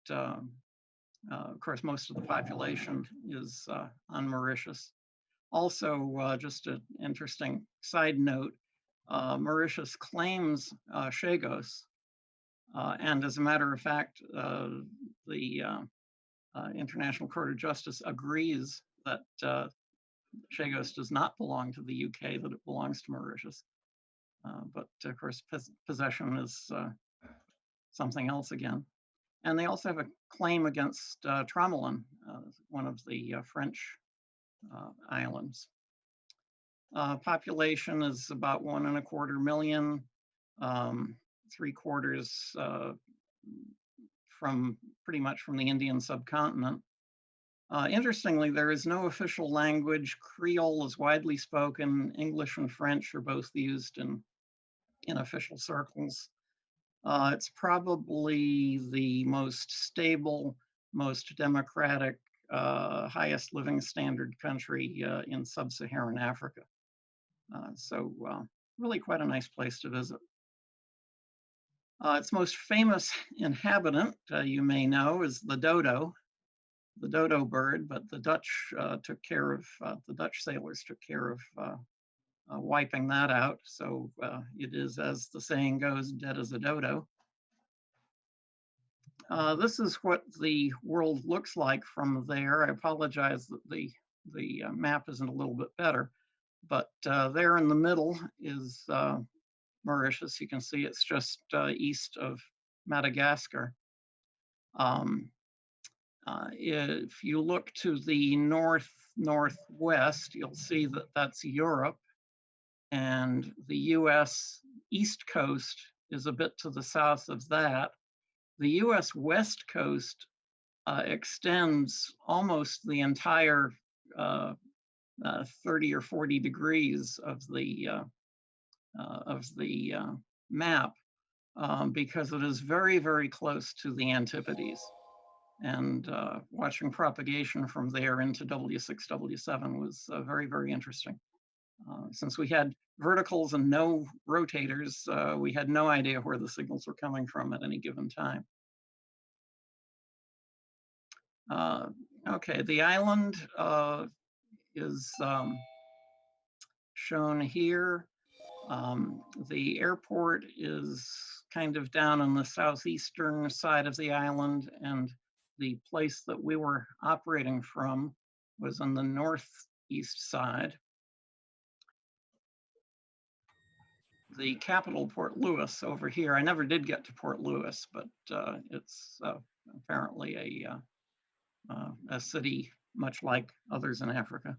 of course, most of the population is on Mauritius. Also, just an interesting side note, Mauritius claims Chagos, and as a matter of fact, the International Court of Justice agrees that Chagos does not belong to the UK, that it belongs to Mauritius. But of course, possession is something else again. And they also have a claim against Tromelin, one of the French islands. Population is about 1.25 million, 3/4 from pretty much from the Indian subcontinent. Interestingly, there is no official language. Creole is widely spoken. English and French are both used in official circles. It's probably the most stable, most democratic, highest living standard country in sub-Saharan Africa. So really quite a nice place to visit. Its most famous inhabitant, you may know, is the dodo bird, but the Dutch took care of, the Dutch sailors took care of wiping that out. So it is, as the saying goes, dead as a dodo. This is what the world looks like from there. I apologize that the map isn't a little bit better, but there in the middle is Mauritius. You can see it's just east of Madagascar. If you look to the northwest, you'll see that that's Europe, and the US East Coast is a bit to the south of that. The US West Coast extends almost the entire 30 or 40 degrees of the map because it is very, very close to the Antipodes. And watching propagation from there into W6, W7 was very, very interesting. Since we had verticals and no rotators, we had no idea where the signals were coming from at any given time. Okay, the island is shown here. The airport is kind of down on the southeastern side of the island, and the place that we were operating from was on the northeast side. The capital, Port Louis, over here. I never did get to Port Louis, but it's apparently a city much like others in Africa.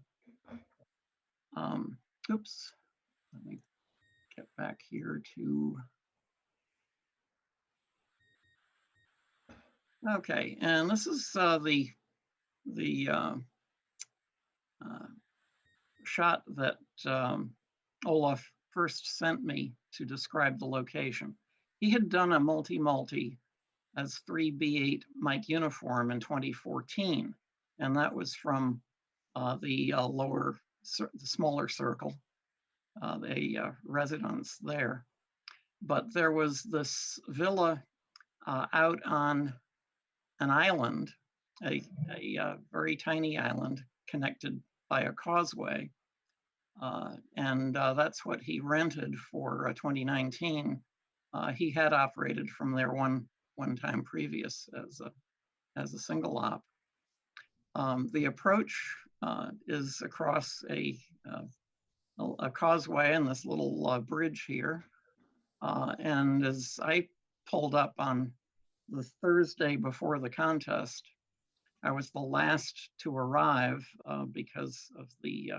Oops, let me get back here to. Okay, and this is the shot that Olaf first sent me to describe the location. He had done a multi-multi as 3B8 Mike uniform in 2014, and that was from the smaller circle, the residence there. But there was this villa out on an island, a very tiny island connected by a causeway. And that's what he rented for 2019. He had operated from there one time previous as a single op. The approach is across a causeway and this little bridge here. And as I pulled up on the Thursday before the contest, I was the last to arrive because of the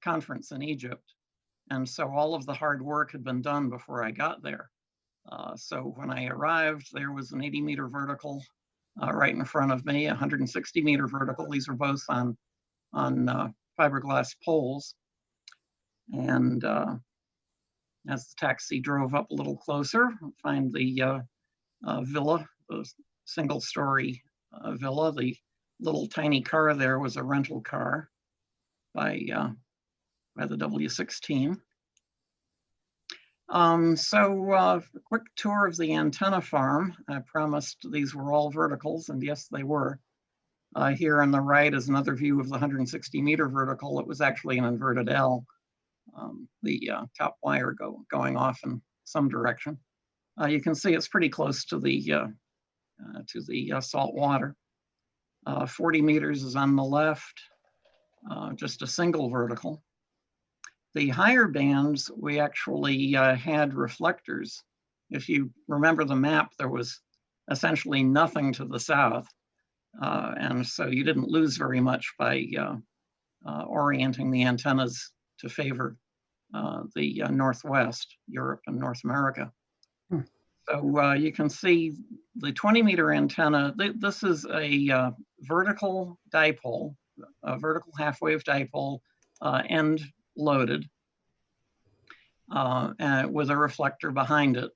conference in Egypt. And so all of the hard work had been done before I got there. So when I arrived, there was an 80-meter vertical right in front of me, 160-meter vertical. These are both on fiberglass poles. And as the taxi drove up a little closer, find the villa, the single-story villa. The little tiny car there was a rental car by the W6 team. A quick tour of the antenna farm. I promised these were all verticals, and yes, they were. Here on the right is another view of the 160-meter vertical. It was actually an inverted L, the top wire going off in some direction. You can see it's pretty close to the salt water. 40 meters is on the left, just a single vertical. The higher bands, we actually had reflectors. If you remember the map, there was essentially nothing to the south. And so you didn't lose very much by orienting the antennas to favor the Northwest, Europe and North America. So you can see the 20-meter antenna. This is a vertical dipole, a vertical half-wave dipole, end loaded, and with a reflector behind it.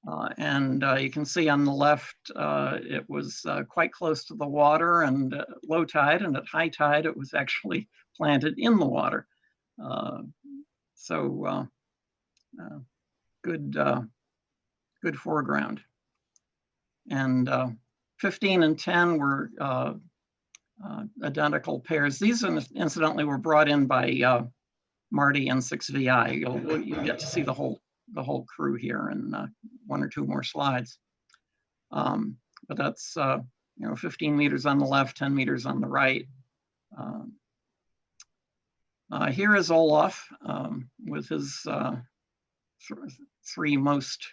And you can see on the left, it was quite close to the water and low tide, and at high tide, it was actually planted in the water. Good foreground. And 15 and 10 were identical pairs. These incidentally were brought in by Marty and 6VI. You'll get to see the whole crew here in one or two more slides. But that's 15 meters on the left, 10 meters on the right. Here is Olaf with his three most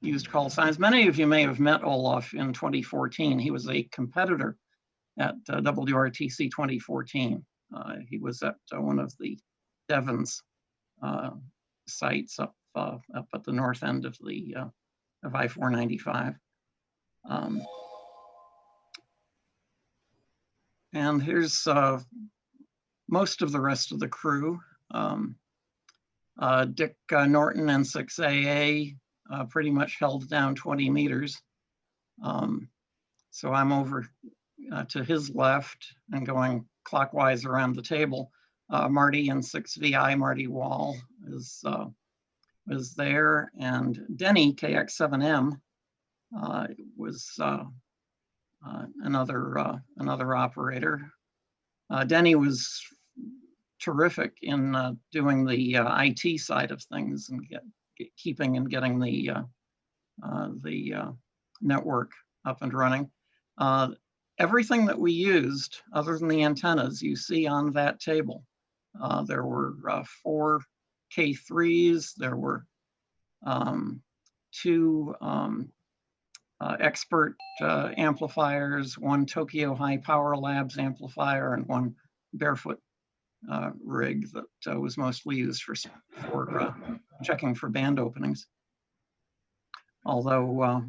used call signs. Many of you may have met Olaf in 2014. He was a competitor at WRTC 2014. He was at one of the Devon's sites up at the north end of the of I-495. And here's most of the rest of the crew. Dick Norton and 6AA pretty much held down 20 meters. So I'm over to his left and going clockwise around the table. Marty and 6VI, Marty Wall is there, and Denny, KX7M, was another operator. Denny was terrific in doing the IT side of things and keeping and getting the network up and running. Everything that we used, other than the antennas, you see on that table. There were 4 K3s, there were 2 expert amplifiers, 1 Tokyo High Power Labs amplifier, and 1 Barefoot rig that was mostly used for checking for band openings. Although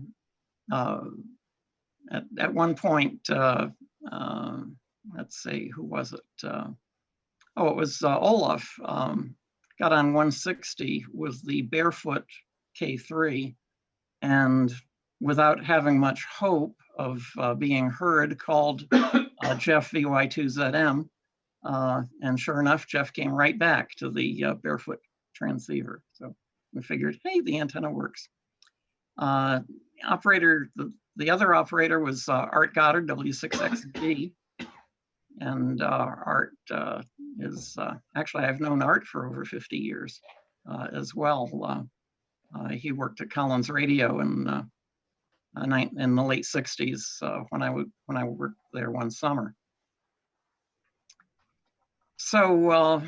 at one point, let's see, who was it? It was Olaf, got on 160 with the Barefoot K3, and without having much hope of being heard, called Jeff VY2ZM, and sure enough, Jeff came right back to the Barefoot transceiver. So we figured, hey, the antenna works. The other operator was Art Goddard, W6XD. And Art is, actually, I've known Art for over 50 years as well. He worked at Collins Radio in the late 60s when I worked there one summer. So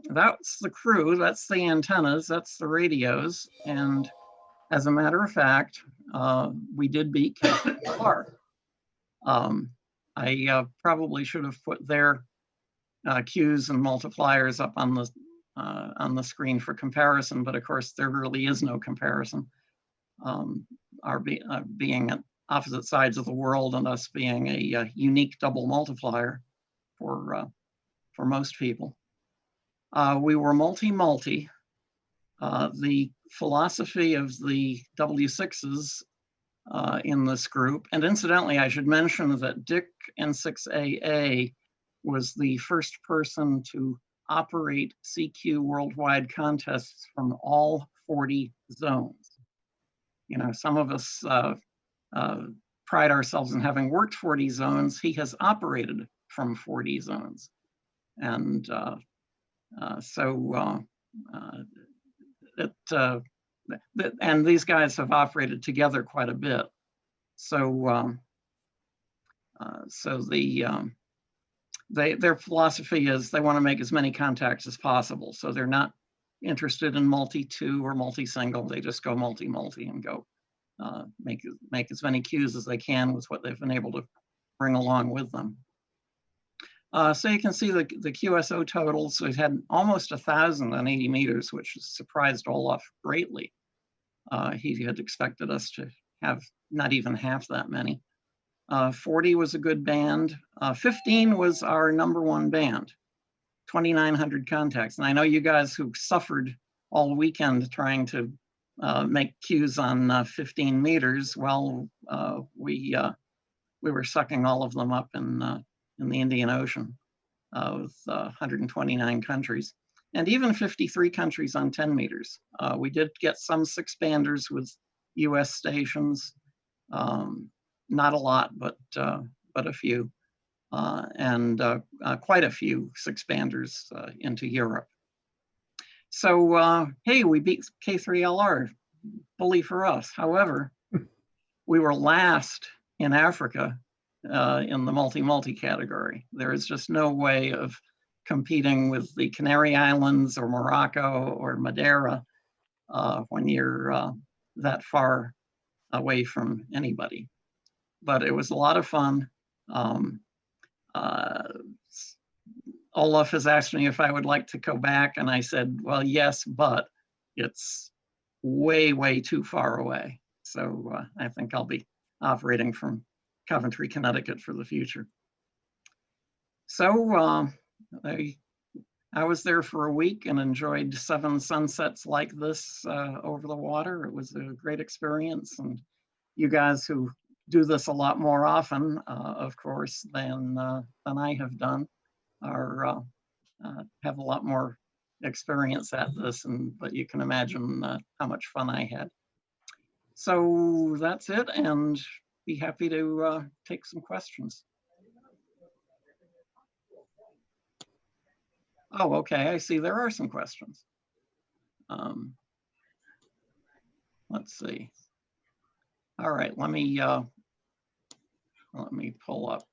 that's the crew, that's the antennas, that's the radios. And as a matter of fact, we did beat Captain Clark. I probably should have put their Qs and multipliers up on the screen for comparison, but of course there really is no comparison. Being at opposite sides of the world and us being a unique double multiplier for most people. We were multi-multi. The philosophy of the W6s in this group, and incidentally, I should mention that Dick N6AA was the first person to operate CQ worldwide contests from all 40 zones. You know, some of us pride ourselves in having worked 40 zones. He has operated from 40 zones. And and these guys have operated together quite a bit. So their philosophy is they want to make as many contacts as possible. So they're not interested in multi-2 or multi-single. They just go multi-multi and go make as many cues as they can with what they've been able to bring along with them. So you can see the QSO totals. We've had almost 1,000 on 80 meters, which surprised Olaf greatly. He had expected us to have not even half that many. 40 was a good band. 15 was our #1 band, 2,900 contacts. And I know you guys who suffered all weekend trying to make cues on 15 meters. Well, we were sucking all of them up in the Indian Ocean with 129 countries, and even 53 countries on 10 meters. We did get some 6-banders with US stations, not a lot, but a few, and quite a few 6-banders into Europe. So, hey, we beat K3LR, bully for us. However, we were last in Africa in the multi-multi category. There is just no way of competing with the Canary Islands or Morocco or Madeira when you're that far away from anybody. But it was a lot of fun. Olaf has asked me if I would like to go back, and I said, well, yes, but it's way, way too far away. So I think I'll be operating from Coventry, Connecticut for the future. So I was there for a week and enjoyed 7 sunsets like this over the water. It was a great experience. And you guys who do this a lot more often, of course, than I have done, have a lot more experience at this, but you can imagine how much fun I had. So that's it, and be happy to take some questions. Oh, okay, I see there are some questions. Let's see. All right, let me pull up.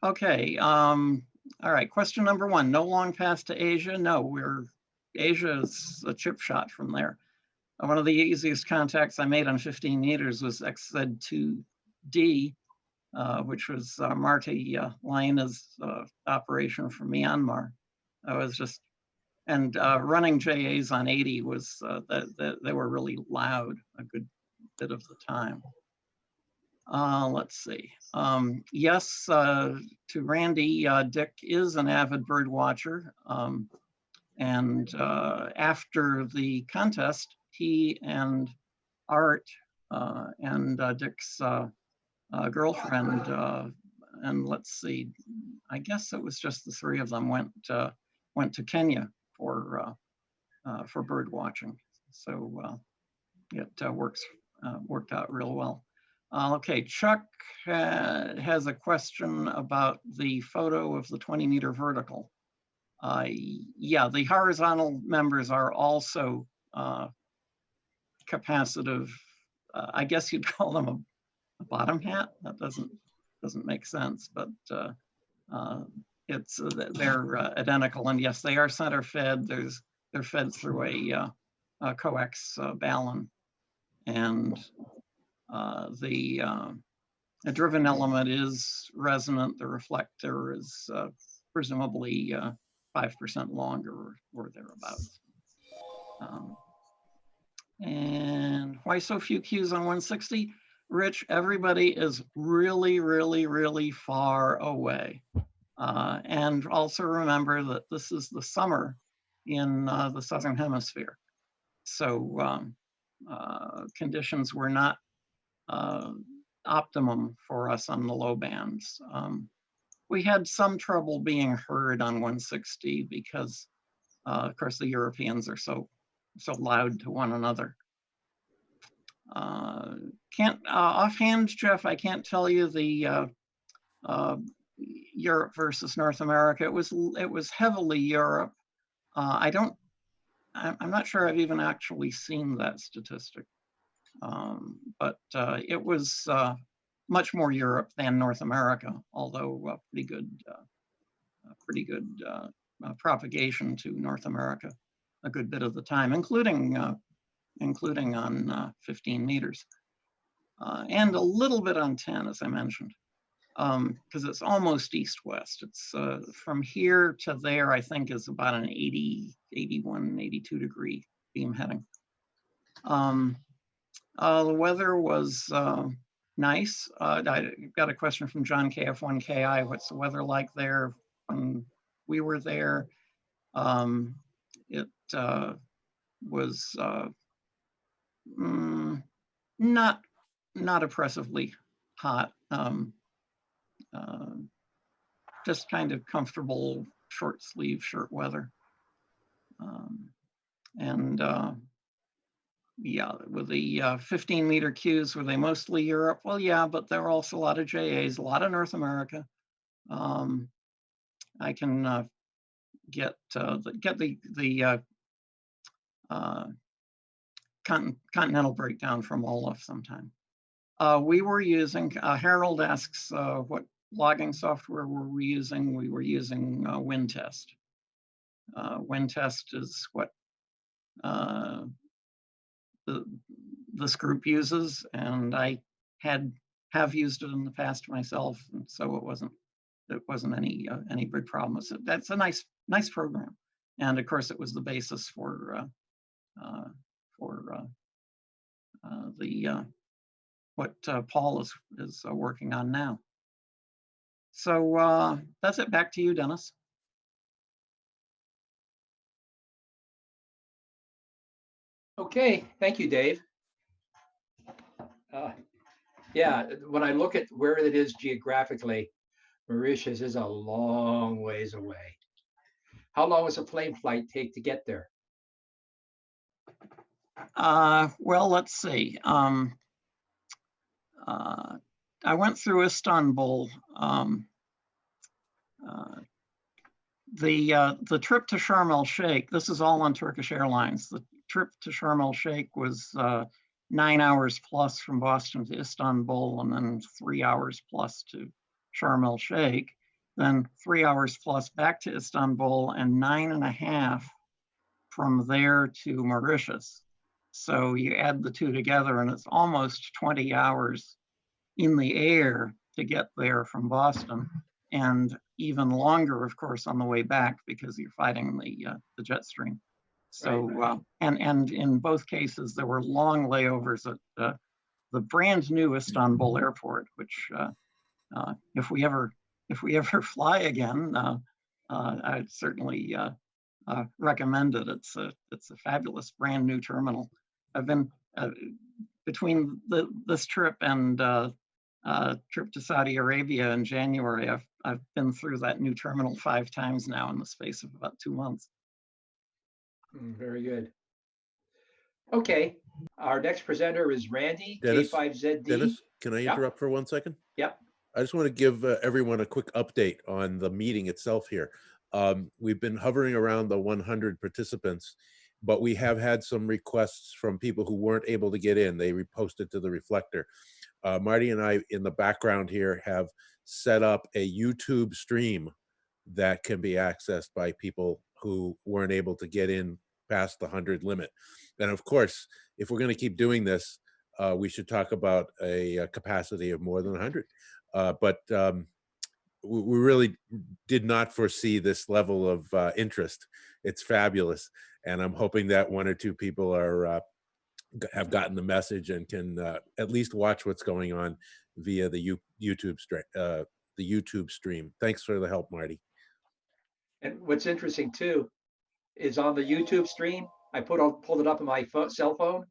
Okay, all right, question number 1, no long pass to Asia? No, Asia is a chip shot from there. One of the easiest contacts I made on 15 meters was XZ2D, which was Marty Laine's operation from Myanmar. I was just, and running JAs on 80 was, they were really loud a good bit of the time. Let's see. Yes, to Randy, Dick is an avid bird watcher. And after the contest, he and Art and Dick's girlfriend, and let's see, I guess it was just the 3 of them went to Kenya for bird watching. So it worked out real well. Okay, Chuck has a question about the photo of the 20-meter vertical. Yeah, the horizontal members are also capacitive. I guess you'd call them a bottom hat. That doesn't make sense, but they're identical. And yes, they are center fed. They're fed through a coax balun, and the driven element is resonant. The reflector is presumably 5% longer or thereabouts. And why so few cues on 160? Rich, everybody is really, really, really far away. And also remember that this is the summer in the Southern Hemisphere. So conditions were not optimum for us on the low bands. We had some trouble being heard on 160 because Of course, the Europeans are so loud to one another. Can't offhand, Jeff, I can't tell you the Europe versus North America. It was heavily Europe. I'm not sure I've even actually seen that statistic, but it was much more Europe than North America, although pretty good propagation to North America a good bit of the time, including on 15 meters, and a little bit on 10, as I mentioned, because it's almost east-west. It's from here to there, I think, is about an 80, 81, 82 degree beam heading. The weather was nice. I got a question from John KF1KI. What's the weather like there when we were there? It was not oppressively hot. Just kind of comfortable short sleeve shirt weather. And yeah, with the 15 meter cues, were they mostly Europe? Well, yeah, but there were also a lot of JAs, a lot of North America. I can get the continental breakdown from Olaf sometime. We were using, Harold asks what logging software were we using? We were using WinTest. WinTest is what this group uses, and I have used it in the past myself, and so it wasn't any big problem. So that's a nice program, and of course it was the basis for what Paul is working on now. So that's it. Back to you, Dennis. Okay, thank you, Dave. Yeah, when I look at where it is geographically, Mauritius is a long ways away. How long does a plane flight take to get there? Well, let's see. I went through Istanbul. The trip to Sharm el Sheikh, this is all on Turkish Airlines. The trip to Sharm el Sheikh was 9 hours plus from Boston to Istanbul, and then 3 hours plus to Sharm el Sheikh, then 3 hours plus back to Istanbul, and 9.5 from there to Mauritius. So you add the two together, and it's almost 20 hours in the air to get there from Boston, and even longer, of course, on the way back because you're fighting the jet stream. So, right. And in both cases, there were long layovers at the brand new Istanbul airport, which if we ever fly again, I'd certainly recommend it. It's a fabulous brand new terminal. I've been between this trip and trip to Saudi Arabia in January. I've been through that new terminal 5 times now in the space of about 2 months. Very good. Okay, our next presenter is Randy, Dennis, K5ZD. Dennis, can I interrupt for 1 second? Yep. I just want to give everyone a quick update on the meeting itself here. We've been hovering around the 100 participants, but we have had some requests from people who weren't able to get in. They reposted to the Reflector. Marty and I, in the background here, have set up a YouTube stream that can be accessed by people who weren't able to get in past the 100 limit. And of course, if we're going to keep doing this, we should talk about a capacity of more than 100. But we really did not foresee this level of interest. It's fabulous. And I'm hoping that 1 or 2 people have gotten the message and can at least watch what's going on via the YouTube stream. Thanks for the help, Marty. And what's interesting too is on the YouTube stream, I pulled it up on my cell phone.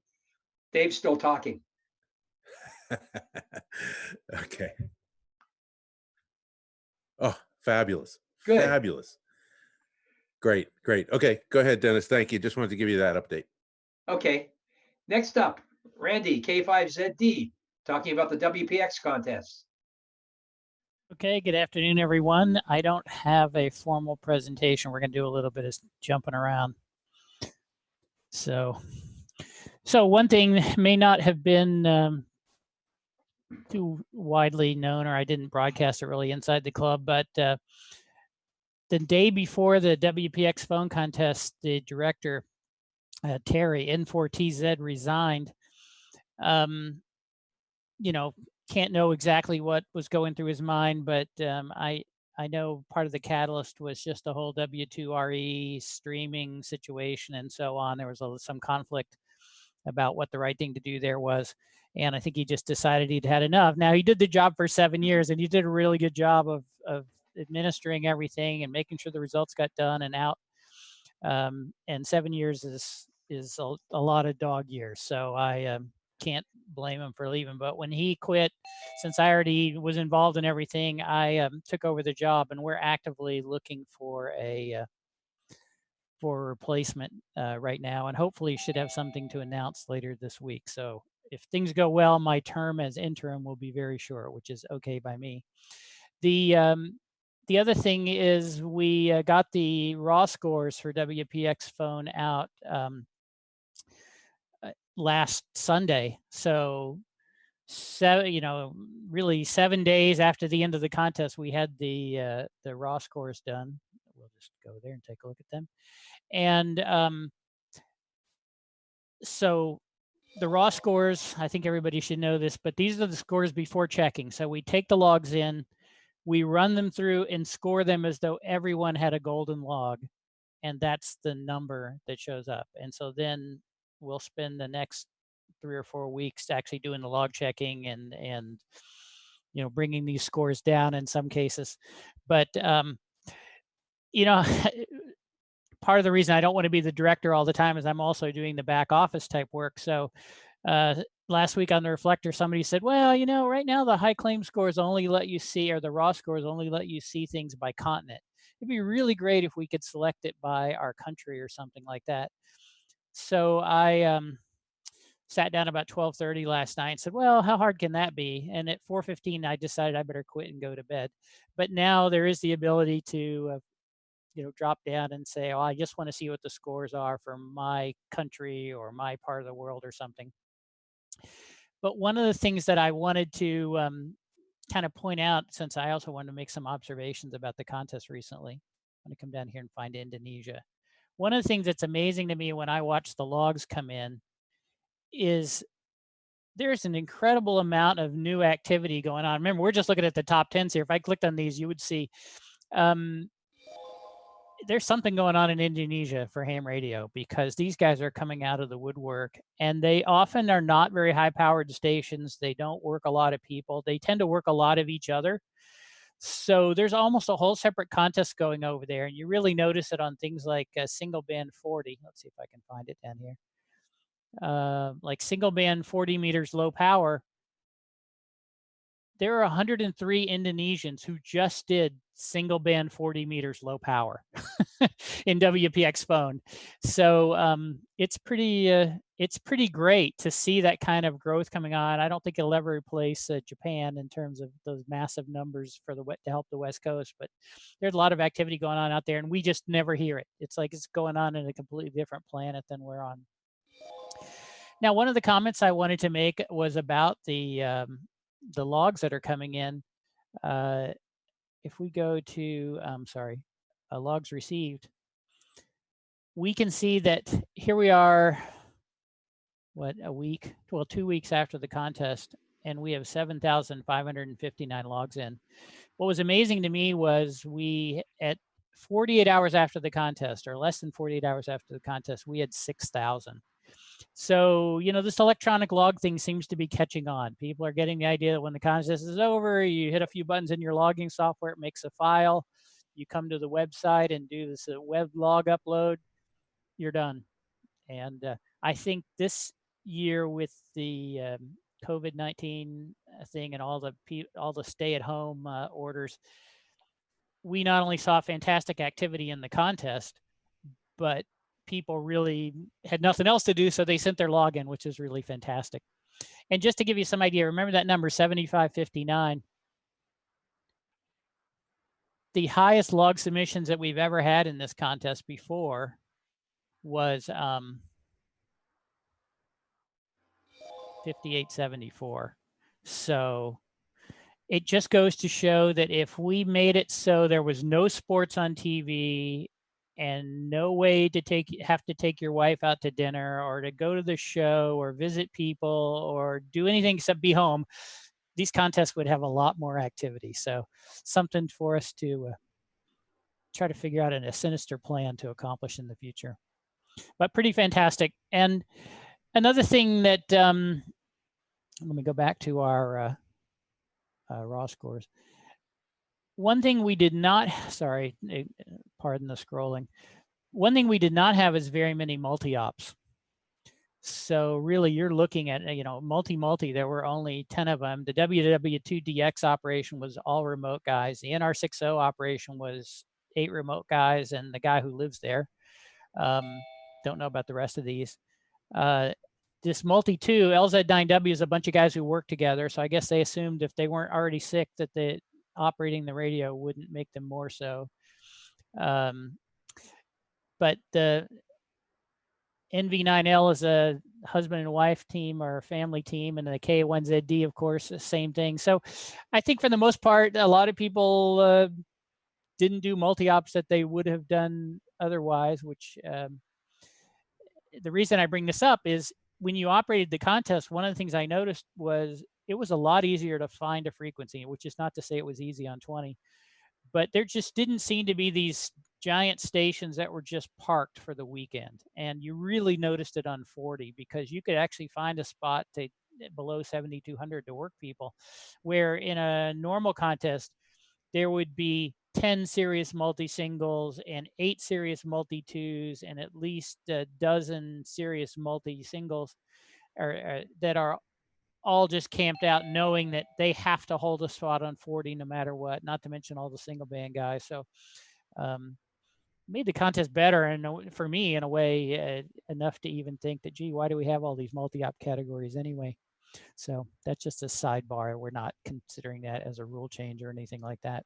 Dave's still talking. Okay. Oh, fabulous. Good. Fabulous. Great, great. Okay, go ahead, Dennis. Thank you. Just wanted to give you that update. Okay. Next up, Randy, K5ZD, talking about the WPX contest. Okay, good afternoon, everyone. I don't have a formal presentation. We're going to do a little bit of jumping around. So one thing may not have been too widely known, or I didn't broadcast it really inside the club, but the day before the WPX phone contest, the director, Terry, N4TZ, resigned. You know, can't know exactly what was going through his mind, but I know part of the catalyst was just the whole W2RE streaming situation and so on. There was some conflict about what the right thing to do there was. And I think he just decided he'd had enough. Now, he did the job for 7 years, and he did a really good job of administering everything and making sure the results got done and out. And 7 years is a lot of dog years. So I can't blame him for leaving. But when he quit, since I already was involved in everything, I took over the job, and we're actively looking for a replacement right now, and hopefully should have something to announce later this week. So if things go well, my term as interim will be very short, which is okay by me. The other thing is we got the raw scores for WPX phone out last Sunday. So, really 7 days after the end of the contest, we had the raw scores done. We'll just go there and take a look at them. And so the raw scores, I think everybody should know this, but these are the scores before checking. So we take the logs in, we run them through and score them as though everyone had a golden log. And that's the number that shows up. And so then we'll spend the next 3 or 4 weeks actually doing the log checking and bringing these scores down in some cases. But part of the reason I don't want to be the director all the time is I'm also doing the back office type work. So last week on the Reflector, somebody said, well, right now the high claim scores only let you see, or the raw scores only let you see things by continent. It'd be really great if we could select it by our country or something like that. So I sat down about 12:30 last night and said, well, how hard can that be? And at 4:15, I decided I better quit and go to bed. But now there is the ability to drop down and say, oh, I just want to see what the scores are for my country or my part of the world or something. But one of the things that I wanted to kind of point out, since I also wanted to make some observations about the contest recently, I'm going to come down here and find Indonesia. One of the things that's amazing to me when I watch the logs come in is there's an incredible amount of new activity going on. Remember, we're just looking at the top 10s here. If I clicked on these, you would see there's something going on in Indonesia for ham radio, because these guys are coming out of the woodwork, and they often are not very high powered stations. They don't work a lot of people. They tend to work a lot of each other. So there's almost a whole separate contest going over there. And you really notice it on things like single band 40. Let's see if I can find it down here. Like single band 40 meters low power. There are 103 Indonesians who just did single band 40 meters low power in WPX phone. So it's pretty great to see that kind of growth coming on. I don't think it'll ever replace Japan in terms of those massive numbers for to help the West Coast, but there's a lot of activity going on out there, and we just never hear it. It's like it's going on in a completely different planet than we're on. Now, one of the comments I wanted to make was about the logs that are coming in. If we go to, logs received, we can see that here we are, 2 weeks after the contest, and we have 7,559 logs in. What was amazing to me was we, at 48 hours after the contest, or less than 48 hours after the contest, we had 6,000. So, this electronic log thing seems to be catching on. People are getting the idea that when the contest is over, you hit a few buttons in your logging software, it makes a file. You come to the website and do this web log upload, you're done. And I think this year with the COVID-19 thing and all the stay-at-home orders, we not only saw fantastic activity in the contest, but people really had nothing else to do, so they sent their login, which is really fantastic. And just to give you some idea, remember that number 7559. The highest log submissions that we've ever had in this contest before was 5874. So it just goes to show that if we made it so there was no sports on TV and no way to have to take your wife out to dinner or to go to the show or visit people or do anything except be home, these contests would have a lot more activity. So something for us to try to figure out a sinister plan to accomplish in the future. But pretty fantastic. And another thing that, let me go back to our raw scores. One thing we did not, sorry, pardon the scrolling. One thing we did not have is very many multi-ops. So really you're looking at, multi, there were only 10 of them. The WW2DX operation was all remote guys. The NR60 operation was 8 remote guys and the guy who lives there. Don't know about the rest of these. This multi-2, LZ9W is a bunch of guys who work together. So I guess they assumed if they weren't already sick that the operating the radio wouldn't make them more so. But the NV9L is a husband and wife team or family team, and the K1ZD, of course, the same thing. So I think for the most part, a lot of people didn't do multi-ops that they would have done otherwise, which the reason I bring this up is when you operated the contest, one of the things I noticed was it was a lot easier to find a frequency, which is not to say it was easy on 20, but there just didn't seem to be these giant stations that were just parked for the weekend. And you really noticed it on 40 because you could actually find a spot to below 7,200 to work people, where in a normal contest, there would be 10 serious multi-singles and 8 serious multi-twos and at least a dozen serious multi-singles that are all just camped out knowing that they have to hold a spot on 40 no matter what, not to mention all the single band guys. So made the contest better, and for me in a way enough to even think that, gee, why do we have all these multi-op categories anyway? So that's just a sidebar. We're not considering that as a rule change or anything like that.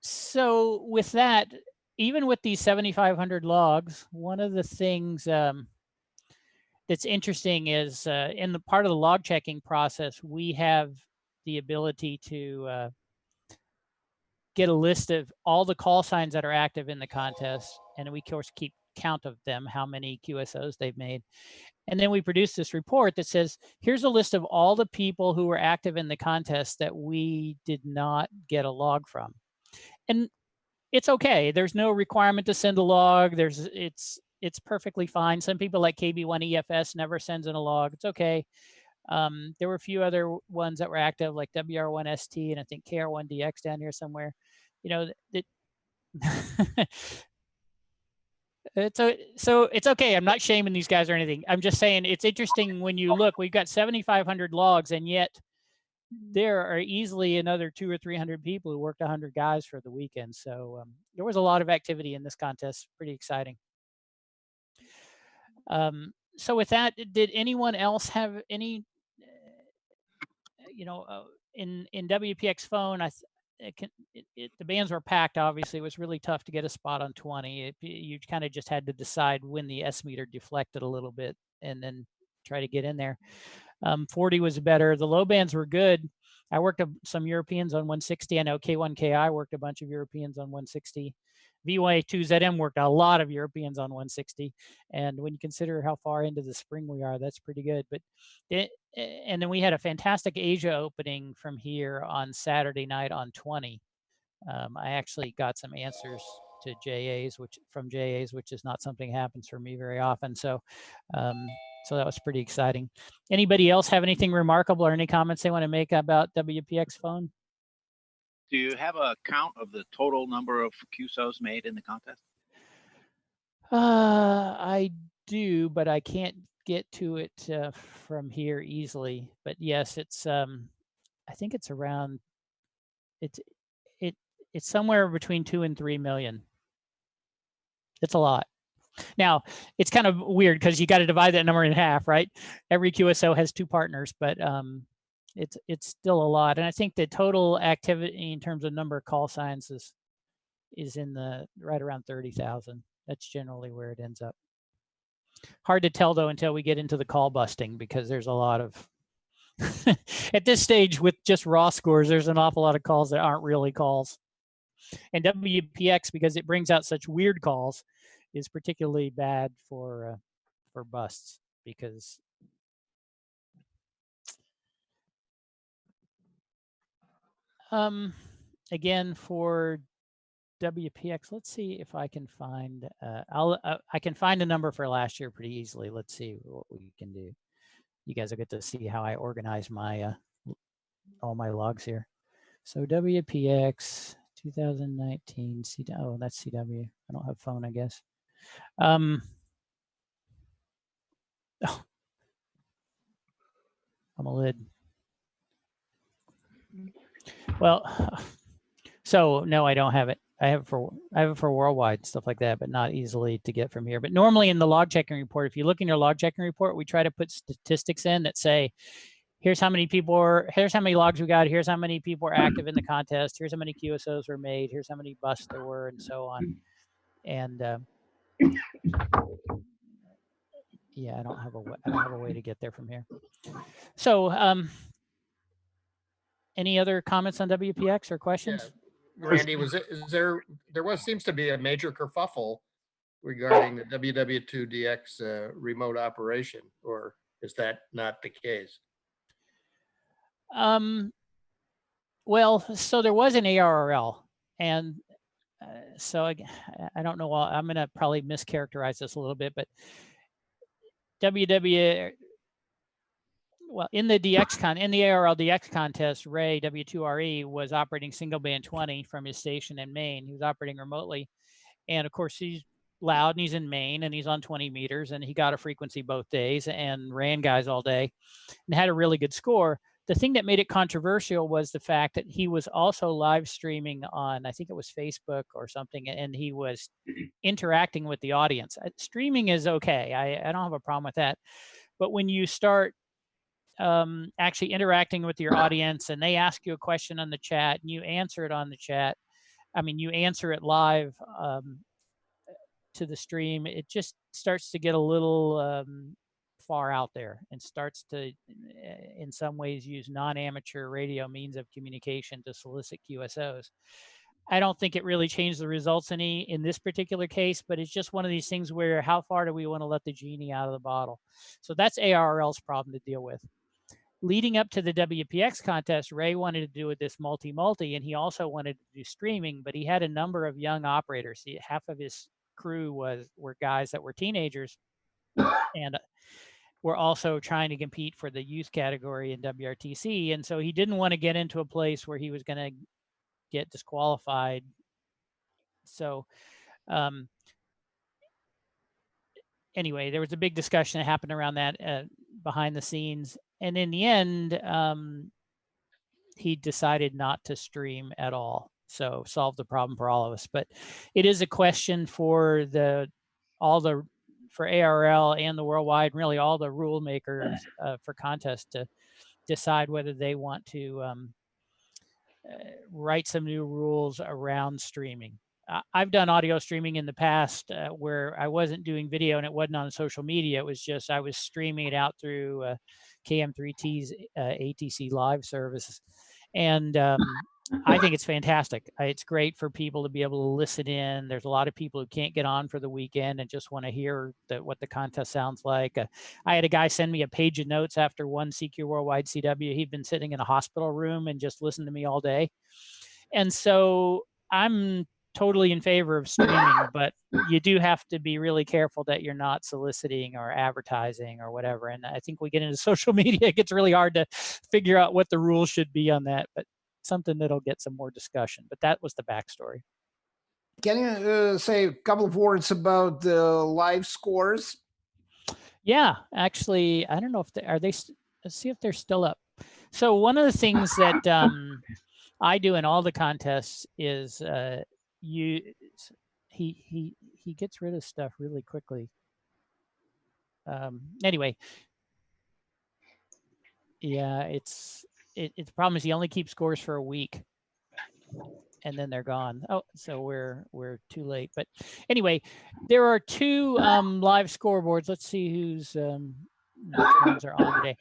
So with that, even with these 7,500 logs, one of the things that's interesting is in the part of the log checking process, we have the ability to get a list of all the call signs that are active in the contest. And we, of course, keep count of them, how many QSOs they've made. And then we produce this report that says, here's a list of all the people who were active in the contest that we did not get a log from. And it's okay. There's no requirement to send a log. It's perfectly fine. Some people like KB1EFS never sends in a log. It's okay. There were a few other ones that were active, like WR1ST and I think KR1DX down here somewhere. So it's okay. I'm not shaming these guys or anything. I'm just saying it's interesting when you look. We've got 7,500 logs, and yet there are easily another 200 or 300 people who worked 100 guys for the weekend. So there was a lot of activity in this contest. Pretty exciting. So with that, did anyone else have any, in WPX phone, the bands were packed, obviously. It was really tough to get a spot on 20. You kind of just had to decide when the S meter deflected a little bit and then try to get in there. 40 was better. The low bands were good. I worked some Europeans on 160. I know K1KI worked a bunch of Europeans on 160. VY2ZM worked a lot of Europeans on 160. And when you consider how far into the spring we are, that's pretty good. But and then we had a fantastic Asia opening from here on Saturday night on 20. I actually got some answers to JAs, which is not something that happens for me very often. So so that was pretty exciting. Anybody else have anything remarkable or any comments they want to make about WPX phone? Do you have a count of the total number of QSOs made in the contest? I do, but I can't get to it from here easily. But yes, it's I think it's around it's somewhere between 2 and 3 million. It's a lot. Now, it's kind of weird because you got to divide that number in half, right? Every QSO has 2 partners, but it's still a lot. And I think the total activity in terms of number of call signs is in the right around 30,000. That's generally where it ends up. Hard to tell though until we get into the call busting, because there's a lot of at this stage with just raw scores, there's an awful lot of calls that aren't really calls. And WPX, because it brings out such weird calls, is particularly bad for busts, because again, for WPX, let's see if I can find I can find a number for last year pretty easily. Let's see what we can do. You guys will get to see how I organize my all my logs here. So WPX 2019 CW. Oh, that's CW. I don't have phone, I guess. Oh, I'm a lid. Well, so no, I don't have it. I have it for worldwide stuff like that, but not easily to get from here. But normally in the log checking report, if you look in your log checking report, we try to put statistics in that say, here's how many people are, here's how many logs we got, here's how many people are active in the contest, here's how many QSOs were made, here's how many busts there were, and so on. And yeah, I don't have a way to get there from here. So any other comments on WPX or questions? Yeah. Randy, seems to be a major kerfuffle regarding the WW2DX remote operation, or is that not the case? Well, so there was an ARRL, and so I don't know. I'm going to probably mischaracterize this a little bit, but well, in the ARRL DX contest, Ray W2RE was operating single band 20 from his station in Maine. He was operating remotely, and of course he's loud and he's in Maine and he's on 20 meters, and he got a frequency both days and ran guys all day and had a really good score. The thing that made it controversial was the fact that he was also live streaming on, I think it was Facebook or something, and he was interacting with the audience. Streaming is okay. I don't have a problem with that. But when you start actually interacting with your audience and they ask you a question on the chat and you answer it on the chat, I mean, you answer it live to the stream, it just starts to get a little far out there and starts to, in some ways, use non-amateur radio means of communication to solicit QSOs. I don't think it really changed the results any in this particular case, but it's just one of these things where how far do we want to let the genie out of the bottle? So that's ARRL's problem to deal with. Leading up to the WPX contest, Ray wanted to do this multi-multi, and he also wanted to do streaming, but he had a number of young operators. Half of his crew were guys that were teenagers and were also trying to compete for the youth category in WRTC. And so he didn't want to get into a place where he was going to get disqualified. So anyway, there was a big discussion that happened around that behind the scenes. And in the end, he decided not to stream at all. So solved the problem for all of us. But it is a question for for ARRL and the worldwide, really all the rule makers for contests to decide whether they want to write some new rules around streaming. I've done audio streaming in the past where I wasn't doing video and it wasn't on social media. It was just I was streaming it out through KM3T's ATC live service. And I think it's fantastic. It's great for people to be able to listen in. There's a lot of people who can't get on for the weekend and just want to hear what the contest sounds like. I had a guy send me a page of notes after one CQ Worldwide CW. He'd been sitting in a hospital room and just listened to me all day. And so I'm totally in favor of streaming, but you do have to be really careful that you're not soliciting or advertising or whatever. And I think we get into social media, it gets really hard to figure out what the rules should be on that, but something that'll get some more discussion. But that was the backstory. Can you say a couple of words about the live scores? Yeah, actually, I don't know if let's see if they're still up. So one of the things that I do in all the contests is he gets rid of stuff really quickly. Anyway, yeah, it's the problem is he only keeps scores for a week, and then they're gone. Oh, so we're too late. But anyway, there are two live scoreboards. Let's see who's which ones are on today.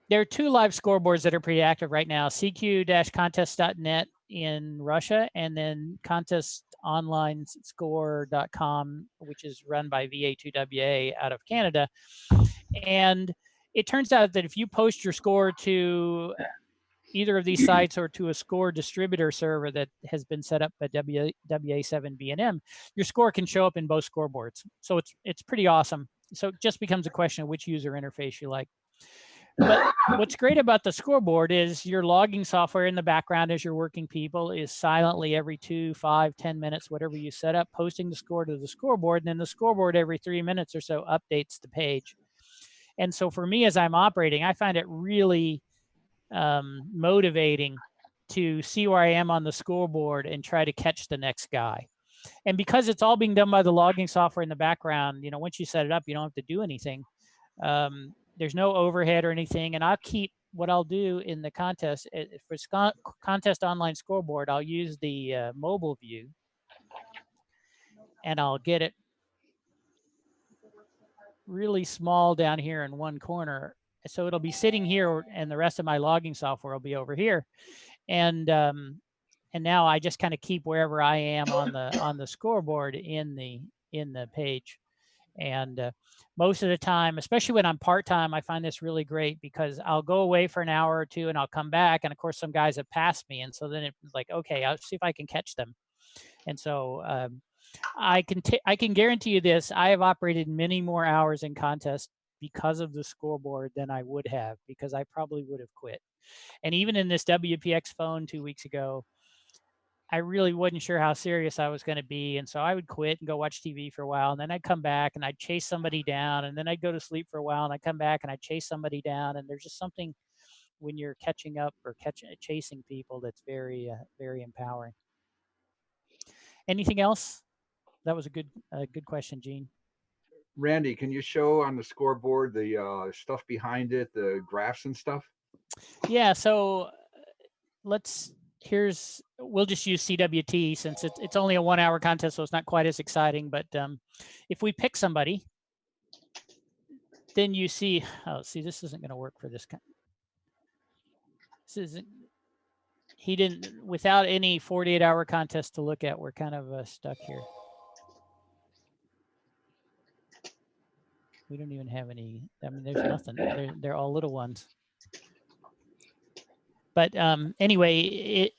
There are two live scoreboards that are pretty active right now: cq-contest.net in Russia, and then contestonlinescore.com, which is run by VA2WA out of Canada. And it turns out that if you post your score to either of these sites or to a score distributor server that has been set up by WA7BNM, your score can show up in both scoreboards. So it's pretty awesome. So it just becomes a question of which user interface you like. But what's great about the scoreboard is your logging software in the background as you're working people is silently every 2, 5, 10 minutes, whatever you set up, posting the score to the scoreboard. And then the scoreboard every 3 minutes or so updates the page. And so for me, as I'm operating, I find it really motivating to see where I am on the scoreboard and try to catch the next guy. And because it's all being done by the logging software in the background, you know, once you set it up, you don't have to do anything. There's no overhead or anything. And I'll keep what I'll do in the contest for contest online scoreboard. I'll use the mobile view, and I'll get it really small down here in one corner. So it'll be sitting here, and the rest of my logging software will be over here. And now I just kind of keep wherever I am on the scoreboard in the page. And most of the time, especially when I'm part-time, I find this really great because I'll go away for an hour or two and I'll come back. And of course, some guys have passed me. And so then it's like, okay, I'll see if I can catch them. And so I can guarantee you this, I have operated many more hours in contests because of the scoreboard than I would have, because I probably would have quit. And even in this WPX phone 2 weeks ago, I really wasn't sure how serious I was going to be. And so I would quit and go watch TV for a while. And then I'd come back and I'd chase somebody down. And then I'd go to sleep for a while and I'd come back and I'd chase somebody down. And there's just something when you're catching up or chasing people that's very, very empowering. Anything else? That was a good question, Gene. Randy, can you show on the scoreboard the stuff behind it, the graphs and stuff? Yeah, so we'll just use CWT since it's only a 1 hour contest, so it's not quite as exciting. But if we pick somebody, then you see, this isn't going to work for this guy. He didn't, without any 48-hour contest to look at, we're kind of stuck here. We don't even have any, I mean, there's nothing. They're all little ones. But anyway,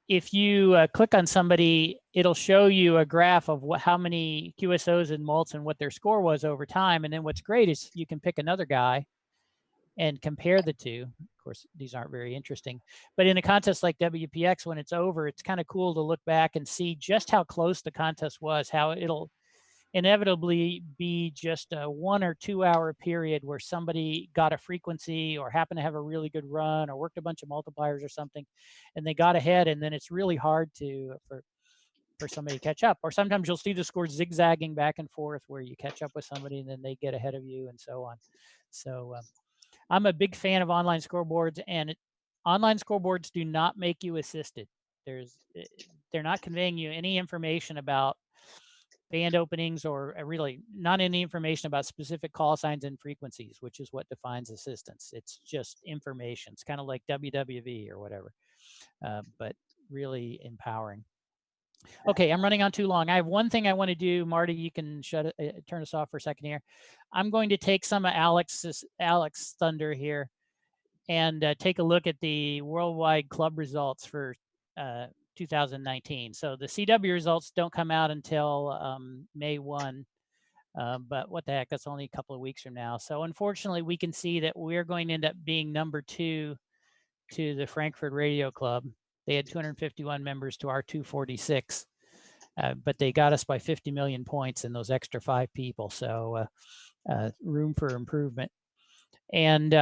if you click on somebody, it'll show you a graph of how many QSOs and mults and what their score was over time. And then what's great is you can pick another guy and compare the two. Of course, these aren't very interesting. But in a contest like WPX, when it's over, it's kind of cool to look back and see just how close the contest was, how it'll inevitably be just a 1 or 2 hour period where somebody got a frequency or happened to have a really good run or worked a bunch of multipliers or something, and they got ahead, and then it's really hard for somebody to catch up. Or sometimes you'll see the scores zigzagging back and forth where you catch up with somebody and then they get ahead of you and so on. So I'm a big fan of online scoreboards, and online scoreboards do not make you assisted. They're not conveying you any information about band openings or really not any information about specific call signs and frequencies, which is what defines assistance. It's just information. It's kind of like WWV or whatever, but really empowering. Okay, I'm running on too long. I have one thing I want to do. Marty, you can turn us off for a second here. I'm going to take some of Alex thunder here and take a look at the worldwide club results for 2019. So the CW results don't come out until May 1, but what the heck, that's only a couple of weeks from now. So unfortunately, we can see that we're going to end up being number 2 to the Frankfurt Radio Club. They had 251 members to our 246, but they got us by 50 million points in those extra 5 people. So room for improvement. And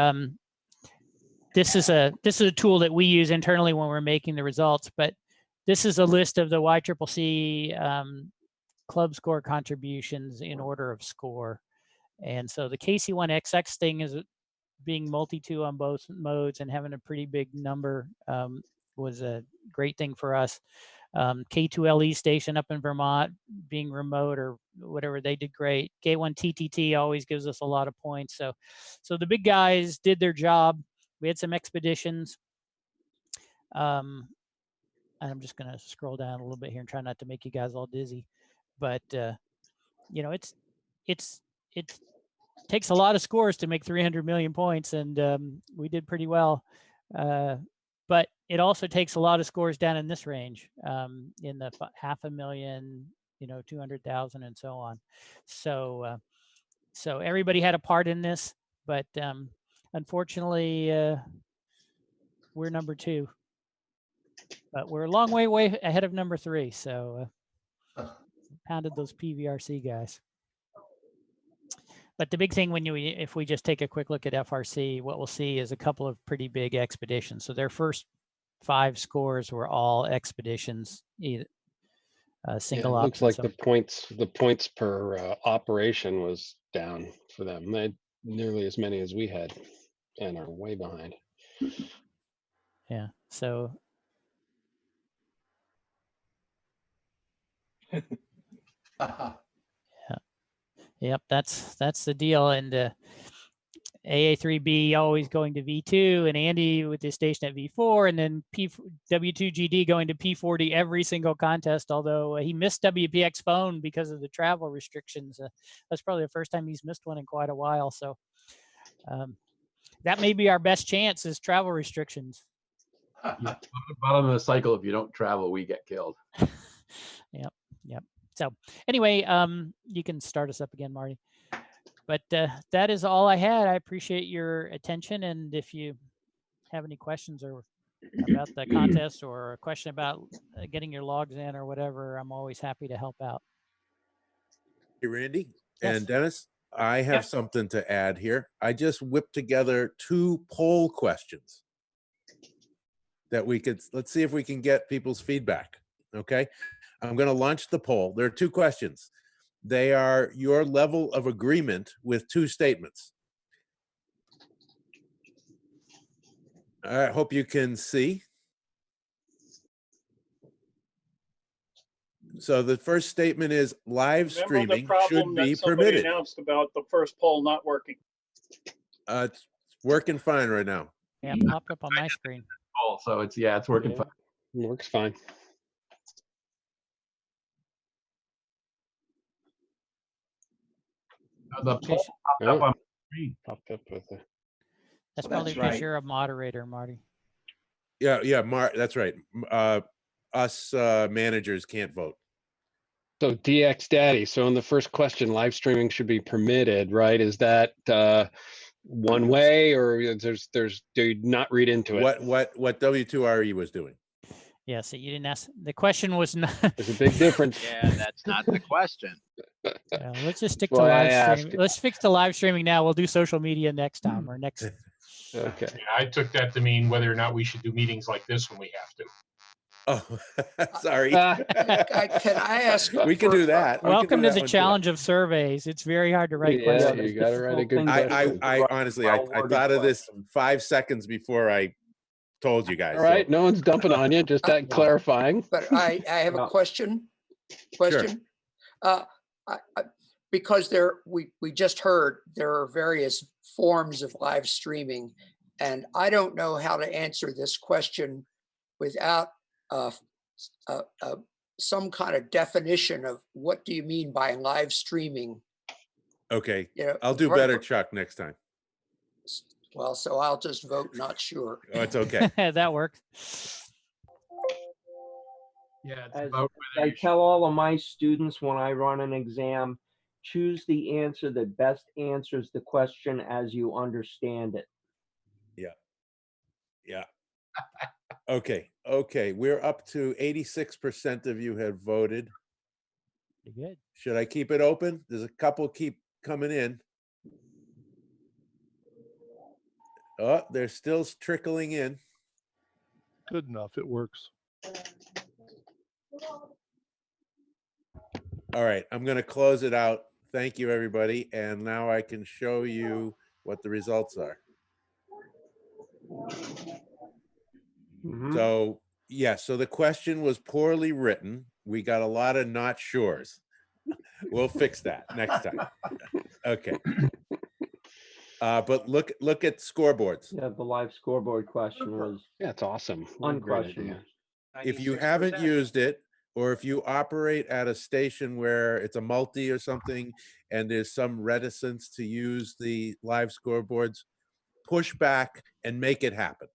this is a tool that we use internally when we're making the results, but this is a list of the YCCC club score contributions in order of score. And so the KC1XX thing is being multi-2 on both modes and having a pretty big number was a great thing for us. K2LE station up in Vermont being remote or whatever, they did great. K1TTT always gives us a lot of points. So the big guys did their job. We had some expeditions. And I'm just going to scroll down a little bit here and try not to make you guys all dizzy. But, you know, it takes a lot of scores to make 300 million points, and we did pretty well. But it also takes a lot of scores down in this range, in the 500,000, 200,000 and so on. So everybody had a part in this, but unfortunately, we're number 2. But we're a long way ahead of number 3. So pounded those PVRC guys. But the big thing if we just take a quick look at FRC, what we'll see is a couple of pretty big expeditions. So their first 5 scores were all expeditions, single It looks like option. the points per operation was down for them. They had nearly as many as we had and are way behind. Yeah. So yep, that's the deal. And AA3B always going to V2, and Andy with his station at V4, and then W2GD going to P40 every single contest, although he missed WPX phone because of the travel restrictions. That's probably the first time he's missed one in quite a while. So that may be our best chance, is travel restrictions. Bottom of the cycle, if you don't travel, we get killed. Yep. So anyway, you can start us up again, Marty. But that is all I had. I appreciate your attention. And if you have any questions or about the contest or a question about getting your logs in or whatever, I'm always happy to help out. Hey, Randy Yes. and Dennis, I have something to add here. I just whipped together 2 poll questions that let's see if we can get people's feedback. Okay. I'm going to launch the poll. There are 2 questions. They are your level of agreement with 2 statements. I hope you can see. So the first statement is live streaming should be permitted. Announced about the first poll not working. It's working fine right now. Yeah, it popped up on my screen. So it's working fine. It works fine. The poll popped up on the screen. Popped up with it. That's probably because you're a moderator, Marty. Yeah, that's right. Us managers can't vote. So DX Daddy. So in the first question, live streaming should be permitted, right? Is that one way, or do you not read into it? What W2RE was doing? Yeah, so you didn't ask. The question was not. There's a big difference. Yeah, that's not the question. Let's just stick to live streaming. Let's fix the live streaming now. We'll do social media next time or next. Okay. Yeah, I took that to mean whether or not we should do meetings like this when we have to. Oh, sorry. Can I ask? We can do that. Welcome to the challenge of surveys. It's very hard to write questions. You got to write a good question. I honestly, I thought of this 5 seconds before I told you guys. All right, no one's dumping on you. Just clarifying. But I have a question. Sure. Because we just heard there are various forms of live streaming, and I don't know how to answer this question without some kind of definition of what do you mean by live streaming. Okay, I'll do better, Chuck, next time. Well, so I'll just vote not sure. Oh, it's okay. That works. Yeah, As I tell all of my students when I run an exam, choose the answer that best answers the question as you understand it. Yeah. Okay. We're up to 86% of you have voted. Pretty good. Should I keep it open? There's a couple keep coming in. Oh, they're still trickling in. Good enough. It works. All right, I'm going to close it out. Thank you, everybody. And now I can show you what the results are. So, yeah, so the question was poorly written. We got a lot of not sures. We'll fix that next time. Okay. But look at scoreboards. Yeah, the live scoreboard question was Yeah, it's awesome. What a great idea. unquestioned. If you haven't used it, or if you operate at a station where it's a multi or something, and there's some reticence to use the live scoreboards, push back and make it happen.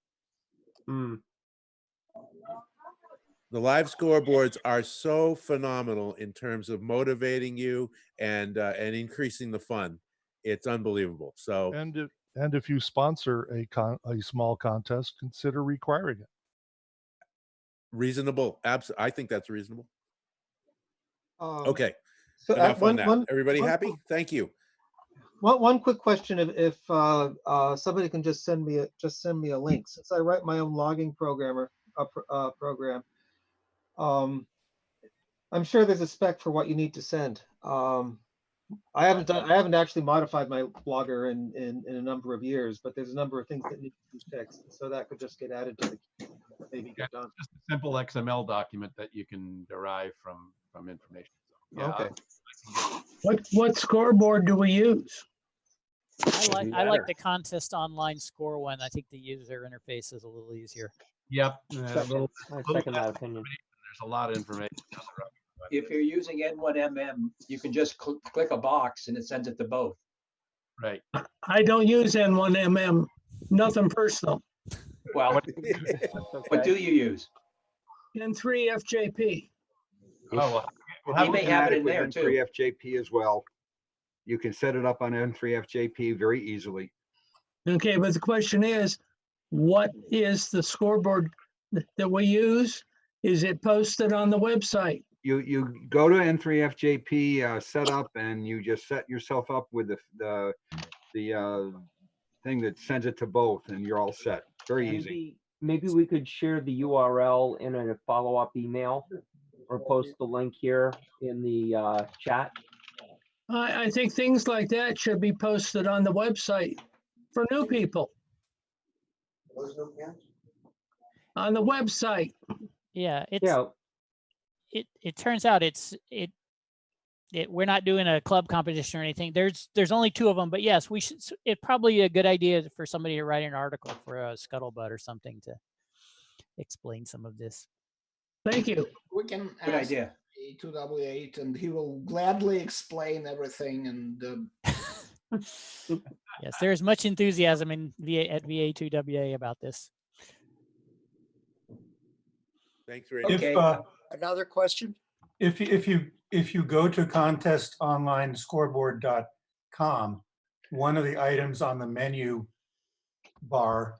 The live scoreboards are so phenomenal in terms of motivating you and increasing the fun. It's unbelievable. So and if you sponsor a small contest, consider requiring it. Reasonable. Absolutely. I think that's reasonable. Okay. So Enough on that. Everybody happy? Thank you. One quick question: if somebody can just send me a link, since I write my own logging program, I'm sure there's a spec for what you need to send. I haven't actually modified my logger in a number of years, but there's a number of things that need to be fixed, so that could just get added to the queue, maybe get done. Just a simple XML document that you can derive from information. So, yeah, Okay. What scoreboard do we use? I like the contest online score one. I think the user interface is a little easier. Yep. I second that opinion. There's a lot of information on the road. If you're using N1MM, you can just click a box and it sends it to both. Right. I don't use N1MM, nothing personal. Well, what do you use? N3FJP. Oh, Well, You may have it in there too. N3FJP as well. You can set it up on N3FJP very easily. Okay, but the question is, what is the scoreboard that we use? Is it posted on the website? You go to N3FJP setup, and you just set yourself up with the thing that sends it to both, and you're all set. Very easy. Maybe we could share the URL in a follow-up email, or post the link here in the chat. I think things like that should be posted on the website for new people. On the website. Yeah, it turns out we're not doing a club competition or anything. There's only 2 of them, but yes, we should. It's probably a good idea for somebody to write an article for a Scuttlebutt or something to explain some of this. Thank you. We can Good ask idea. A2W8 and he will gladly explain everything. And Yes, there's much enthusiasm at VA2WA about this. Thanks very much. Okay. Another question? If you go to contestonlinescoreboard.com, one of the items on the menu bar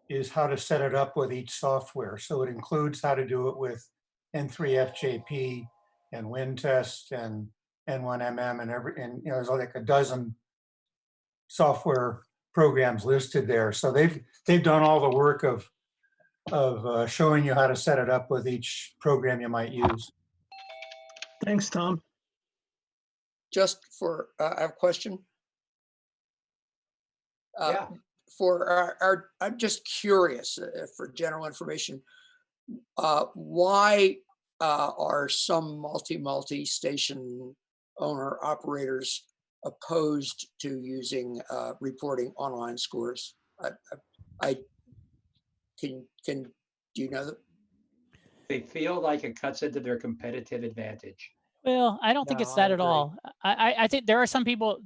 is how to set it up with each software. So it includes how to do it with N3FJP and WinTest and N1MM and there's like a dozen software programs listed there. So they've done all the work of showing you how to set it up with each program you might use. Thanks, Tom. Just for, I have a question. Yeah. For our, I'm just curious for general information, why are some multi-station owner operators opposed to using reporting online scores? Do you know that? They feel like it cuts into their competitive advantage. Well, I don't think it's that at all. I think there are some people,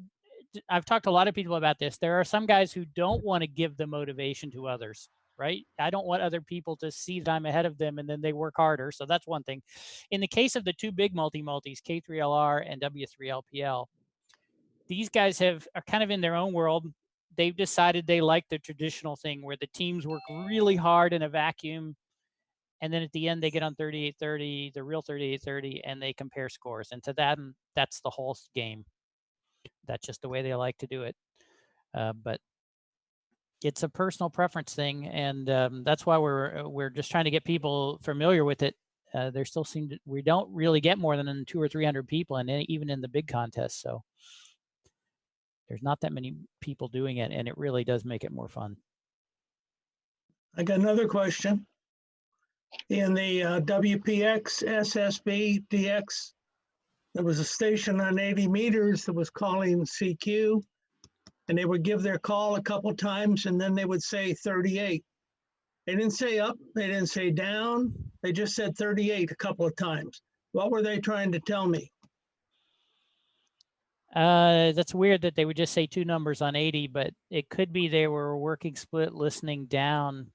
I've talked to a lot of people about this. There are some guys who don't want to give the motivation to others, right? I don't want other people to see that I'm ahead of them and then they work harder. So that's one thing. In the case of the 2 big multis, K3LR and W3LPL, these guys are kind of in their own world. They've decided they like the traditional thing where the teams work really hard in a vacuum. And then at the end, they get on 3830, the real 3830, and they compare scores. And to them, that's the whole game. That's just the way they like to do it. But it's a personal preference thing, and that's why we're just trying to get people familiar with it. there still we don't really get more than 200 or 300 people, and even in the big contests. So there's not that many people doing it, and it really does make it more fun. I got another question. In the WPX, SSB, DX, there was a station on 80 meters that was calling CQ, and they would give their call a couple times, and then they would say 38. They didn't say up, they didn't say down, they just said 38 a couple of times. What were they trying to tell me? That's weird that they would just say two numbers on 80, but it could be they were working split listening down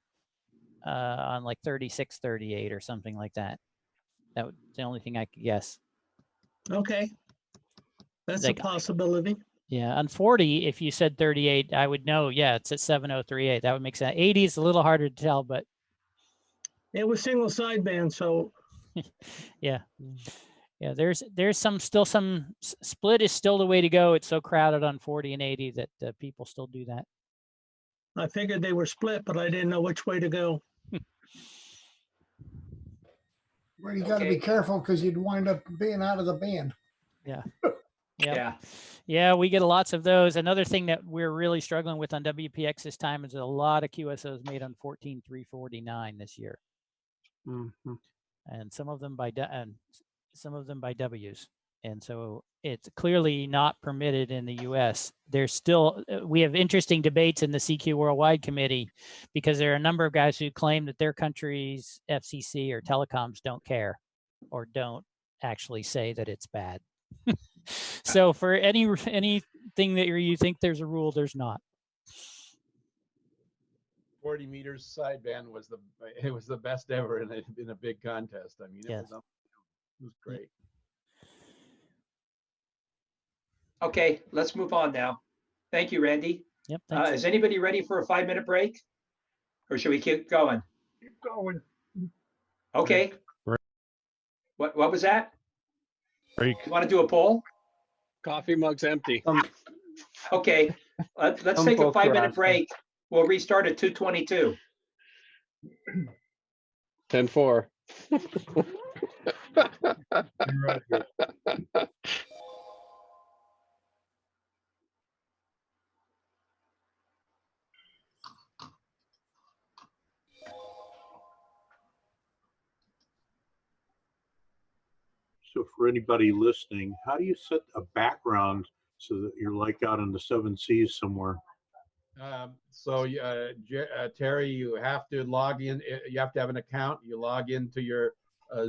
on like 36, 38 or something like that. That was the only thing I could guess. Okay. That's Like, a possibility. Yeah, on 40, if you said 38, I would know, yeah, it's at 7038. That would make sense. 80 is a little harder to tell, but it was single sideband, so yeah. Yeah, there's still some split is still the way to go. It's so crowded on 40 and 80 that people still do that. I figured they were split, but I didn't know which way to go. Well, you got to be careful because you'd wind up being out of the band. Yeah. Yeah, we get lots of those. Another thing that we're really struggling with on WPX this time is a lot of QSOs made on 14349 this year. Mm-hmm. And some of them by W's. And so it's clearly not permitted in the US. There's still, we have interesting debates in the CQ Worldwide Committee because there are a number of guys who claim that their country's FCC or telecoms don't care or don't actually say that it's bad. So for anything that you think there's a rule, there's not. 40 meters sideband was the best ever in a big contest. I mean, it was great. Okay, let's move on now. Thank you, Randy. Yep. Is anybody ready for a 5-minute break? Or should we keep going? Keep going. Okay. What was that? Break. You want to do a poll? Coffee mug's empty. Okay, let's take a 5-minute break. We'll restart at 2:22. 10-4. So for anybody listening, how do you set a background so that you're like out in the 7 seas somewhere? Terry, you have to log in. You have to have an account. You log into your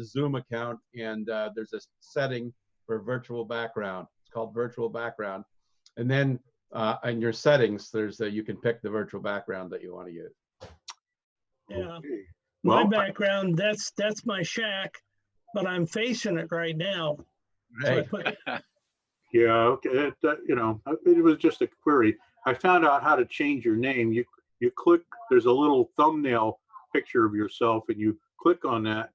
Zoom account, and there's a setting for virtual background. It's called virtual background. And then in your settings, there's you can pick the virtual background that you want to use. Yeah. Okay. My Well, background, that's my shack, but I'm facing it right now. So I Right. put, yeah, okay. It was just a query. I found out how to change your name. You click, there's a little thumbnail picture of yourself, and you click on that.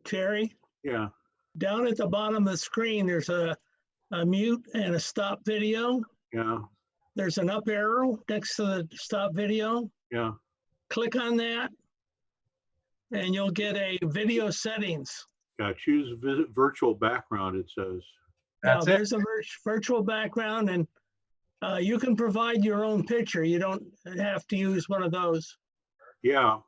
Terry, Yeah. down at the bottom of the screen, there's a mute and a stop video. Yeah. There's an up arrow next to the stop video. Yeah. Click on that, and you'll get a video settings. Yeah. Choose virtual background, it says. Now, there's a virtual background, and you can provide your own picture. You don't have to use one of those. Yeah.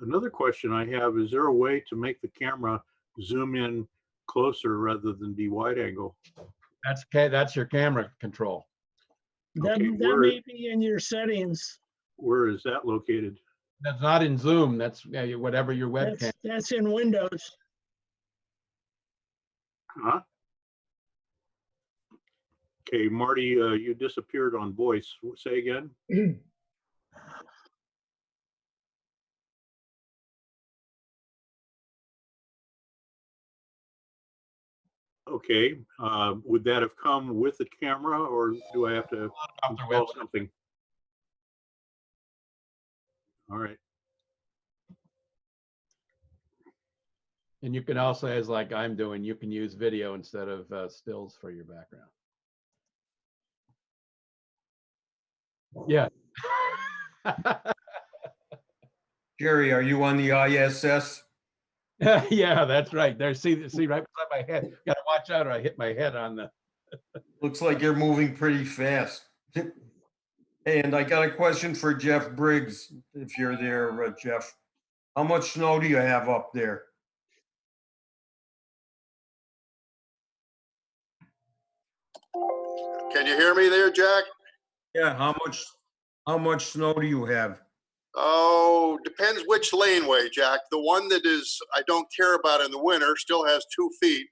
Another question I have, is there a way to make the camera zoom in closer rather than be wide angle? That's your camera control. That may be in your settings. Where is that located? That's not in Zoom. That's whatever your webcam. That's in Windows. Huh? Okay, Marty, you disappeared on voice. Say again. Okay, would that have come with the camera, or do I have to install something? All right. And you can also, as like I'm doing, you can use video instead of stills for your background. Yeah. Jerry, are you on the ISS? Yeah, that's right. There, see right beside my head. Got to watch out or I hit my head on the. Looks like you're moving pretty fast. And I got a question for Jeff Briggs, if you're there, Jeff. How much snow do you have up there? Can you hear me there, Jack? Yeah, how much snow do you have? Oh, depends which laneway, Jack. The one that is I don't care about in the winter still has 2 feet.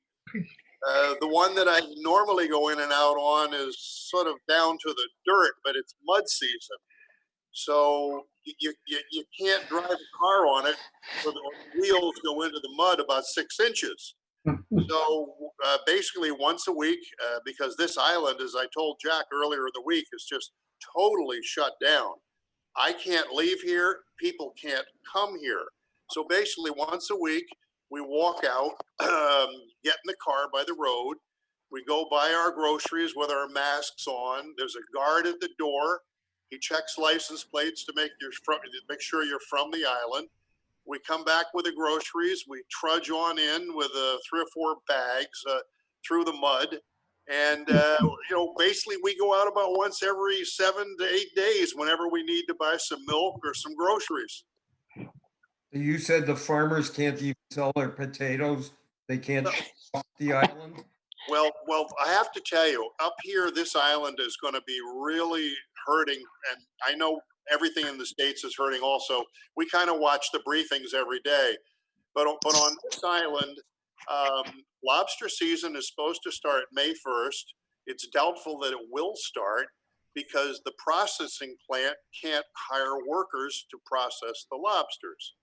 The one that I normally go in and out on is sort of down to the dirt, but it's mud season. So you can't drive a car on it, so the wheels go into the mud about 6 inches. So basically once a week, because this island, as I told Jack earlier in the week, is just totally shut down. I can't leave here. People can't come here. So basically once a week, we walk out, get in the car by the road. We go buy our groceries with our masks on. There's a guard at the door. He checks license plates to make sure you're from the island. We come back with the groceries. We trudge on in with 3 or 4 bags through the mud. And, basically we go out about once every 7 to 8 days whenever we need to buy some milk or some groceries. You said the farmers can't even sell their potatoes. They can't ship off the island. Well, I have to tell you, up here, this island is going to be really hurting. And I know everything in the States is hurting also. We kind of watch the briefings every day. But on this island, lobster season is supposed to start May 1st. It's doubtful that it will start because the processing plant can't hire workers to process the lobsters.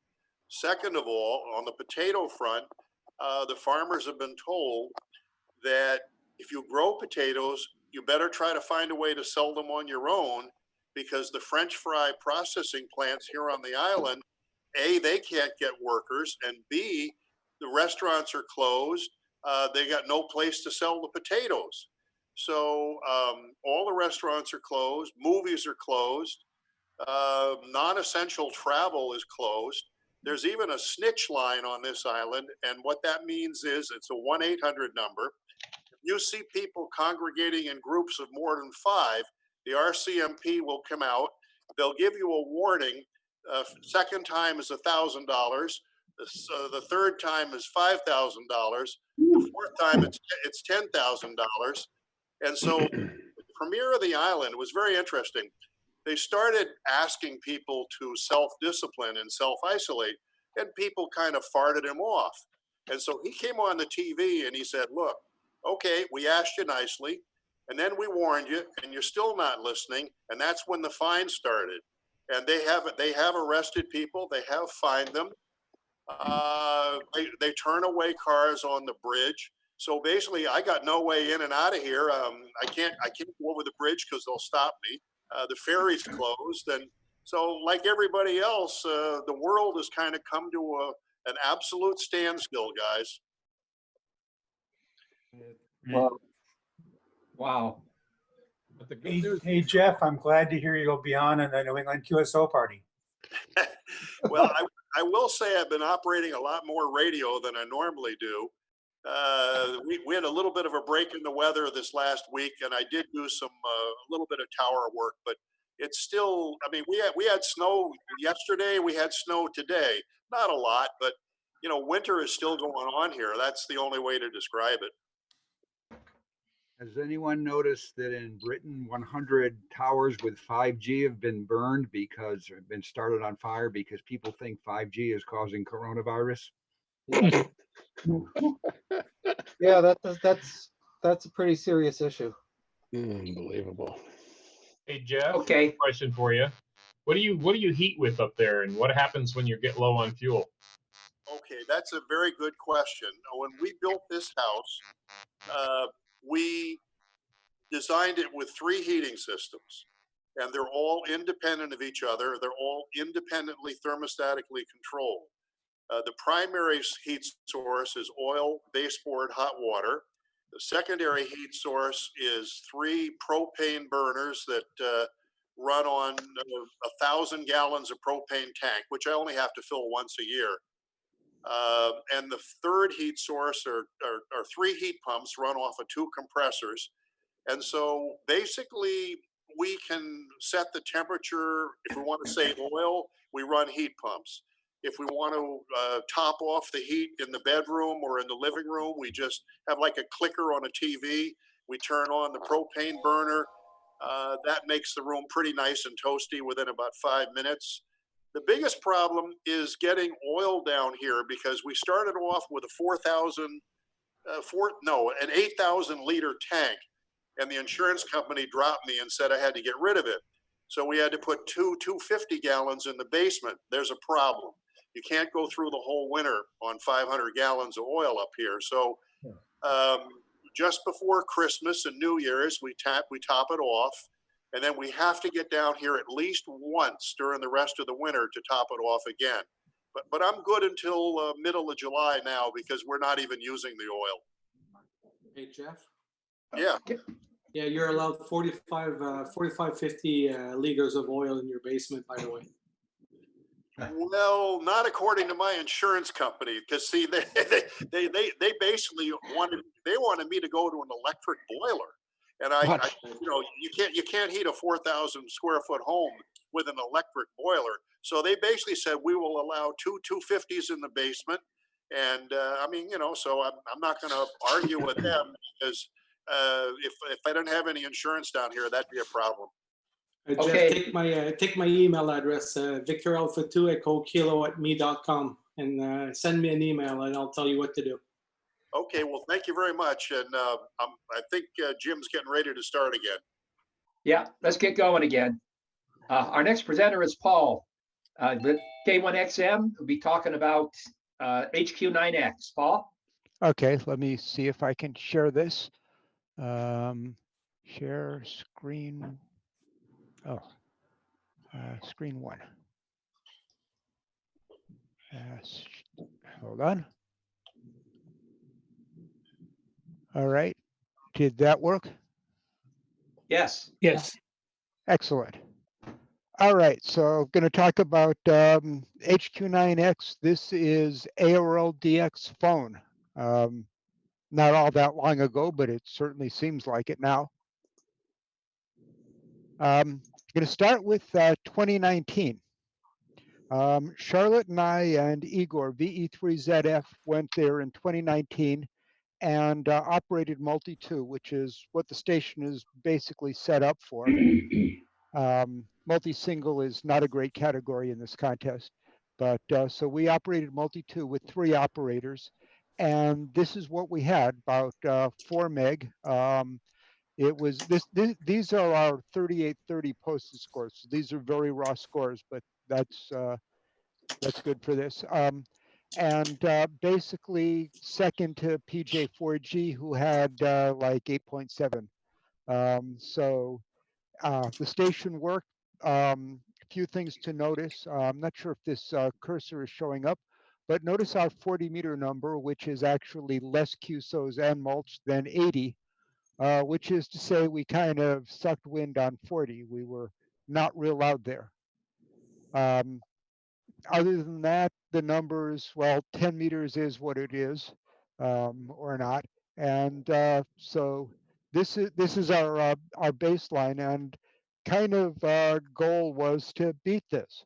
Second of all, on the potato front, the farmers have been told that if you grow potatoes, you better try to find a way to sell them on your own because the French fry processing plants here on the island, A, they can't get workers, and B, the restaurants are closed. They got no place to sell the potatoes. So all the restaurants are closed, movies are closed, non-essential travel is closed. There's even a snitch line on this island, and what that means is it's a 1-800 number. If you see people congregating in groups of more than 5, the RCMP will come out. They'll give you a warning. Second time is $1,000. The third time is $5,000. The fourth time it's $10,000. And so the premier of the island was very interesting. They started asking people to self-discipline and self-isolate, and people kind of farted him off. And so he came on the TV and he said, look, okay, we asked you nicely, and then we warned you, and you're still not listening, and that's when the fine started. And they have arrested people, they have fined them. They turn away cars on the bridge. So basically, I got no way in and out of here. I can't go over the bridge because they'll stop me. The ferry's closed, and so like everybody else, the world has kind of come to an absolute standstill, guys. Well, wow. But the good Hey, news, hey, Jeff, I'm glad to hear you'll be on in the New England QSO party. Well, I will say I've been operating a lot more radio than I normally do. We had a little bit of a break in the weather this last week, and I did do some a little bit of tower work, but it's still, I mean, we had snow yesterday, we had snow today, not a lot, but winter is still going on here. That's the only way to describe it. Has anyone noticed that in Britain, 100 towers with 5G have been burned because have been started on fire because people think 5G is causing coronavirus? Yeah, that's a pretty serious issue. Unbelievable. Hey, Jeff. Okay. Question for you. What do you heat with up there, and what happens when you get low on fuel? Okay, that's a very good question. When we built this house, we designed it with 3 heating systems, and they're all independent of each other. They're all independently thermostatically controlled. The primary heat source is oil, baseboard, hot water. The secondary heat source is 3 propane burners that run on 1,000 gallons of propane tank, which I only have to fill once a year. And the third heat source or 3 heat pumps run off of 2 compressors. And so basically we can set the temperature. If we want to save oil, we run heat pumps. If we want to top off the heat in the bedroom or in the living room, we just have like a clicker on a TV. We turn on the propane burner. That makes the room pretty nice and toasty within about 5 minutes. The biggest problem is getting oil down here because we started off with a an 8,000 liter tank, and the insurance company dropped me and said I had to get rid of it. So we had to put 250 gallons in the basement. There's a problem. You can't go through the whole winter on 500 gallons of oil up here. So just before Christmas and New Year's, we top it off. And then we have to get down here at least once during the rest of the winter to top it off again. But I'm good until middle of July now because we're not even using the oil. Hey, Jeff? Yeah. Yeah, you're allowed 50 liters of oil in your basement, by the way. Well, not according to my insurance company, because see, they basically wanted me to go to an electric boiler. And I you can't heat a 4,000 square foot home with an electric boiler. So they basically said we will allow 250s in the basement. And I mean, so I'm not going to argue with them because if I don't have any insurance down here, that'd be a problem. Jeff, take my email address, victoralpha2echo@me.com, and send me an email, and I'll tell you what to do. Okay, well, thank you very much. And I think Jim's getting ready to start again. Yeah, let's get going again. Our next presenter is Paul. The K1XM will be talking about HQ9X. Paul? Okay, let me see if I can share this. Share screen. Oh, screen 1. Hold on. All right. Did that work? Yes. Yes. Excellent. All right. So I'm going to talk about HQ9X. This is AOL DX phone. Not all that long ago, but it certainly seems like it now. I'm going to start with 2019. Charlotte and I and Igor, VE3ZF, went there in 2019 and operated multi-2, which is what the station is basically set up for. Multi-single is not a great category in this contest, but so we operated multi-2 with 3 operators, and this is what we had, about 4 meg. It was these are our 3830 posted scores. So these are very raw scores, but that's good for this. And basically second to PJ4G, who had like 8.7. So the station worked. A few things to notice. I'm not sure if this cursor is showing up, but notice our 40 meter number, which is actually less QSOs and mulch than 80. Which is to say we kind of sucked wind on 40. We were not real loud there. Other than that, the numbers, well, 10 meters is what it is, or not. And so this is our baseline, and kind of our goal was to beat this.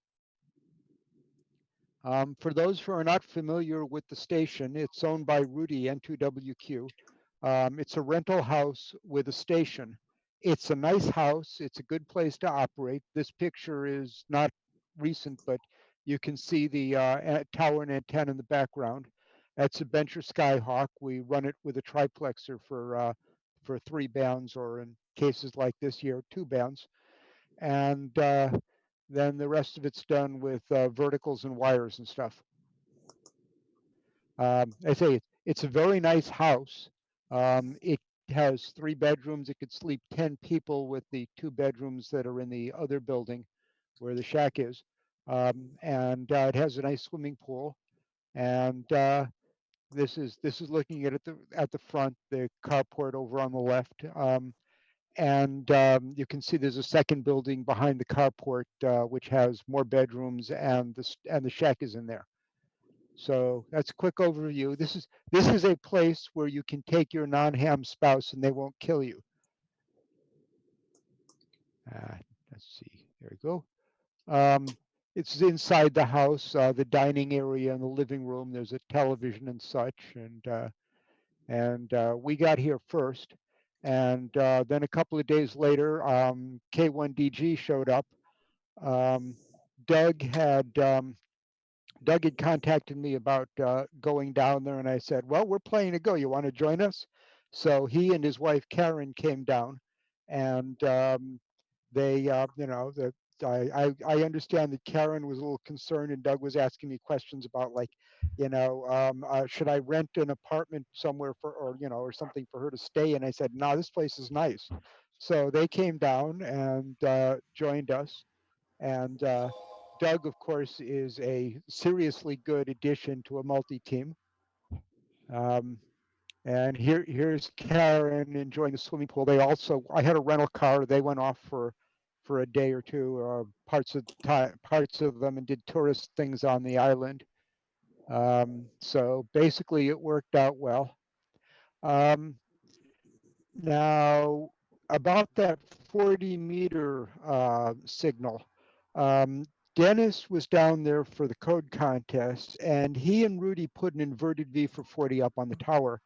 For those who are not familiar with the station, it's owned by Rudy N2WQ. It's a rental house with a station. It's a nice house. It's a good place to operate. This picture is not recent, but you can see the tower and antenna in the background. That's a Bencher Skyhawk. We run it with a triplexer for 3 bands, or in cases like this here, 2 bands. And then the rest of it's done with verticals and wires and stuff. I say it's a very nice house. It has 3 bedrooms. It could sleep 10 people with the 2 bedrooms that are in the other building where the shack is. And it has a nice swimming pool. And this is looking at the front, the carport over on the left. And you can see there's a second building behind the carport, which has more bedrooms, and the shack is in there. So that's a quick overview. This is a place where you can take your non-ham spouse and they won't kill you. Let's see. There we go. It's inside the house, the dining area and the living room. There's a television and such, and we got here first. And then a couple of days later, K1DG showed up. Doug had contacted me about going down there, and I said, "Well, we're planning to go. You want to join us?" So he and his wife Karen came down, and they, you know, I understand that Karen was a little concerned, and Doug was asking me questions about, like, you know, should I rent an apartment somewhere or something for her to stay in? I said, no, this place is nice. So they came down and joined us, and Doug, of course, is a seriously good addition to a multi-team. And here's Karen enjoying the swimming pool. I had a rental car. They went off for a day or two, parts of them, and did tourist things on the island. So basically, it worked out well. Now, about that 40-meter signal, Dennis was down there for the code contest, and he and Rudy put an inverted V for 40 up on the tower,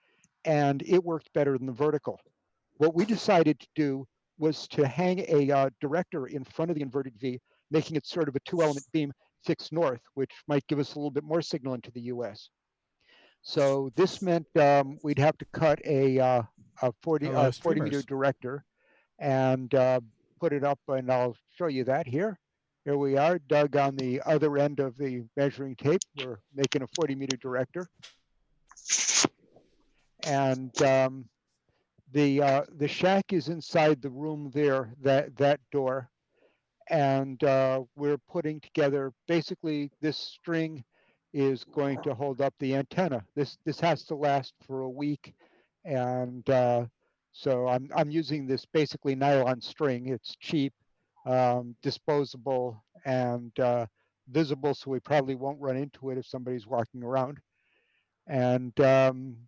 and it worked better than the vertical. What we decided to do was to hang a director in front of the inverted V, making it sort of a 2-element beam fixed north, which might give us a little bit more signal into the US. So this meant we'd have to cut a 40-meter director and put it up, and I'll show you that here. Here we are, Doug on the other end of the measuring tape. We're making a 40-meter director. And the shack is inside the room there, that door. And we're putting together, basically this string is going to hold up the antenna. This has to last for a week. And so I'm using this basically nylon string. It's cheap, disposable, and visible, so we probably won't run into it if somebody's walking around. And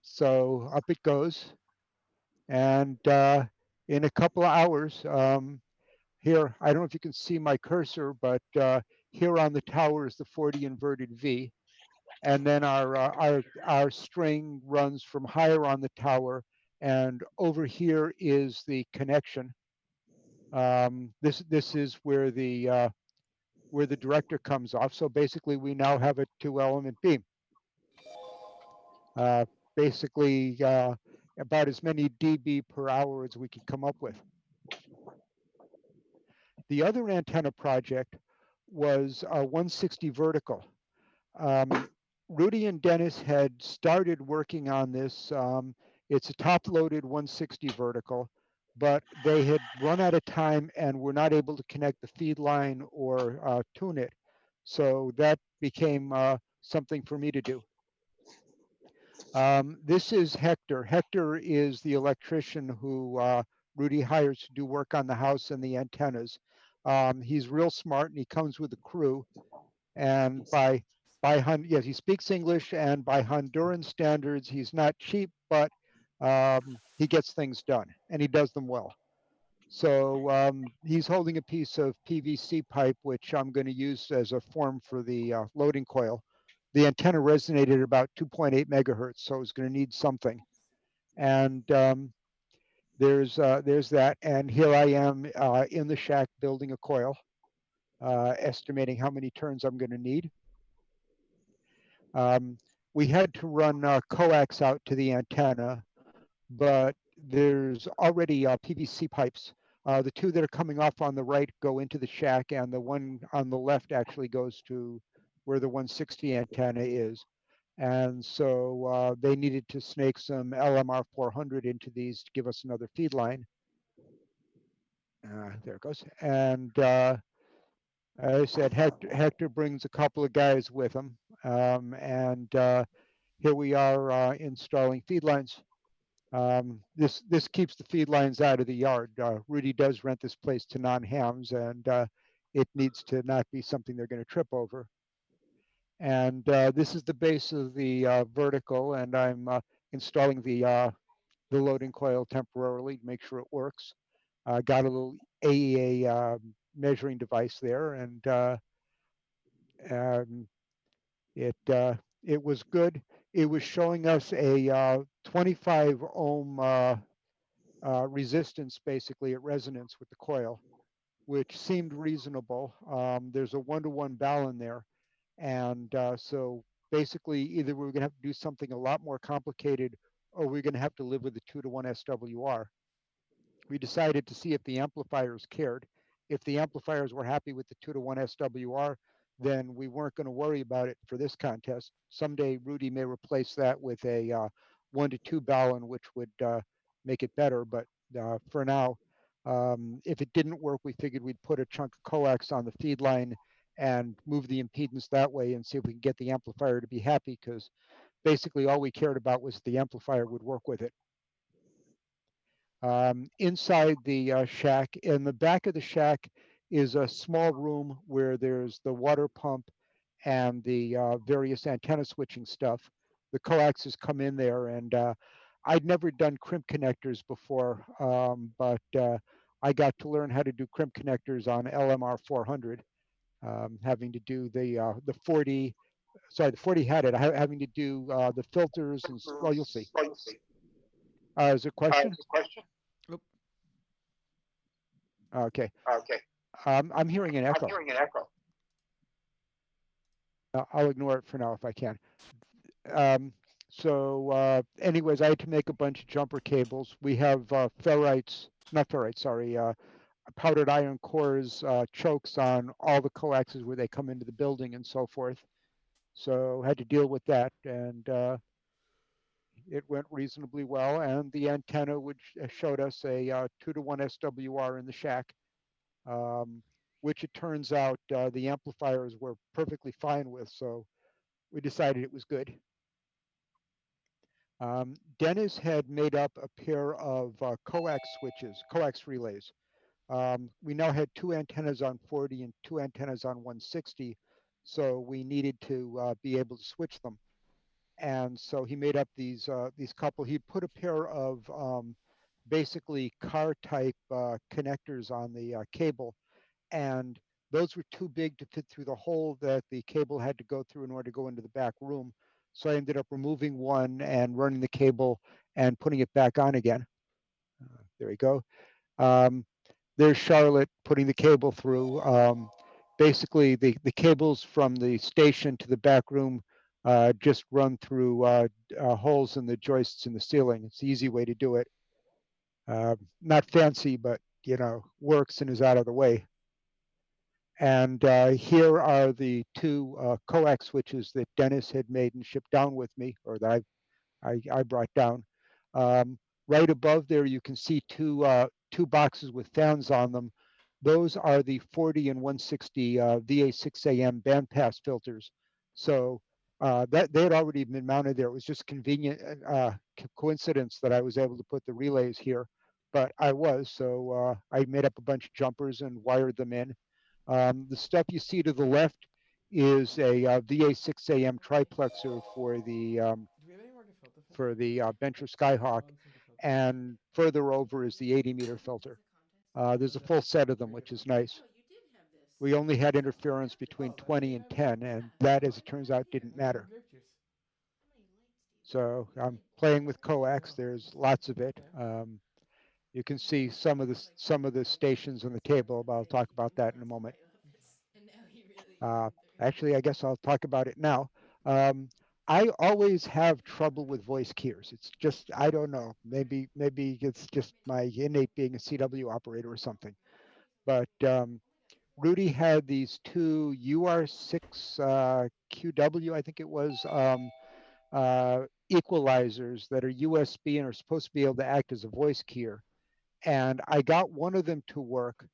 so up it goes. And in a couple of hours, here, I don't know if you can see my cursor, but here on the tower is the 40 inverted V. And then our string runs from higher on the tower, and over here is the connection. This is where the director comes off. So basically, we now have a 2-element beam. Basically, about as many dB per hour as we could come up with. The other antenna project was 160 vertical. Rudy and Dennis had started working on this. It's a top-loaded 160 vertical, but they had run out of time and were not able to connect the feed line or tune it. So that became something for me to do. This is Hector. Hector is the electrician who Rudy hires to do work on the house and the antennas. He's real smart, and he comes with a crew. And yes, he speaks English, and by Honduran standards, he's not cheap, but he gets things done, and he does them well. So he's holding a piece of PVC pipe, which I'm going to use as a form for the loading coil. The antenna resonated at about 2.8 megahertz, so it's going to need something. And there's that. And here I am in the shack building a coil, estimating how many turns I'm going to need. We had to run coax out to the antenna, but there's already PVC pipes. The two that are coming off on the right go into the shack, and the one on the left actually goes to where the 160 antenna is. And so they needed to snake some LMR 400 into these to give us another feed line. There it goes. And I said, Hector brings a couple of guys with him. And here we are installing feed lines. This keeps the feed lines out of the yard. Rudy does rent this place to non-hams, and it needs to not be something they're going to trip over. And this is the base of the vertical, and I'm installing the loading coil temporarily to make sure it works. Got a little AEA measuring device there, and um, it was good. It was showing us a 25 ohm resistance, basically at resonance with the coil, which seemed reasonable. There's a 1-to-1 balun there, and so basically either we're going to have to do something a lot more complicated, or we're going to have to live with the 2-to-1 SWR. We decided to see if the amplifiers cared. If the amplifiers were happy with the 2-to-1 SWR, then we weren't going to worry about it for this contest. Someday Rudy may replace that with a 1-to-2 balun, which would make it better. But for now, if it didn't work, we figured we'd put a chunk of coax on the feed line and move the impedance that way and see if we can get the amplifier to be happy, because basically all we cared about was the amplifier would work with it. Inside the shack, in the back of the shack, is a small room where there's the water pump and the various antenna switching stuff. The coaxes come in there, and I'd never done crimp connectors before, but I got to learn how to do crimp connectors on LMR 400, having to do the 40. Sorry, the 40 had it. Having to do the filters, and well, you'll see. Is there a question? Okay. I'm hearing an echo. I'll ignore it for now if I can. Anyways, I had to make a bunch of jumper cables. We have ferrites, not ferrites, sorry, powdered iron cores, chokes on all the coaxes where they come into the building and so forth. So had to deal with that, and it went reasonably well. And the antenna, which showed us a 2-to-1 SWR in the shack, which it turns out the amplifiers were perfectly fine with, so we decided it was good. Dennis had made up a pair of coax switches, coax relays. We now had 2 antennas on 40 and 2 antennas on 160, so we needed to be able to switch them. And so he made up these couple. He put a pair of basically car type connectors on the cable, and those were too big to fit through the hole that the cable had to go through in order to go into the back room. So I ended up removing one and running the cable and putting it back on again. There we go. There's Charlotte putting the cable through. Basically, the cables from the station to the back room just run through holes in the joists in the ceiling. It's the easy way to do it. Not fancy, but works and is out of the way. And here are the 2 coax switches that Dennis had made and shipped down with me, or that I brought down. Right above there, you can see two boxes with fans on them. Those are the 40 and 160 VA6AM bandpass filters. So that they had already been mounted there. It was just convenient coincidence that I was able to put the relays here, but I was. So I made up a bunch of jumpers and wired them in. The stuff you see to the left is a VA6AM triplexer for the Venture Skyhawk, and further over is the 80-meter filter. There's a full set of them, which is nice. We only had interference between 20 and 10, and that, as it turns out, didn't matter. So I'm playing with coax. There's lots of it. You can see some of the stations on the table, but I'll talk about that in a moment. Actually, I guess I'll talk about it now. I always have trouble with voice keys. It's just, I don't know, maybe it's just my innate being a CW operator or something. But Rudy had these 2 UR6 QW, I think it was, equalizers that are USB and are supposed to be able to act as a voice keyer. And I got one of them to work,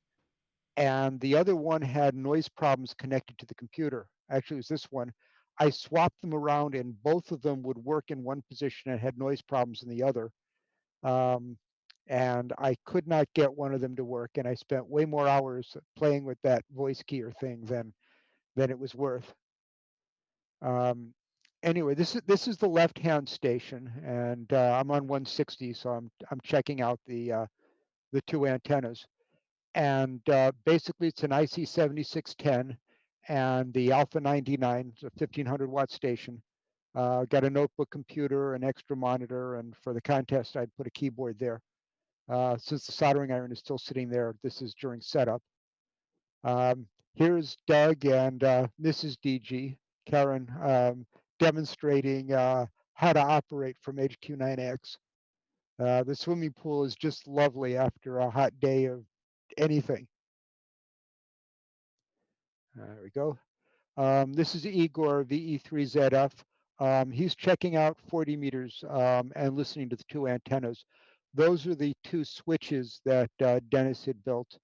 and the other one had noise problems connected to the computer. Actually, it was this one. I swapped them around, and both of them would work in one position and had noise problems in the other. And I could not get one of them to work, and I spent way more hours playing with that voice keyer thing than it was worth. Anyway, this is the left-hand station, and I'm on 160, so I'm checking out the two antennas. And basically, it's an IC 7610 and the Alpha 99, it's a 1500 watt station. Got a notebook computer, an extra monitor, and for the contest, I'd put a keyboard there. Since the soldering iron is still sitting there, this is during setup. Here's Doug and Mrs. DG, Karen, demonstrating how to operate from HQ9X. The swimming pool is just lovely after a hot day of anything. There we go. This is Igor, VE3ZF. He's checking out 40 meters and listening to the two antennas. Those are the two switches that Dennis had built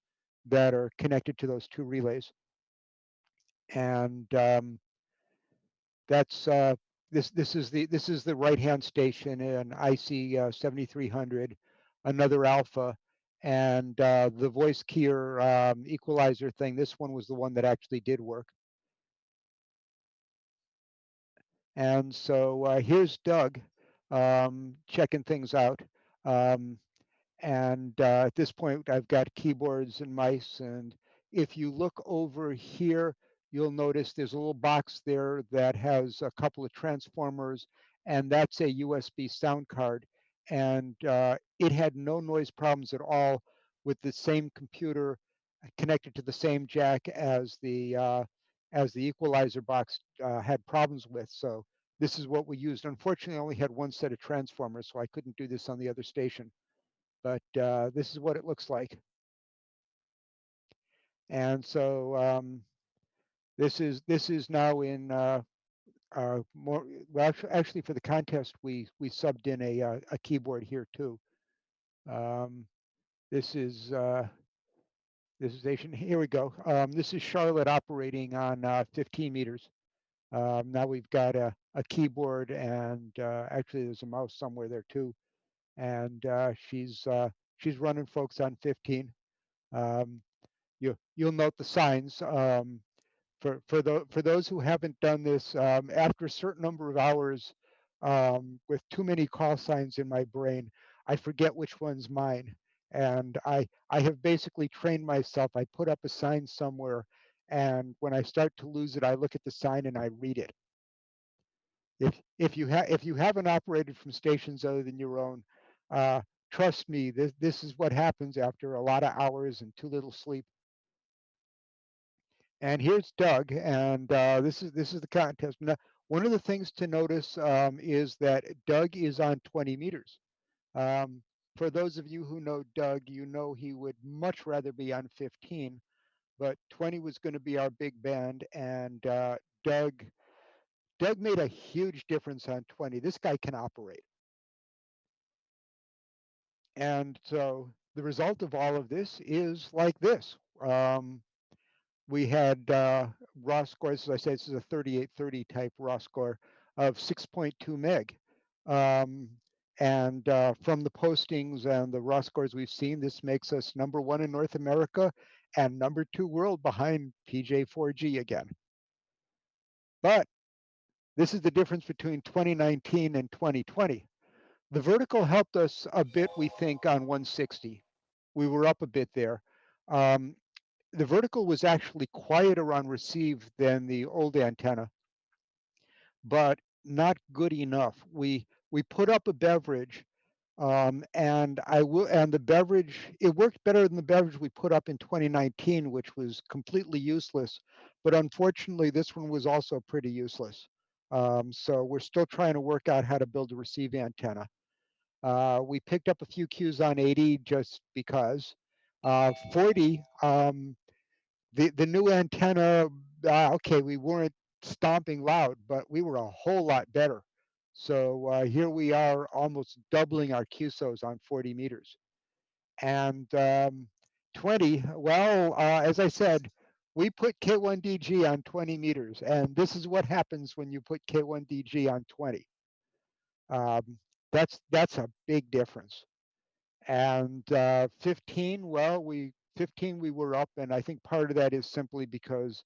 that are connected to those two relays. And that's this is the right-hand station in IC 7300, another alpha, and the voice keyer equalizer thing. This one was the one that actually did work. And so here's Doug checking things out. And at this point, I've got keyboards and mice. And if you look over here, you'll notice there's a little box there that has a couple of transformers, and that's a USB sound card. And it had no noise problems at all with the same computer connected to the same jack as the equalizer box had problems with. So this is what we used. Unfortunately, I only had one set of transformers, so I couldn't do this on the other station. But this is what it looks like. And so this is now in more. Well, actually, for the contest, we subbed in a keyboard here too. This is Asian. Here we go. This is Charlotte operating on 15 meters. Now we've got a keyboard, and actually there's a mouse somewhere there too. And she's running folks on 15. You'll note the signs. For those who haven't done this, after a certain number of hours with too many call signs in my brain, I forget which one's mine. And I have basically trained myself. I put up a sign somewhere, and when I start to lose it, I look at the sign and I read it. If you haven't operated from stations other than your own, trust me, this is what happens after a lot of hours and too little sleep. And here's Doug, and this is the contest. Now, one of the things to notice is that Doug is on 20 meters. For those of you who know Doug, you know he would much rather be on 15, but 20 was going to be our big band, and Doug made a huge difference on 20. This guy can operate. And so the result of all of this is like this. We had raw scores, as I said, this is a 3830 type raw score of 6.2 meg. And from the postings and the raw scores we've seen, this makes us #1 in North America and #2 world behind PJ4G again. But this is the difference between 2019 and 2020. The vertical helped us a bit, we think, on 160. We were up a bit there. The vertical was actually quieter on receive than the old antenna, but not good enough. We put up a beverage, and the beverage, it worked better than the beverage we put up in 2019, which was completely useless. But unfortunately, this one was also pretty useless. So we're still trying to work out how to build a receive antenna. We picked up a few cues on 80 just because. 40, the new antenna, okay, we weren't stomping loud, but we were a whole lot better. So here we are almost doubling our QSOs on 40 meters. And 20, well, as I said, we put K1DG on 20 meters, and this is what happens when you put K1DG on 20. That's a big difference. And 15, well, 15 we were up, and I think part of that is simply because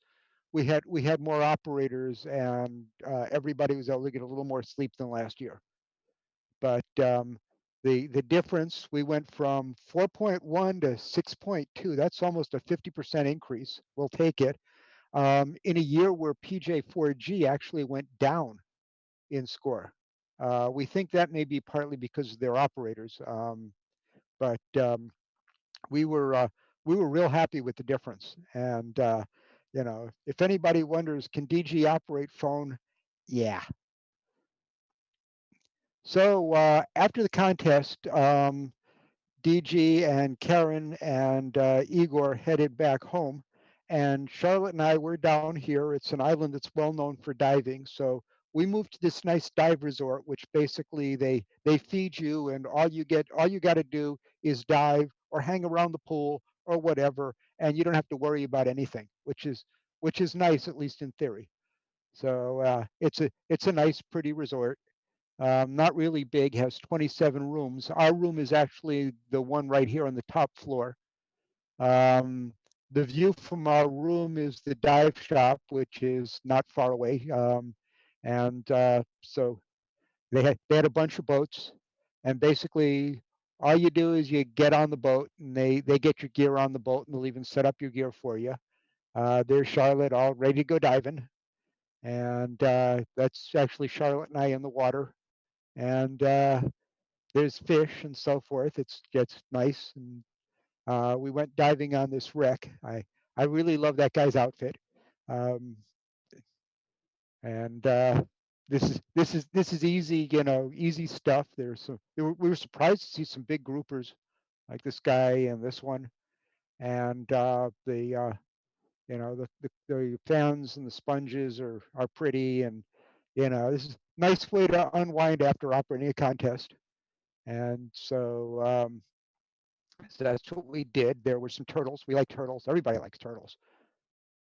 we had more operators, and everybody was able to get a little more sleep than last year. But the difference, we went from 4.1 to 6.2. That's almost a 50% increase. We'll take it. In a year where PJ4G actually went down in score. We think that may be partly because of their operators, but we were real happy with the difference. And you know, if anybody wonders, can DG operate phone? Yeah. So after the contest, DG and Karen and Igor headed back home, and Charlotte and I were down here. It's an island that's well known for diving, so we moved to this nice dive resort, which basically they feed you, and all you got to do is dive or hang around the pool or whatever, and you don't have to worry about anything, which is nice, at least in theory. So it's a nice, pretty resort. Not really big, has 27 rooms. Our room is actually the one right here on the top floor. The view from our room is the dive shop, which is not far away. And so they had a bunch of boats, and basically all you do is you get on the boat, and they get your gear on the boat, and they'll even set up your gear for you. There's Charlotte all ready to go diving, and that's actually Charlotte and I in the water. And there's fish and so forth. It's nice. And we went diving on this wreck. I really love that guy's outfit. And this is easy, you know, easy stuff. We were surprised to see some big groupers like this guy and this one. And you know, the fans and the sponges are pretty, and you know, this is a nice way to unwind after operating a contest. And so, so that's what we did. There were some turtles. We like turtles. Everybody likes turtles.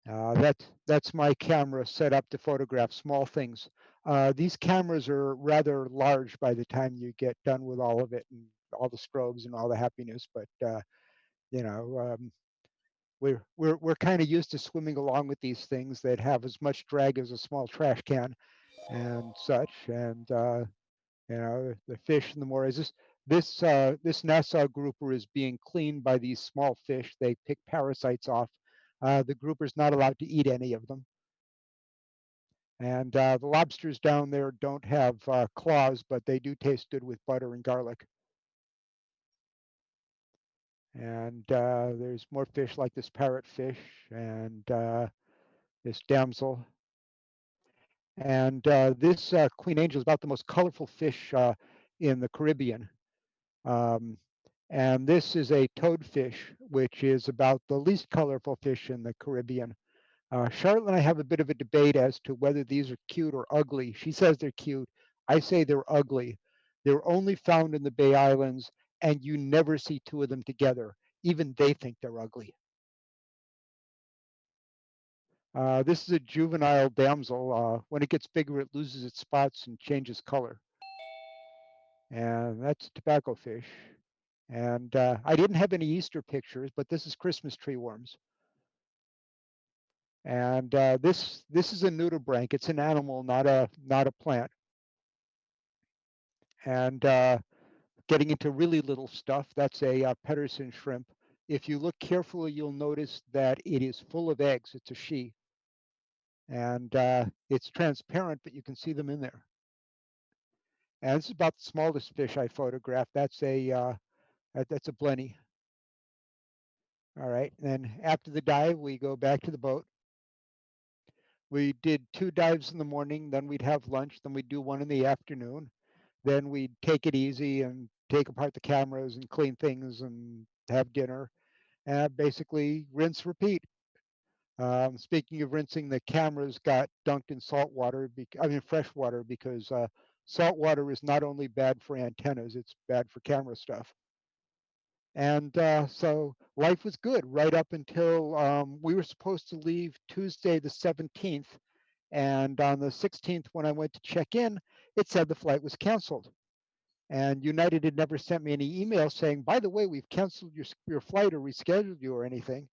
That's my camera set up to photograph small things. These cameras are rather large by the time you get done with all of it and all the strobes and all the happiness. But you know, we're kind of used to swimming along with these things that have as much drag as a small trash can and such. And you know, the fish and the more is this Nassau grouper is being cleaned by these small fish. They pick parasites off. The grouper's not allowed to eat any of them. And the lobsters down there don't have claws, but they do taste good with butter and garlic. And there's more fish like this parrotfish and this damsel. And this Queen Angel is about the most colorful fish in the Caribbean. And this is a toadfish, which is about the least colorful fish in the Caribbean. Charlotte and I have a bit of a debate as to whether these are cute or ugly. She says they're cute. I say they're ugly. They're only found in the Bay Islands, and you never see two of them together. Even they think they're ugly. This is a juvenile damsel. When it gets bigger, it loses its spots and changes color. And that's tobacco fish. And I didn't have any Easter pictures, but this is Christmas tree worms. And this is a nudibranch. It's an animal, not a plant. And getting into really little stuff, that's a Pettersen shrimp. If you look carefully, you'll notice that it is full of eggs. It's a she. And it's transparent, but you can see them in there. And this is about the smallest fish I photographed. That's a blenny. All right, and then after the dive, we go back to the boat. We did 2 dives in the morning, then we'd have lunch, then we'd do 1 in the afternoon. Then we'd take it easy and take apart the cameras and clean things and have dinner. And basically rinse, repeat. Speaking of rinsing, the cameras got dunked in salt water, fresh water, because salt water is not only bad for antennas, it's bad for camera stuff. And so life was good right up until we were supposed to leave Tuesday the 17th. And on the 16th, when I went to check in, it said the flight was canceled. And United had never sent me any email saying, by the way, we've canceled your flight or rescheduled you or anything.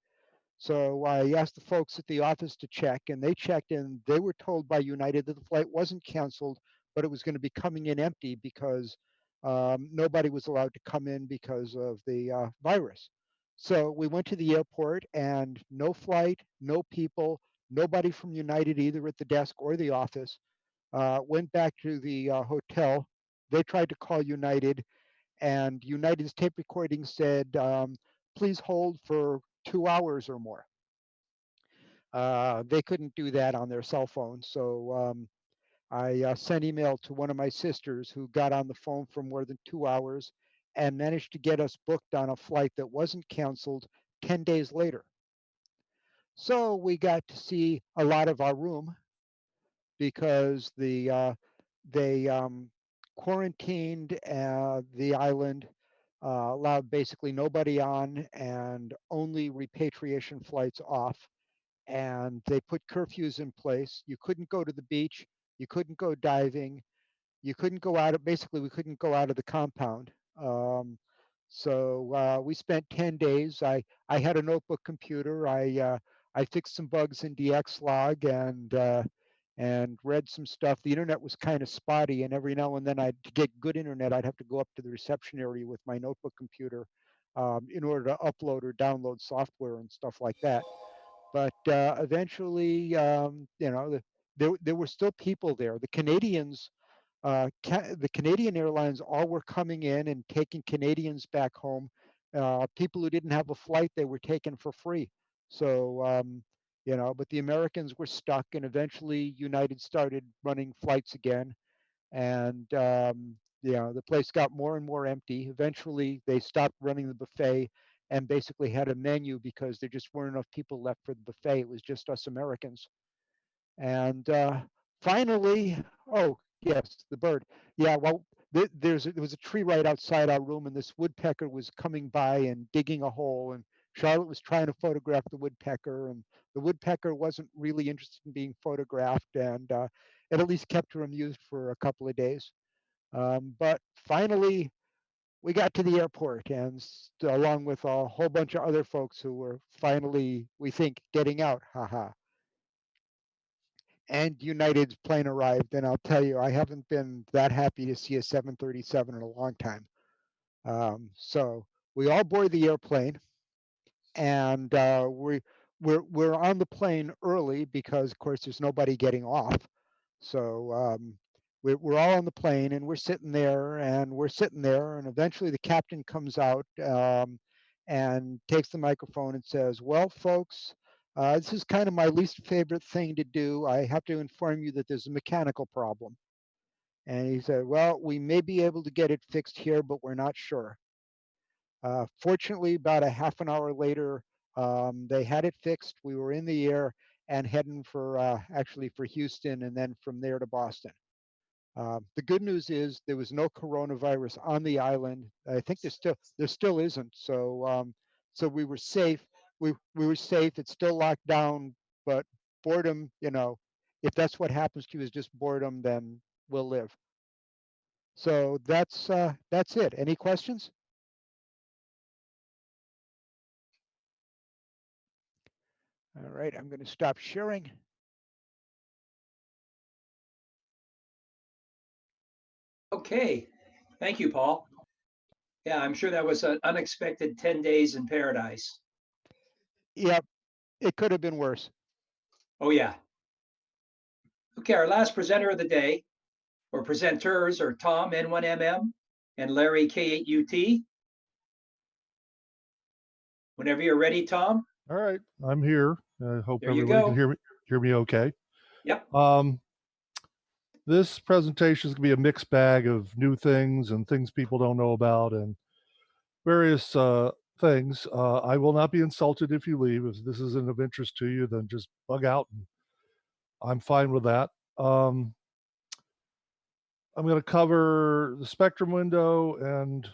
So I asked the folks at the office to check, and they checked, and they were told by United that the flight wasn't canceled, but it was going to be coming in empty because nobody was allowed to come in because of the virus. So we went to the airport, and no flight, no people, nobody from United either at the desk or the office. Went back to the hotel. They tried to call United, and United's tape recording said, please hold for 2 hours or more. They couldn't do that on their cell phone. So I sent email to one of my sisters who got on the phone for more than 2 hours and managed to get us booked on a flight that wasn't canceled 10 days later. So we got to see a lot of our room because they quarantined the island, allowed basically nobody on and only repatriation flights off. And they put curfews in place. You couldn't go to the beach. You couldn't go diving. You couldn't go out of, basically we couldn't go out of the compound. So we spent 10 days. I had a notebook computer. I fixed some bugs in DXlog and read some stuff. The internet was kind of spotty, and every now and then to get good internet, I'd have to go up to the reception area with my notebook computer in order to upload or download software and stuff like that. But eventually, you know, there were still people there. The Canadians, the Canadian airlines all were coming in and taking Canadians back home. People who didn't have a flight, they were taken for free. So, you know, but the Americans were stuck, and eventually United started running flights again. And, you know, the place got more and more empty. Eventually, they stopped running the buffet and basically had a menu because there just weren't enough people left for the buffet. It was just us Americans. And finally, oh, yes, the bird. Yeah, well, there was a tree right outside our room, and this woodpecker was coming by and digging a hole. And Charlotte was trying to photograph the woodpecker, and the woodpecker wasn't really interested in being photographed, and it at least kept her amused for a couple of days. But finally, we got to the airport, and along with a whole bunch of other folks who were finally, we think, getting out. Haha. And United's plane arrived, and I'll tell you, I haven't been that happy to see a 737 in a long time. So we all board the airplane, and we're on the plane early because, of course, there's nobody getting off. So we're all on the plane, and we're sitting there, and eventually the captain comes out and takes the microphone and says, "Well, folks, this is kind of my least favorite thing to do. I have to inform you that there's a mechanical problem." And he said, "Well, we may be able to get it fixed here, but we're not sure." Fortunately, about a half an hour later, they had it fixed. We were in the air and heading for actually for Houston, and then from there to Boston. The good news is there was no coronavirus on the island. I think there still isn't. So so we were safe. We were safe. It's still locked down, but boredom, you know, if that's what happens to you is just boredom, then we'll live. So that's it. Any questions? All right, I'm going to stop sharing. Okay, thank you, Paul. Yeah, I'm sure that was an unexpected 10 days in paradise. Yep, it could have been worse. Oh, yeah. Okay, our last presenter of the day, or presenters, are Tom, N1MM, and Larry, K8UT. Whenever you're ready, Tom. All right, I'm here. I hope There you everybody can go. hear me okay. Yep. This presentation is going to be a mixed bag of new things and things people don't know about and various things. I will not be insulted if you leave. If this isn't of interest to you, then just bug out. And I'm fine with that. I'm going to cover the spectrum window and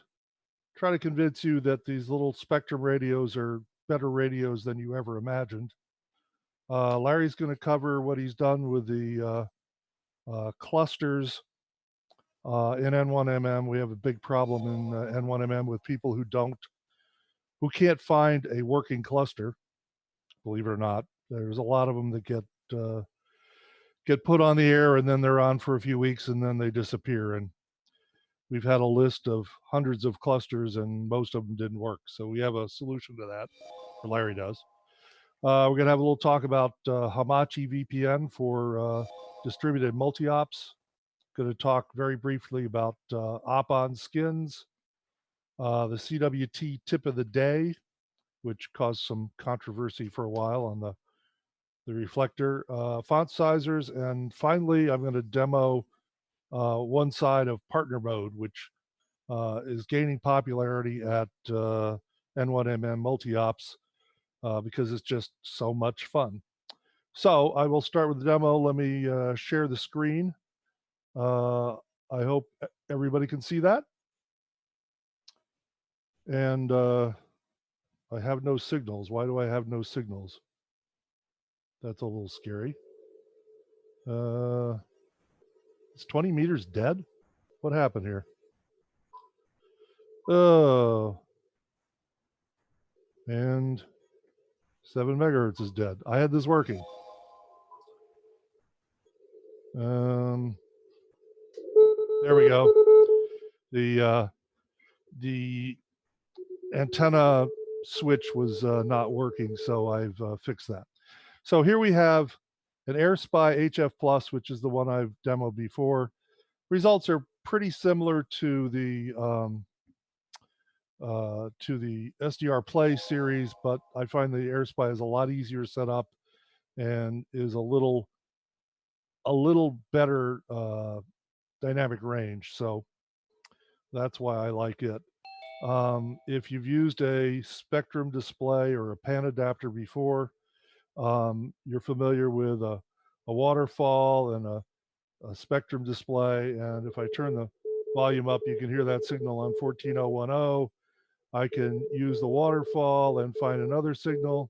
try to convince you that these little spectrum radios are better radios than you ever imagined. Larry's going to cover what he's done with the clusters In N1MM, we have a big problem in N1MM with people who can't find a working cluster. Believe it or not, there's a lot of them that get put on the air and then they're on for a few weeks and then they disappear. And we've had a list of hundreds of clusters and most of them didn't work. So we have a solution to that, or Larry does. We're going to have a little talk about Hamachi VPN for distributed multi-ops. Going to talk very briefly about op-on skins, the CWT tip of the day, which caused some controversy for a while on the reflector, font sizers, and finally I'm going to demo one side of partner mode, which is gaining popularity at N1MM multi-ops because it's just so much fun. So I will start with the demo. Let me share the screen. I hope everybody can see that. And I have no signals. Why do I have no signals? That's a little scary. Is 20 meters dead? What happened here? Oh. And 7 megahertz is dead. I had this working. There we go. The antenna switch was not working, so I've fixed that. So here we have an AirSpy HF Plus, which is the one I've demoed before. Results are pretty similar to the SDR Play series, but I find the AirSpy is a lot easier to set up and is a little better dynamic range. So that's why I like it. If you've used a Spectrum display or a pan adapter before, you're familiar with a waterfall and a Spectrum display. And if I turn the volume up, you can hear that signal on 14010. I can use the waterfall and find another signal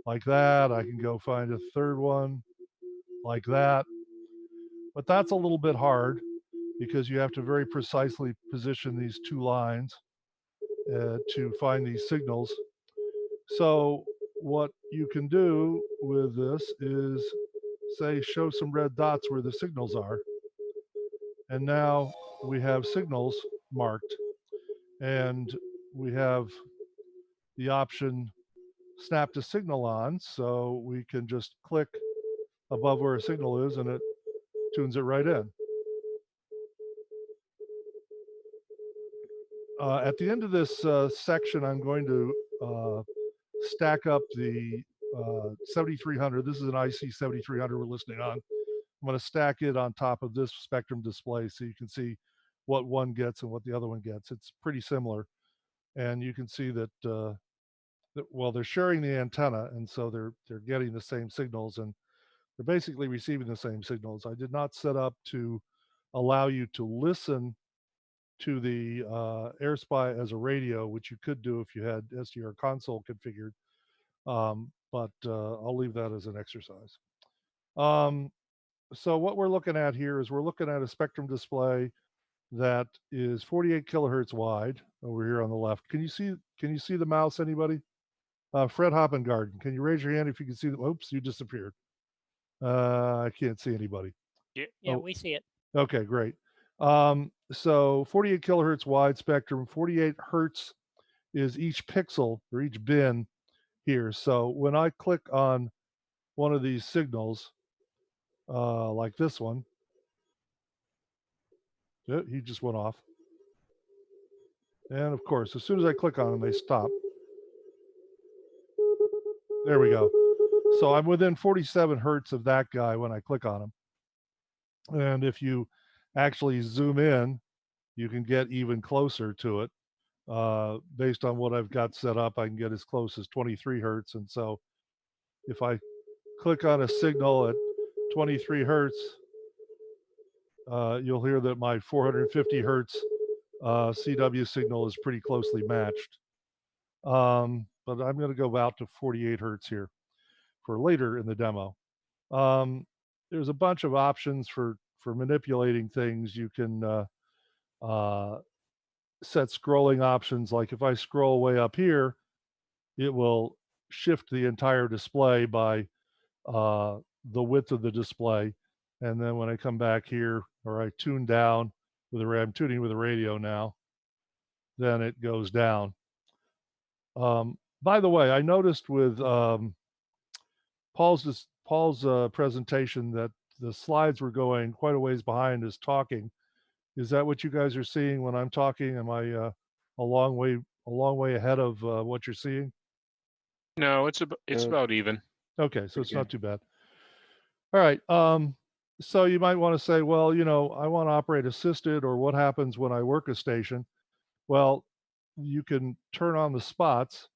like that. I can go find a third one like that. But that's a little bit hard because you have to very precisely position these two lines to find these signals. So what you can do with this is say show some red dots where the signals are. And now we have signals marked and we have the option snap to signal on, so we can just click above where a signal is and it tunes it right in. At the end of this section, I'm going to stack up the 7300. This is an IC 7300 we're listening on. I'm going to stack it on top of this Spectrum display so you can see what one gets and what the other one gets. It's pretty similar. And you can see that, well, they're sharing the antenna, and so they're getting the same signals, and they're basically receiving the same signals. I did not set up to allow you to listen to the AirSpy as a radio, which you could do if you had SDR console configured, but I'll leave that as an exercise. So what we're looking at here is we're looking at a Spectrum display that is 48 kilohertz wide over here on the left. Can you see the mouse, anybody? Fred Hoppengarden, can you raise your hand if you can see? Oops, you disappeared. I can't see anybody. Yeah, we see it. Okay, great. So 48 kilohertz wide spectrum, 48 hertz is each pixel or each bin here. So when I click on one of these signals, like this one, he just went off. And of course, as soon as I click on them, they stop. There we go. So I'm within 47 hertz of that guy when I click on him. And if you actually zoom in, you can get even closer to it. Based on what I've got set up, I can get as close as 23 hertz. And so if I click on a signal at 23 hertz, you'll hear that my 450 hertz CW signal is pretty closely matched. But I'm going to go out to 48 hertz here for later in the demo. There's a bunch of options for for manipulating things, you can set scrolling options. Like if I scroll way up here, it will shift the entire display by the width of the display. And then when I come back here, or I tune down with I'm tuning with a radio now, then it goes down. By the way, I noticed with Paul's presentation that the slides were going quite a ways behind his talking. Is that what you guys are seeing when I'm talking? Am I a long way ahead of what you're seeing? No, it's about even. Okay, so it's not too bad. All right. So you might want to say, well, I want to operate assisted, or what happens when I work a station? Well, you can turn on the spots,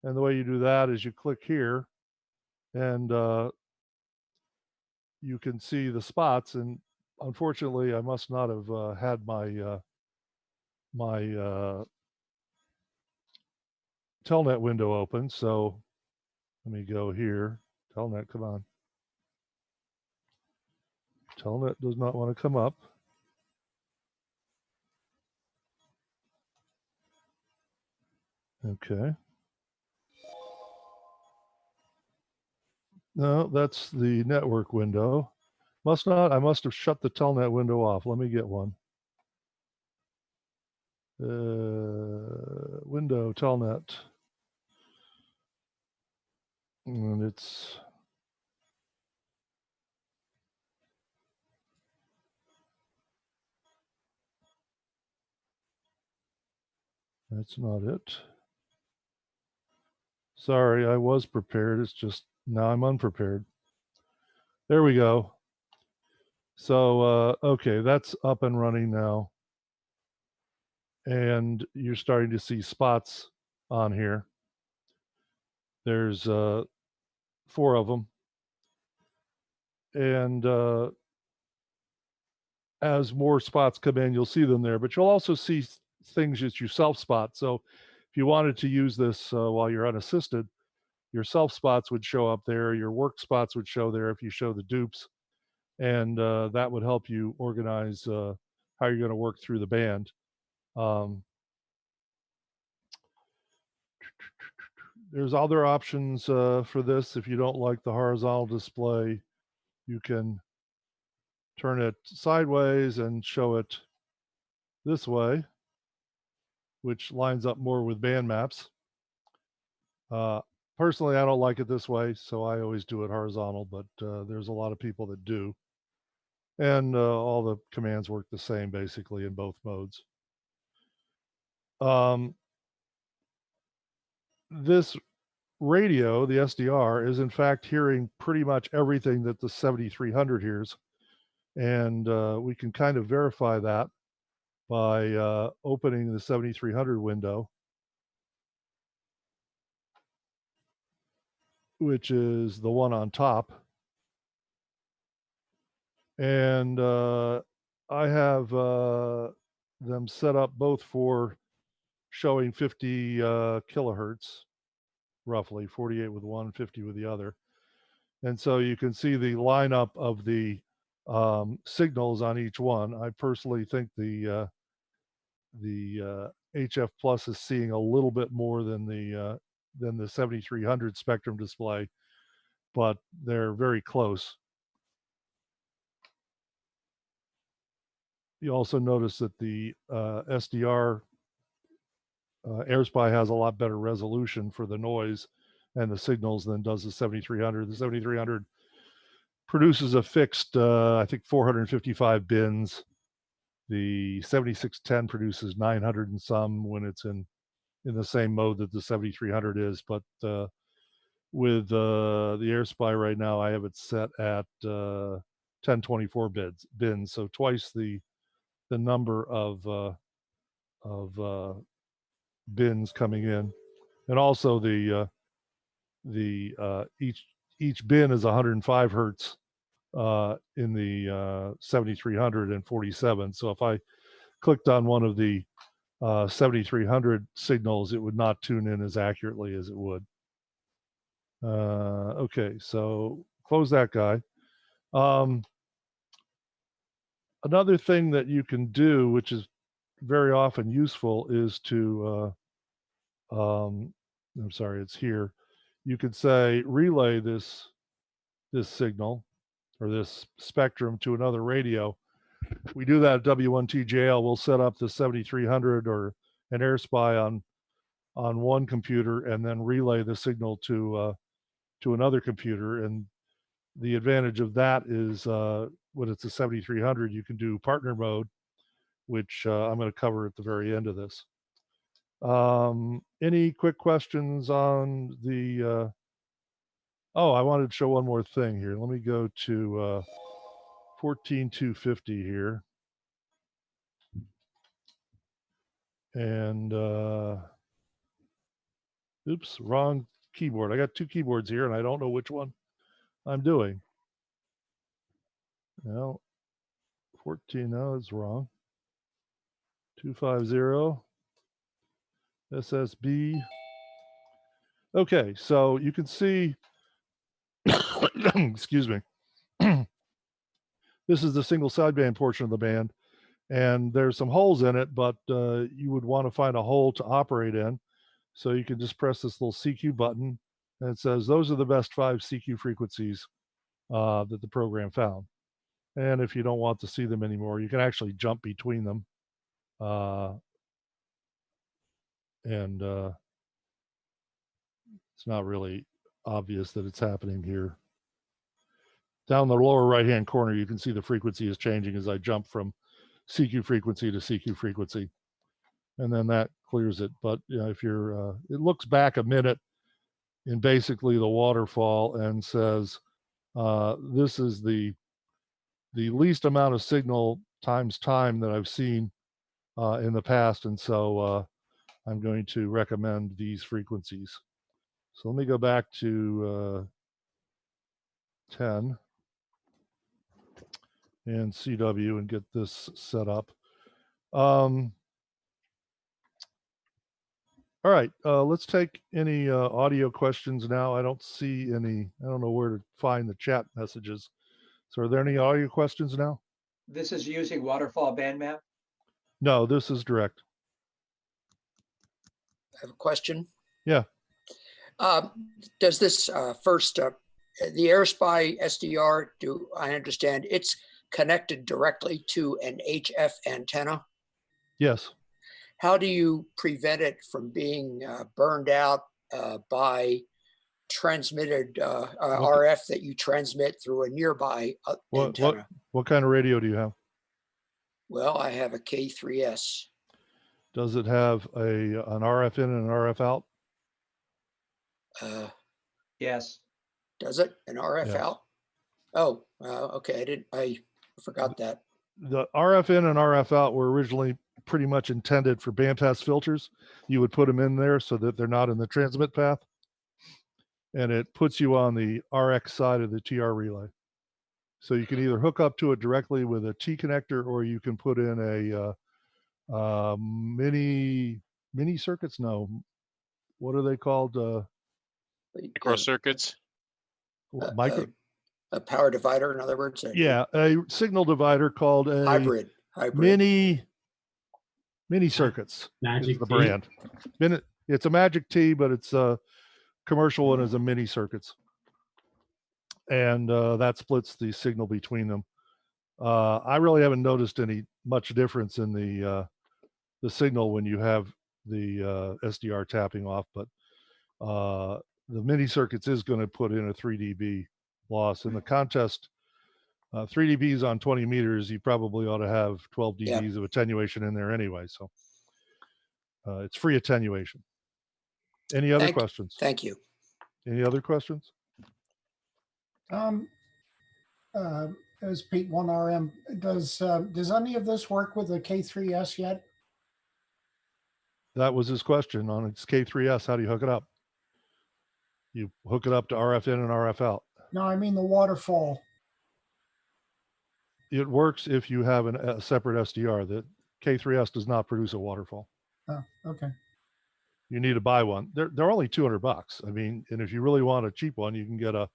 and the way you do that is you click here, and you can see the spots. And unfortunately, I must not have had my telnet window open. So let me go here. Telnet, come on. Telnet does not want to come up. Okay. No, that's the network window. I must have shut the telnet window off. Let me get one. Window telnet. And that's not it. Sorry, I was prepared. It's just now I'm unprepared. There we go. So, okay, that's up and running now. And you're starting to see spots on here. There's 4 of them. And as more spots come in, you'll see them there, but you'll also see things that you self-spot. So if you wanted to use this while you're unassisted, your self-spots would show up there, your work spots would show there if you show the dupes, and that would help you organize how you're going to work through the band. There's other options for this. If you don't like the horizontal display, you can turn it sideways and show it this way, which lines up more with band maps. Personally, I don't like it this way, so I always do it horizontal, but there's a lot of people that do. And all the commands work the same basically in both modes. This radio, the SDR, is in fact hearing pretty much everything that the 7300 hears. And we can kind of verify that by opening the 7300 window, which is the one on top. And I have them set up both for showing 50 kilohertz, roughly 48 with one, 50 with the other. And so you can see the lineup of the signals on each one. I personally think the HF Plus is seeing a little bit more than the 7300 spectrum display, but they're very close. You also notice that the SDR AirSpy has a lot better resolution for the noise and the signals than does the 7300. The 7300 produces a fixed, I think, 455 bins. The 7610 produces 900 and some when it's in the same mode that the 7300 is. But with the AirSpy right now, I have it set at 1024 bins, so twice the number of bins coming in, and also each bin is 105 hertz in the 7300 and 47. So if I clicked on one of the 7300 signals, it would not tune in as accurately as it would. Okay, so close that guy. Another thing that you can do, which is very often useful, is to, I'm sorry, it's here. You could say relay this signal or this spectrum to another radio. We do that at W1TJL. We'll set up the 7300 or an AirSpy on one computer and then relay the signal to another computer. And the advantage of that is when it's a 7300, you can do partner mode, which I'm going to cover at the very end of this. Any quick questions on the oh, I wanted to show one more thing here. Let me go to 14250 here. And oops, wrong keyboard. I got two keyboards here and I don't know which one I'm doing. Well, 14, no, it's wrong. 250 SSB. Okay, so you can see, excuse me. This is the single sideband portion of the band, and there's some holes in it, but you would want to find a hole to operate in. So you can just press this little CQ button, and it says those are the best 5 CQ frequencies that the program found. And if you don't want to see them anymore, you can actually jump between them. And it's not really obvious that it's happening here. Down the lower right-hand corner, you can see the frequency is changing as I jump from CQ frequency to CQ frequency. And then that clears it. But you know, if you're, it looks back a minute in basically the waterfall and says, this is the least amount of signal times time that I've seen in the past. And so I'm going to recommend these frequencies. So let me go back to 10 and CW and get this set up. All right, let's take any audio questions now. I don't see any. I don't know where to find the chat messages. So are there any audio questions now? This is using waterfall band map? No, this is direct. I have a question. Yeah. Does this first, the AirSpy SDR, do I understand it's connected directly to an HF antenna? Yes. How do you prevent it from being burned out by transmitted RF that you transmit through a nearby antenna? What kind of radio do you have? Well, I have a K3S. Does it have an RF in and an RF out? Yes. Does it? An RF Yes. out? Oh, okay. I forgot that. The RF in and RF out were originally pretty much intended for bandpass filters. You would put them in there so that they're not in the transmit path. And it puts you on the RX side of the TR relay. So you can either hook up to it directly with a T connector, or you can put in a mini circuits. No, what are they called? Micro circuits. Micro. A power divider, in other words. Yeah, a signal divider called a hybrid. Mini circuits. Magic is the T? brand. It's a Magic T, but it's a commercial one is a mini circuits. And that splits the signal between them. I really haven't noticed any much difference in the signal when you have the SDR tapping off, but the mini circuits is going to put in a 3 dB loss. In the contest, 3 dBs on 20 meters, you probably ought to have 12 dBs of attenuation in there anyway. So it's free attenuation. Any other questions? Thank you. Any other questions? As Pete 1RM, does any of this work with the K3S yet? That was his question on its K3S. How do you hook it up? You hook it up to RF in and RF out. No, I mean the waterfall. It works if you have a separate SDR. The K3S does not produce a waterfall. Oh, okay. You need to buy one. They're only $200. I mean, and if you really want a cheap one, you can get a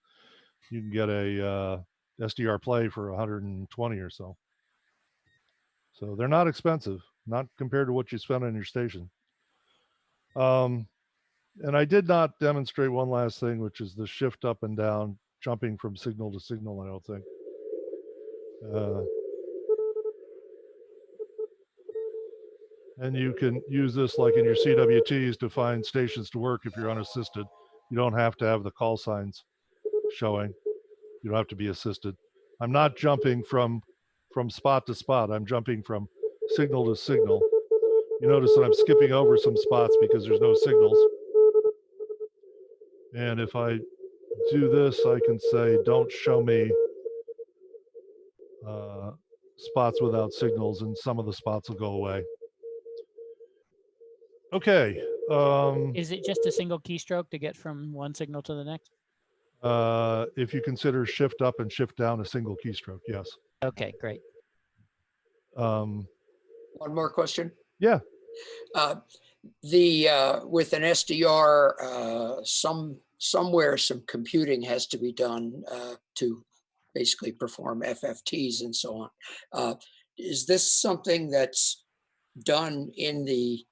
SDR Play for 120 or so. So they're not expensive, not compared to what you spend on your station. And I did not demonstrate one last thing, which is the shift up and down, jumping from signal to signal, I don't think. And you can use this like in your CWTs to find stations to work if you're unassisted. You don't have to have the call signs showing. You don't have to be assisted. I'm not jumping from spot to spot. I'm jumping from signal to signal. You notice that I'm skipping over some spots because there's no signals. And if I do this, I can say, don't show me spots without signals, and some of the spots will go away. Okay. Is it just a single keystroke to get from one signal to the next? If you consider shift up and shift down a single keystroke, yes. Okay, great. One more question. Yeah. With an SDR, somewhere some computing has to be done to basically perform FFTs and so on. Is this something that's done in the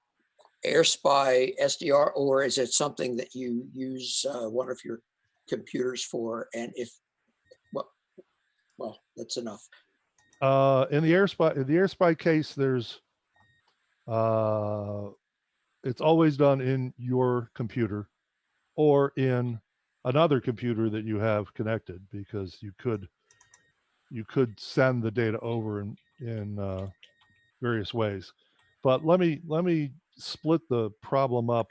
AirSpy SDR, or is it something that you use one of your computers for? And if, well, that's enough. In the AirSpy case, there's it's always done in your computer or in another computer that you have connected, because you could send the data over in various ways. But let me split the problem up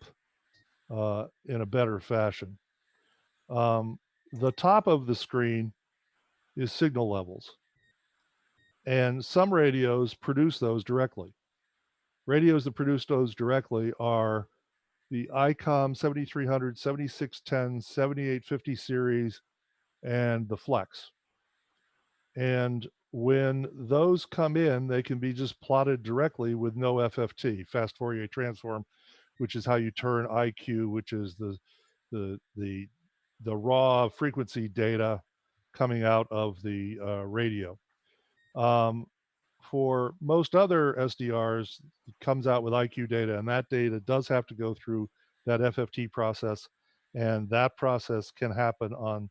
in a better fashion. The top of the screen is signal levels, and some radios produce those directly. Radios that produce those directly are the ICOM 7300, 7610, 7850 series, and the Flex. And when those come in, they can be just plotted directly with no FFT, fast Fourier transform, which is how you turn IQ, which is the raw frequency data coming out of the radio. For most other SDRs, it comes out with IQ data, and that data does have to go through that FFT process, and that process can happen on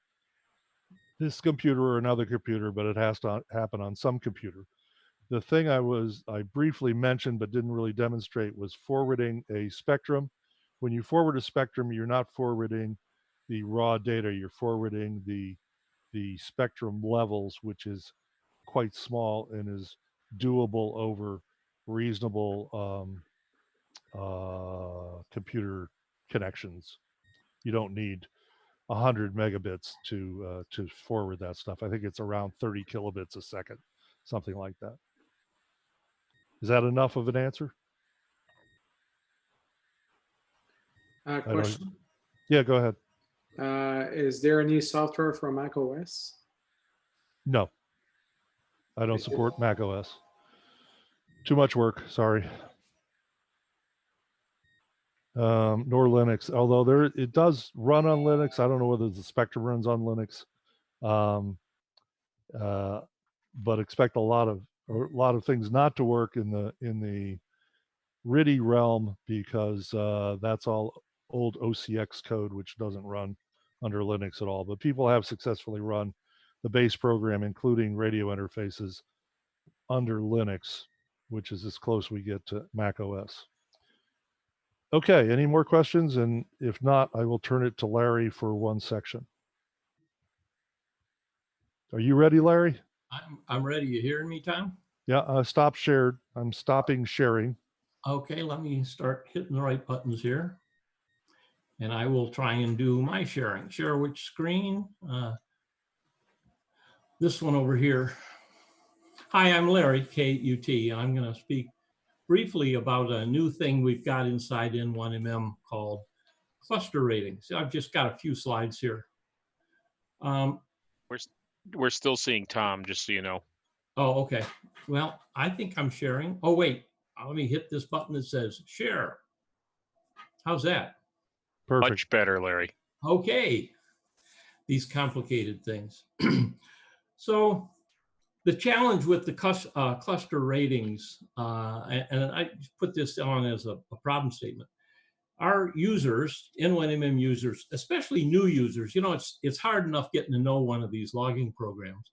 this computer or another computer, but it has to happen on some computer. The thing I briefly mentioned but didn't really demonstrate was forwarding a spectrum. When you forward a spectrum, you're not forwarding the raw data, you're forwarding the spectrum levels, which is quite small and is doable over reasonable computer connections. You don't need 100 megabits to forward that stuff. I think it's around 30 kilobits a second, something like that. Is that enough of an answer? Question. Yeah, go ahead. Is there any software for Mac OS? No, I don't support Mac OS. Too much work, sorry. Nor Linux, although it does run on Linux. I don't know whether the Spectrum runs on Linux, but expect a lot of things not to work in the RIDI realm, because that's all old OCX code, which doesn't run under Linux at all. But people have successfully run the base program, including radio interfaces, under Linux, which is as close we get to Mac OS. Okay, any more questions? And if not, I will turn it to Larry for one section. Are you ready, Larry? I'm ready. You hearing me, Tom? Yeah, stop shared. I'm stopping sharing. Okay, let me start hitting the right buttons here. And I will try and do my sharing. Share which screen? This one over here. Hi, I'm Larry, KUT. I'm going to speak briefly about a new thing we've got inside N1MM called cluster ratings. So I've just got a few slides here. We're still seeing Tom, just so you know. Oh, okay. Well, I think I'm sharing. Oh, wait. Let me hit this button that says share. How's that? Perfect. Much better, Larry. Okay. These complicated things. So The challenge with the cluster ratings, and I put this on as a problem statement, our users, N1MM users, especially new users, you know, it's hard enough getting to know one of these logging programs,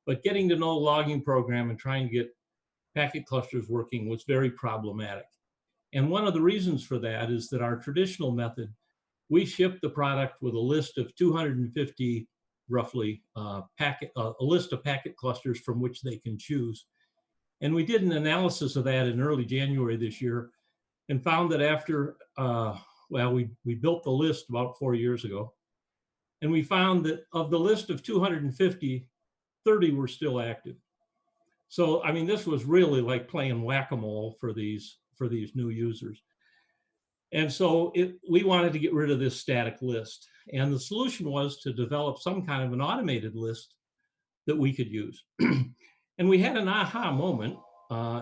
but getting to know a logging program and trying to get packet clusters working was very problematic. And one of the reasons for that is that our traditional method, we ship the product with a list of 250 roughly a list of packet clusters from which they can choose. And we did an analysis of that in early January this year and found that after, well, we built the list about 4 years ago, and we found that of the list of 250, 30 were still active. So, I mean, this was really like playing whack-a-mole for these new users. And so we wanted to get rid of this static list. And the solution was to develop some kind of an automated list that we could use. And we had an aha moment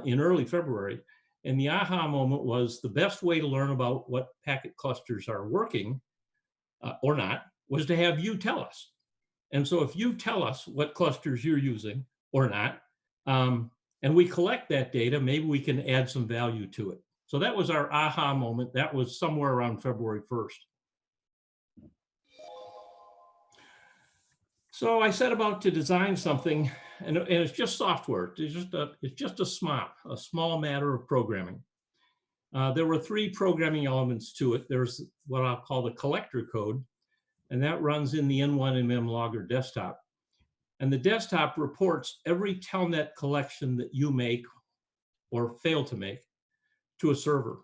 in early February. And the aha moment was the best way to learn about what packet clusters are working or not was to have you tell us. And so if you tell us what clusters you're using or not, and we collect that data, maybe we can add some value to it. So that was our aha moment. That was somewhere around February 1st. So I set about to design something, and it's just software. It's just a small matter of programming. There were 3 programming elements to it. There's what I'll call the collector code, and that runs in the N1MM logger desktop. And the desktop reports every telnet collection that you make or fail to make to a server.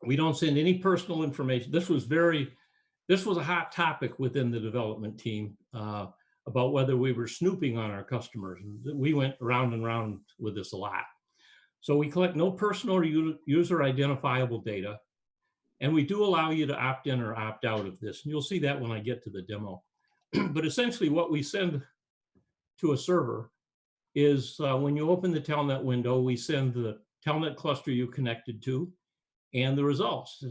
We don't send any personal information. This was a hot topic within the development team about whether we were snooping on our customers. We went round and round with this a lot. So we collect no personal or user identifiable data, and we do allow you to opt in or opt out of this. And you'll see that when I get to the demo. But essentially what we send to a server is when you open the telnet window, we send the telnet cluster you connected to and the results.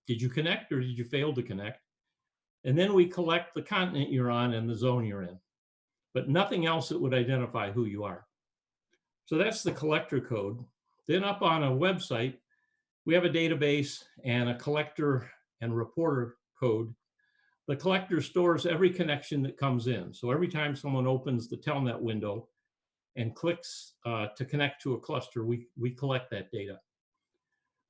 Did you connect or did you fail to connect? And then we collect the continent you're on and the zone you're in, but nothing else that would identify who you are. So that's the collector code. Then up on a website, we have a database and a collector and reporter code. The collector stores every connection that comes in. So every time someone opens the telnet window and clicks to connect to a cluster, we collect that data.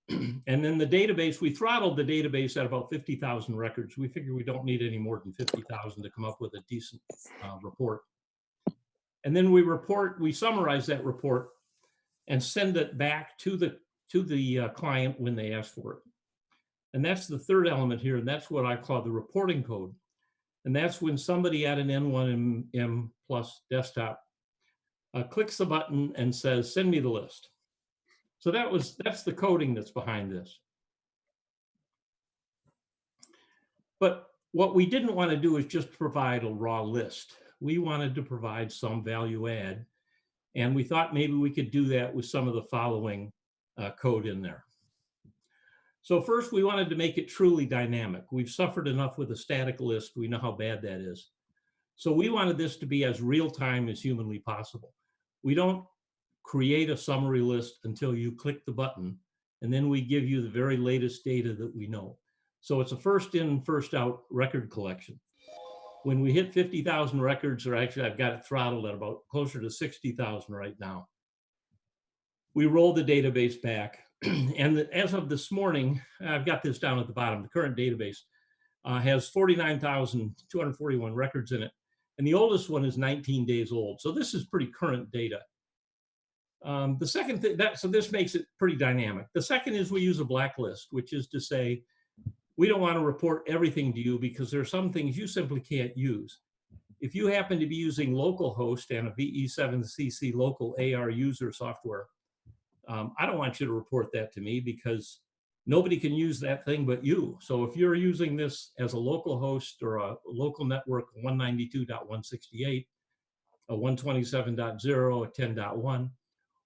And then the database, we throttled the database at about 50,000 records. We figure we don't need any more than 50,000 to come up with a decent report. And then we summarize that report and send it back to the client when they ask for it. And that's the third element here, and that's what I call the reporting code. And that's when somebody at an N1MM Plus desktop clicks the button and says, send me the list. So that's the coding that's behind this. But what we didn't want to do is just provide a raw list. We wanted to provide some value add. And we thought maybe we could do that with some of the following code in there. So first, we wanted to make it truly dynamic. We've suffered enough with a static list. We know how bad that is. So we wanted this to be as real-time as humanly possible. We don't create a summary list until you click the button, and then we give you the very latest data that we know. So it's a first in, first out record collection. When we hit 50,000 records, or actually I've got it throttled at about closer to 60,000 right now, we roll the database back. And as of this morning, I've got this down at the bottom, the current database has 49,241 records in it. And the oldest one is 19 days old. So this is pretty current data. The second thing, so this makes it pretty dynamic. The second is we use a blacklist, which is to say, we don't want to report everything to you because there are some things you simply can't use. If you happen to be using localhost and a VE7CC local AR user software, I don't want you to report that to me because nobody can use that thing but you. So if you're using this as a local host or a local network 192.168, a 127.0, a 10.1,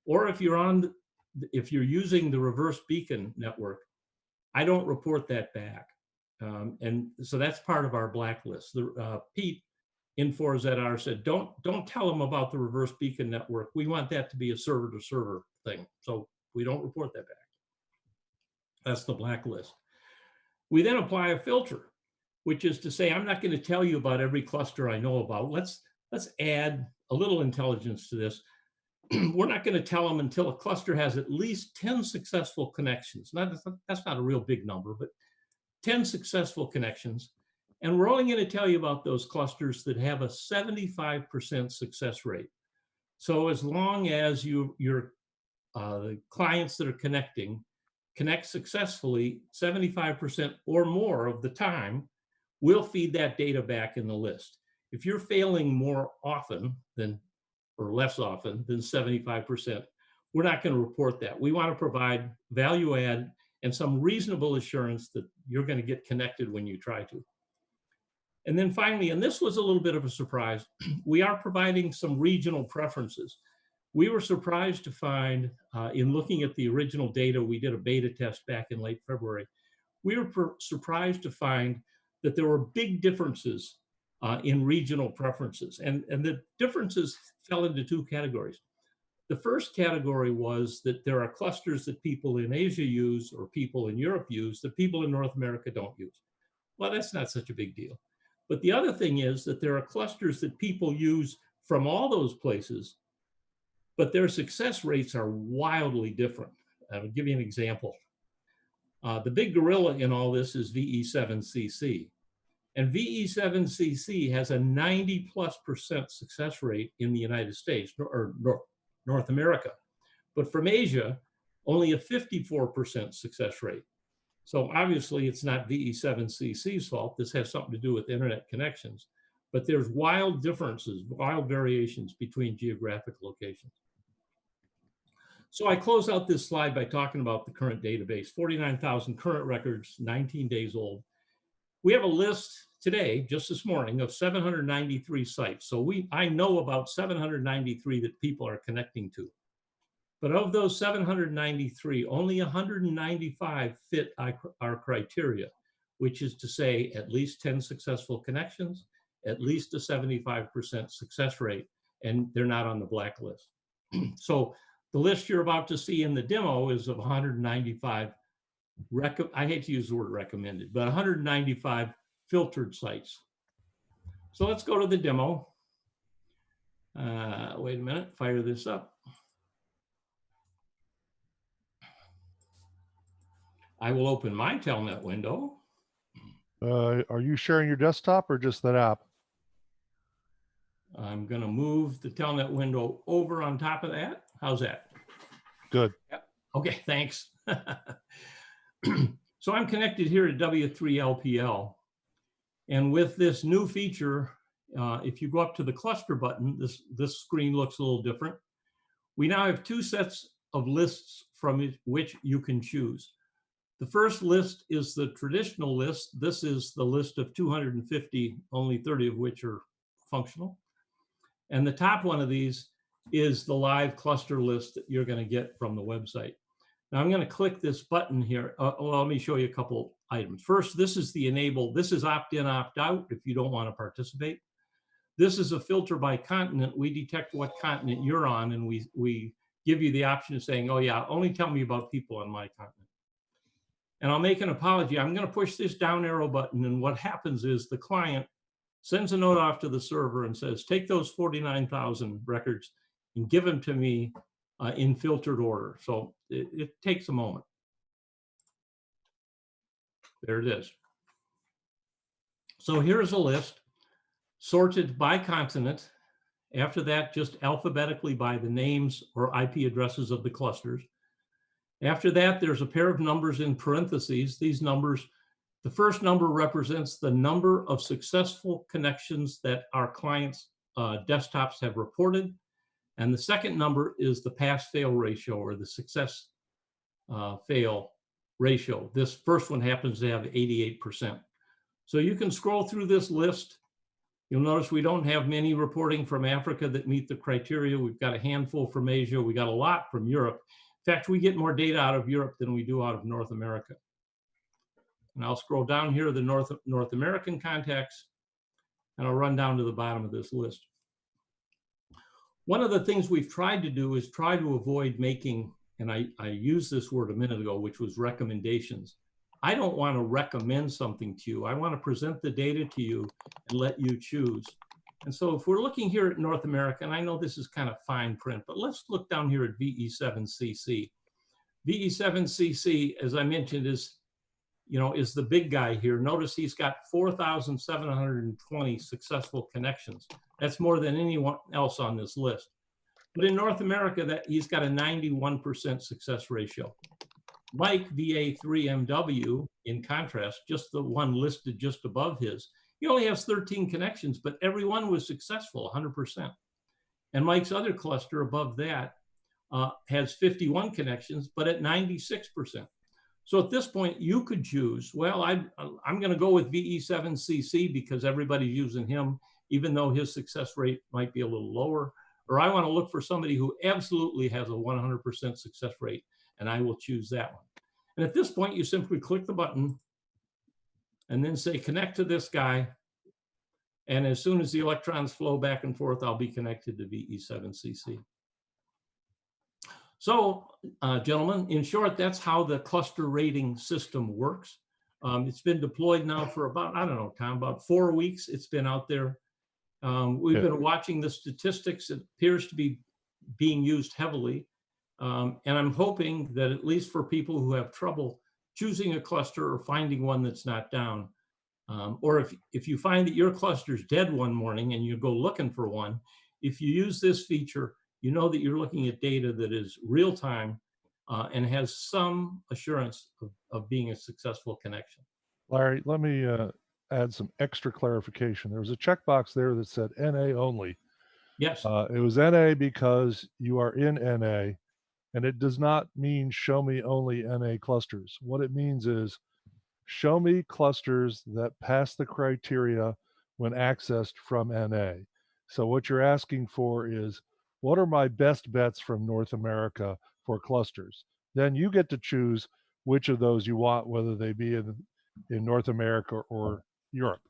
or if you're using the reverse beacon network, I don't report that back. And so that's part of our blacklist. Pete Infor.ZR said, don't tell them about the reverse beacon network. We want that to be a server to server thing. So we don't report that back. That's the blacklist. We then apply a filter, which is to say, I'm not going to tell you about every cluster I know about. Let's add a little intelligence to this. We're not going to tell them until a cluster has at least 10 successful connections. That's not a real big number, but 10 successful connections. And we're only going to tell you about those clusters that have a 75% success rate. So as long as your clients that are connect successfully 75% or more of the time, we'll feed that data back in the list. If you're failing more often than, or less often than 75%, we're not going to report that. We want to provide value add and some reasonable assurance that you're going to get connected when you try to. And then finally, and this was a little bit of a surprise, we are providing some regional preferences. We were surprised to find, in looking at the original data, we did a beta test back in late February, we were surprised to find that there were big differences in regional preferences. And the differences fell into two categories. The first category was that there are clusters that people in Asia use or people in Europe use that people in North America don't use. Well, that's not such a big deal. But the other thing is that there are clusters that people use from all those places, but their success rates are wildly different. I'll give you an example. The big gorilla in all this is VE7CC. And VE7CC has a 90+% success rate in the United States, or North America. But from Asia, only a 54% success rate. So obviously it's not VE7CC's fault. This has something to do with internet connections. But there's wild differences, wild variations between geographic locations. So I close out this slide by talking about the current database, 49,000 current records, 19 days old. We have a list today, just this morning, of 793 sites. So I know about 793 that people are connecting to. But of those 793, only 195 fit our criteria, which is to say at least 10 successful connections, at least a 75% success rate, and they're not on the blacklist. So the list you're about to see in the demo is of 195, I hate to use the word recommended, but 195 filtered sites. So let's go to the demo. Wait a minute, fire this up. I will open my Telnet window. Are you sharing your desktop or just that app? I'm going to move the Telnet window over on top of that. How's that? Good. Yep. Okay, thanks. So I'm connected here to W3LPL. And with this new feature, if you go up to the cluster button, this screen looks a little different. We now have two sets of lists from which you can choose. The first list is the traditional list. This is the list of 250, only 30 of which are functional. And the top one of these is the live cluster list that you're going to get from the website. Now I'm going to click this button here. Let me show you a couple items. First, this is the enable. This is opt-in, opt-out if you don't want to participate. This is a filter by continent. We detect what continent you're on, and we give you the option of saying, oh yeah, only tell me about people on my continent. And I'll make an apology. I'm going to push this down arrow button, and what happens is the client sends a note off to the server and says, take those 49,000 records and give them to me in filtered order. So it takes a moment. There it is. So here's a list sorted by continent. After that, just alphabetically by the names or IP addresses of the clusters. After that, there's a pair of numbers in parentheses. These numbers, the first number represents the number of successful connections that our clients' desktops have reported. And the second number is the pass-fail ratio, or the success fail ratio. This first one happens to have 88%. So you can scroll through this list. You'll notice we don't have many reporting from Africa that meet the criteria. We've got a handful from Asia. We got a lot from Europe. In fact, we get more data out of Europe than we do out of North America. And I'll scroll down here to the North American contacts. And I'll run down to the bottom of this list. One of the things we've tried to do is try to avoid making, and I used this word a minute ago, which was recommendations. I don't want to recommend something to you. I want to present the data to you and let you choose. And so if we're looking here at North America, and I know this is kind of fine print, but let's look down here at VE7CC. VE7CC, as I mentioned, is the big guy here. Notice he's got 4,720 successful connections. That's more than anyone else on this list. But in North America, he's got a 91% success ratio. Mike VA3MW, in contrast, just the one listed just above his, he only has 13 connections, but every one was successful, 100%. And Mike's other cluster above that has 51 connections, but at 96%. So at this point, you could choose, well, I'm going to go with VE7CC because everybody's using him, even though his success rate might be a little lower. Or I want to look for somebody who absolutely has a 100% success rate, and I will choose that one. And at this point, you simply click the button and then say, connect to this guy. And as soon as the electrons flow back and forth, I'll be connected to VE7CC. So, gentlemen, in short, that's how the cluster rating system works. It's been deployed now for about, I don't know, Tom, about 4 weeks. It's been out there. We've been watching the statistics. It appears to be being used heavily. And I'm hoping that at least for people who have trouble choosing a cluster or finding one that's not down, or if you find that your cluster's dead one morning and you go looking for one, if you use this feature, you know that you're looking at data that is real time and has some assurance of being a successful connection. Larry, let me add some extra clarification. There was a checkbox there that said NA only. Yes. It was NA because you are in NA, and it does not mean show me only NA clusters. What it means is show me clusters that pass the criteria when accessed from NA. So what you're asking for is, what are my best bets from North America for clusters? Then you get to choose which of those you want, whether they be in North America or Europe.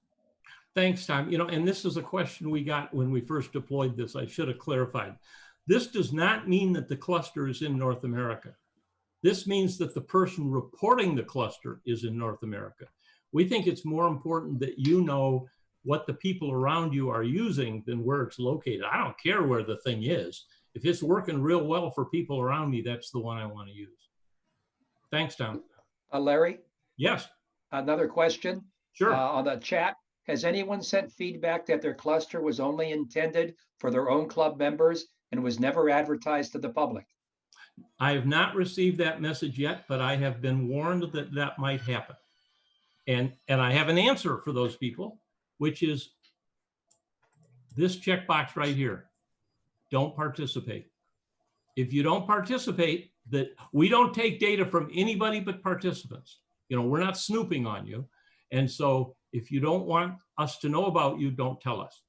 Thanks, Tom. And this is a question we got when we first deployed this. I should have clarified. This does not mean that the cluster is in North America. This means that the person reporting the cluster is in North America. We think it's more important that you know what the people around you are using than where it's located. I don't care where the thing is. If it's working real well for people around me, that's the one I want to use. Thanks, Tom. Larry? Yes. Another question? Sure. On the chat, has anyone sent feedback that their cluster was only intended for their own club members and was never advertised to the public? I have not received that message yet, but I have been warned that that might happen. And I have an answer for those people, which is this checkbox right here. Don't participate. If you don't participate, that we don't take data from anybody but participants. We're not snooping on you. And so if you don't want us to know about you, don't tell us.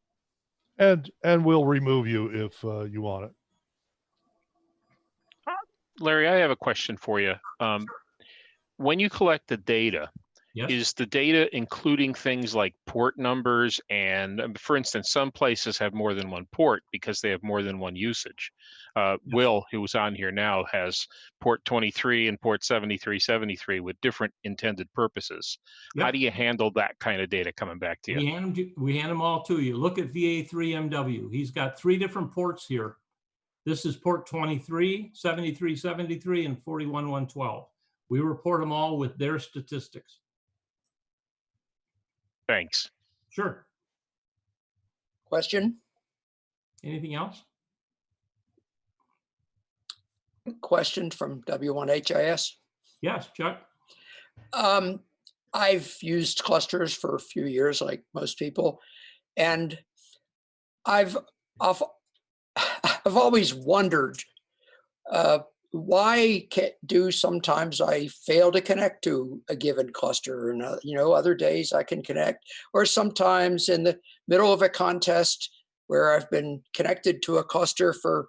And we'll remove you if you want it. Larry, I have a question for you. When you collect the data, yes, is the data including things like port numbers? And for instance, some places have more than one port because they have more than one usage. Yes. Will, who was on here now, has port 23 and port 7373 with different intended purposes. Yep. How do you handle that kind of data coming back to you? We hand them all to you. Look at VA3MW. He's got 3 different ports here. This is port 23, 7373, and 41112. We report them all with their statistics. Thanks. Sure. Question? Anything else? Question from W1HIS. Yes, Chuck. I've used clusters for a few years, like most people, and I've always wondered why do sometimes I fail to connect to a given cluster, and other days I can connect, or sometimes in the middle of a contest where I've been connected to a cluster for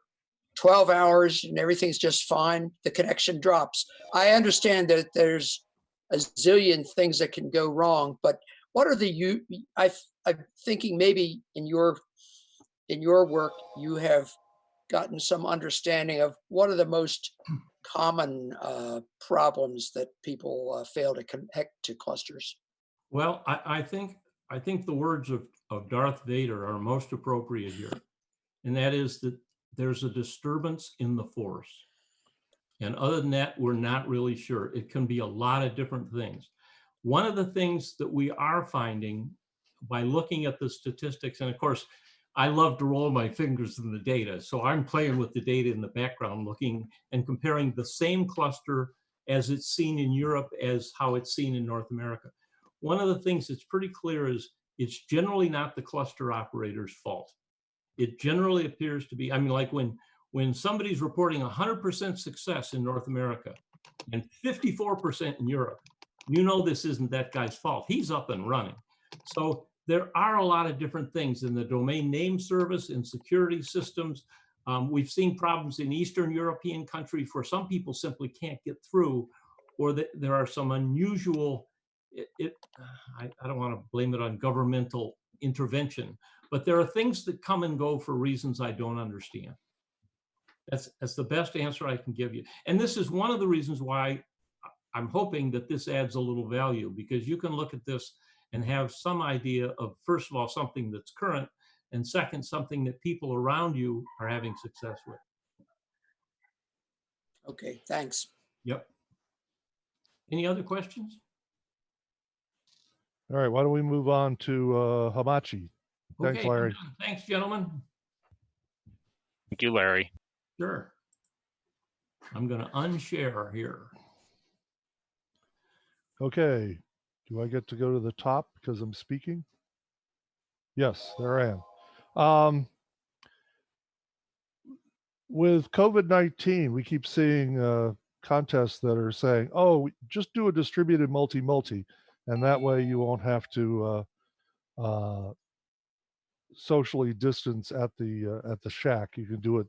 12 hours and everything's just fine, the connection drops. I understand that there's a zillion things that can go wrong, but what are the I'm thinking maybe in your work, you have gotten some understanding of what are the most common problems that people fail to connect to clusters. Well, I think the words of Darth Vader are most appropriate here, and that is that there's a disturbance in the force. And other than that, we're not really sure. It can be a lot of different things. One of the things that we are finding by looking at the statistics, and of course, I love to roll my fingers in the data. So I'm playing with the data in the background, looking and comparing the same cluster as it's seen in Europe as how it's seen in North America. One of the things that's pretty clear is it's generally not the cluster operator's fault. It generally appears to be, I mean, like when somebody's reporting 100% success in North America and 54% in Europe, you know this isn't that guy's fault. He's up and running. So there are a lot of different things in the domain name service, in security systems. We've seen problems in Eastern European countries where some people simply can't get through, or there are some unusual, I don't want to blame it on governmental intervention, but there are things that come and go for reasons I don't understand. That's the best answer I can give you. And this is one of the reasons why I'm hoping that this adds a little value, because you can look at this and have some idea of, first of all, something that's current, and second, something that people around you are having success with. Okay, thanks. Yep. Any other questions? All right, why don't we move on to Hamachi? Thanks, Okay, Larry. thanks, gentlemen. Thank you, Larry. Sure. I'm going to unshare here. Okay, do I get to go to the top because I'm speaking? Yes, there I am. With COVID-19, we keep seeing contests that are saying, oh, just do a distributed multi-multi, and that way you won't have to socially distance at the shack. You can do it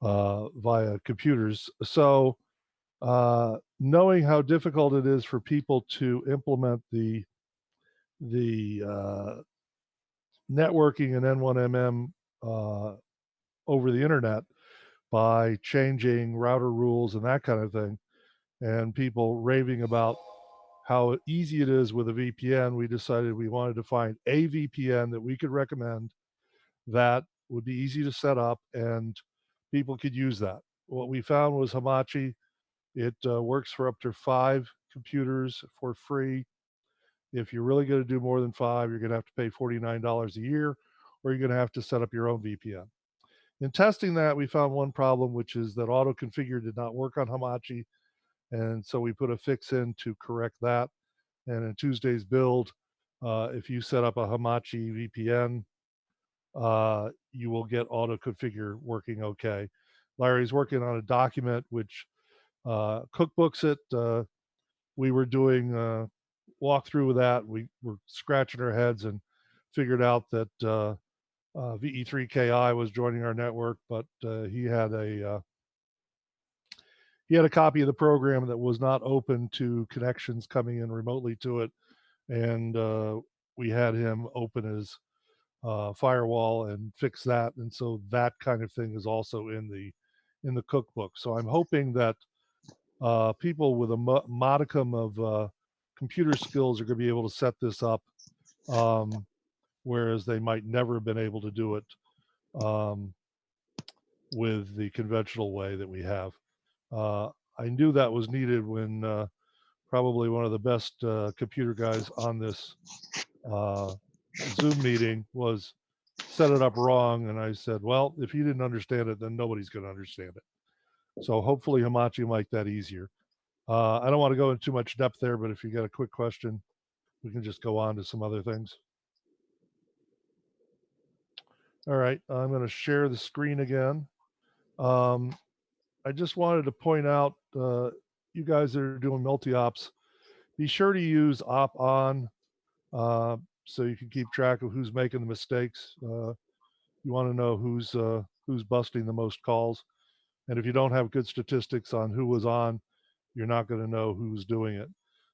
via computers. So knowing how difficult it is for people to implement the networking and N1MM over the internet by changing router rules and that kind of thing, and people raving about how easy it is with a VPN, we decided we wanted to find a VPN that we could recommend that would be easy to set up and people could use that. What we found was Hamachi. It works for up to 5 computers for free. If you're really going to do more than 5, you're going to have to pay $49 a year, or you're going to have to set up your own VPN. In testing that, we found one problem, which is that auto configure did not work on Hamachi. And so we put a fix in to correct that. And in Tuesday's build, if you set up a Hamachi VPN, you will get auto configure working okay. Larry's working on a document which cookbooks it. We were doing walkthrough with that. We were scratching our heads and figured out that VE3KI was joining our network, but he had a copy of the program that was not open to connections coming in remotely to it, and we had him open his firewall and fix that, and so that kind of thing is also in the cookbook. So I'm hoping that people with a modicum of computer skills are going to be able to set this up, whereas they might never have been able to do it with the conventional way that we have. I knew that was needed when probably one of the best computer guys on this Zoom meeting was set it up wrong. And I said, well, if you didn't understand it, then nobody's going to understand it. So hopefully Hamachi will make that easier. I don't want to go into too much depth there, but if you got a quick question, we can just go on to some other things. All right, I'm going to share the screen again. I just wanted to point out, you guys that are doing multi-ops, be sure to use op on so you can keep track of who's making the mistakes. You want to know who's busting the most calls. And if you don't have good statistics on who was on, you're not going to know who's doing it.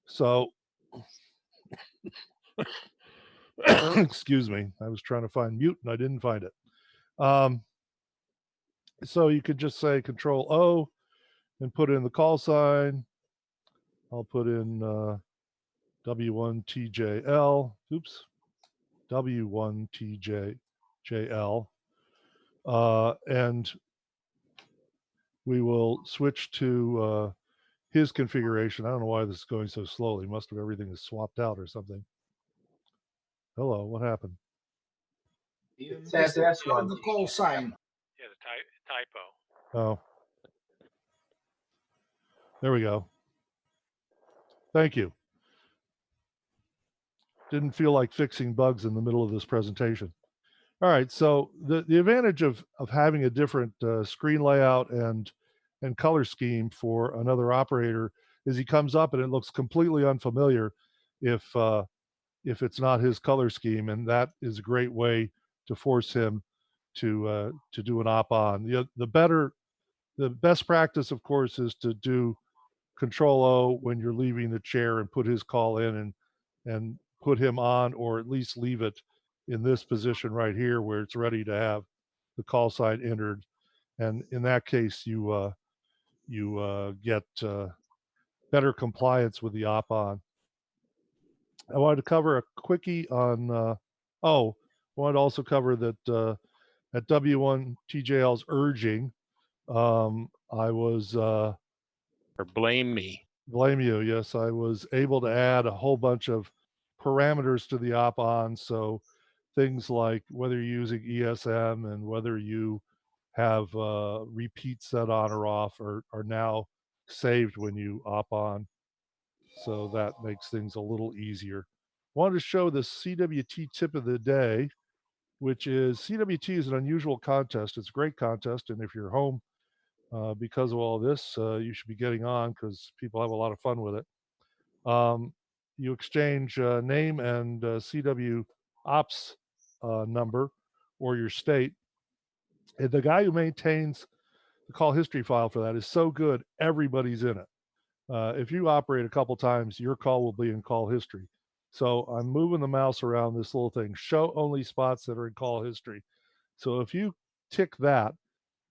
So Excuse me. I was trying to find mute and I didn't find it. So you could just say Control O and put in the call sign. I'll put in W1TJL. Oops. W1TJL. And we will switch to his configuration. I don't know why this is going so slowly. Most of everything is swapped out or something. Hello, what happened? It says S1. The call sign. Yeah, the typo. Oh. There we go. Thank you. Didn't feel like fixing bugs in the middle of this presentation. All right, so the advantage of having a different screen layout and color scheme for another operator is he comes up and it looks completely unfamiliar if it's not his color scheme, and that is a great way to force him to do an op-on. The best practice, of course, is to do Control O when you're leaving the chair and put his call in and put him on, or at least leave it in this position right here where it's ready to have the call sign entered. And in that case, you get better compliance with the op-on. I wanted to cover a quickie on, I wanted to also cover that at W1TJL's urging, I was, or blame me. Blame you. Yes, I was able to add a whole bunch of parameters to the op-on. So things like whether you're using ESM and whether you have repeat set on or off are now saved when you op-on. So that makes things a little easier. Wanted to show the CWT tip of the day, which is CWT is an unusual contest. It's a great contest, and if you're home because of all this, you should be getting on because people have a lot of fun with it. You exchange name and CW ops number or your state. And the guy who maintains the call history file for that is so good, everybody's in it. If you operate a couple times, your call will be in call history. So I'm moving the mouse around this little thing, show only spots that are in call history. So if you tick that,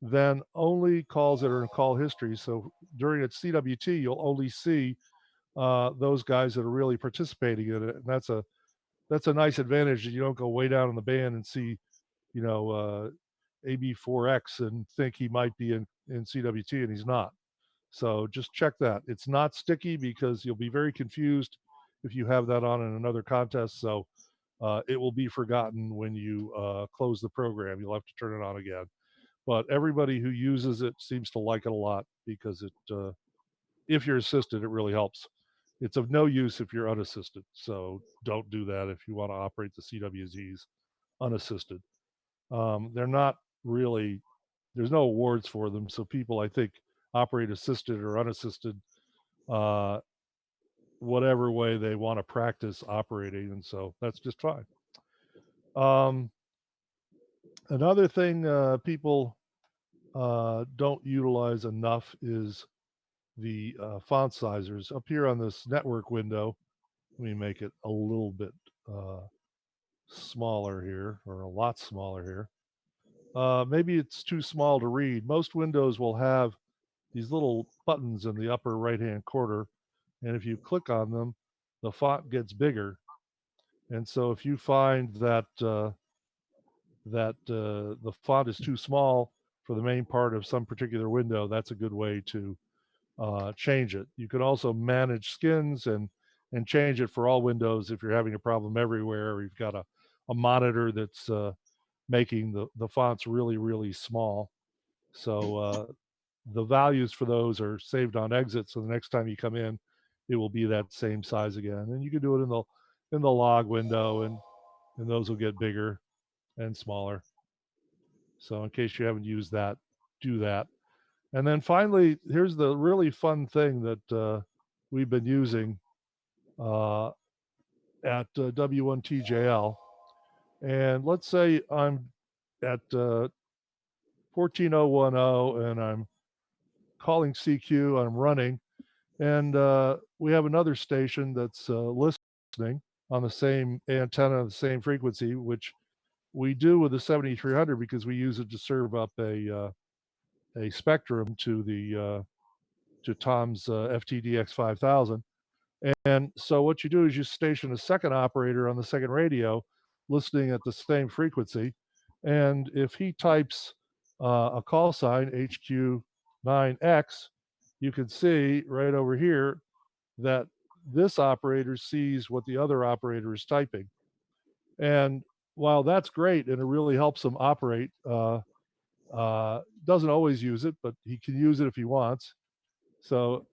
then only calls that are in call history. So during its CWT, you'll only see those guys that are really participating in it. And that's a nice advantage that you don't go way down in the band and see, you know, AB4X and think he might be in CWT and he's not. So just check that. It's not sticky because you'll be very confused if you have that on in another contest. So it will be forgotten when you close the program. You'll have to turn it on again. But everybody who uses it seems to like it a lot because it, if you're assisted, it really helps. It's of no use if you're unassisted. So don't do that if you want to operate the CWZs unassisted. They're not really, there's no awards for them. So people, I think, operate assisted or unassisted, whatever way they want to practice operating. And so that's just fine. Another thing people don't utilize enough is the font sizers. Up here on this network window, let me make it a little bit smaller here, or a lot smaller here. Maybe it's too small to read. Most windows will have these little buttons in the upper right-hand corner, and if you click on them, the font gets bigger. And so if you find that the font is too small for the main part of some particular window, that's a good way to change it. You can also manage skins and change it for all windows if you're having a problem everywhere, or you've got a monitor that's making the fonts really, really small. So the values for those are saved on exit. So the next time you come in, it will be that same size again. And you can do it in the log window, and those will get bigger and smaller. So in case you haven't used that, do that. And then finally, here's the really fun thing that we've been using at W1TJL. And let's say I'm at 14010 and I'm calling CQ, I'm running, and we have another station that's listening. on the same antenna, the same frequency, which we do with the 7300 because we use it to serve up a spectrum to the to Tom's FTDX 5000. And so what you do is you station a second operator on the second radio, listening at the same frequency. And if he types a call sign HQ9X, you can see right over here that this operator sees what the other operator is typing. And while that's great and it really helps him operate, doesn't always use it, but he can use it if he wants. So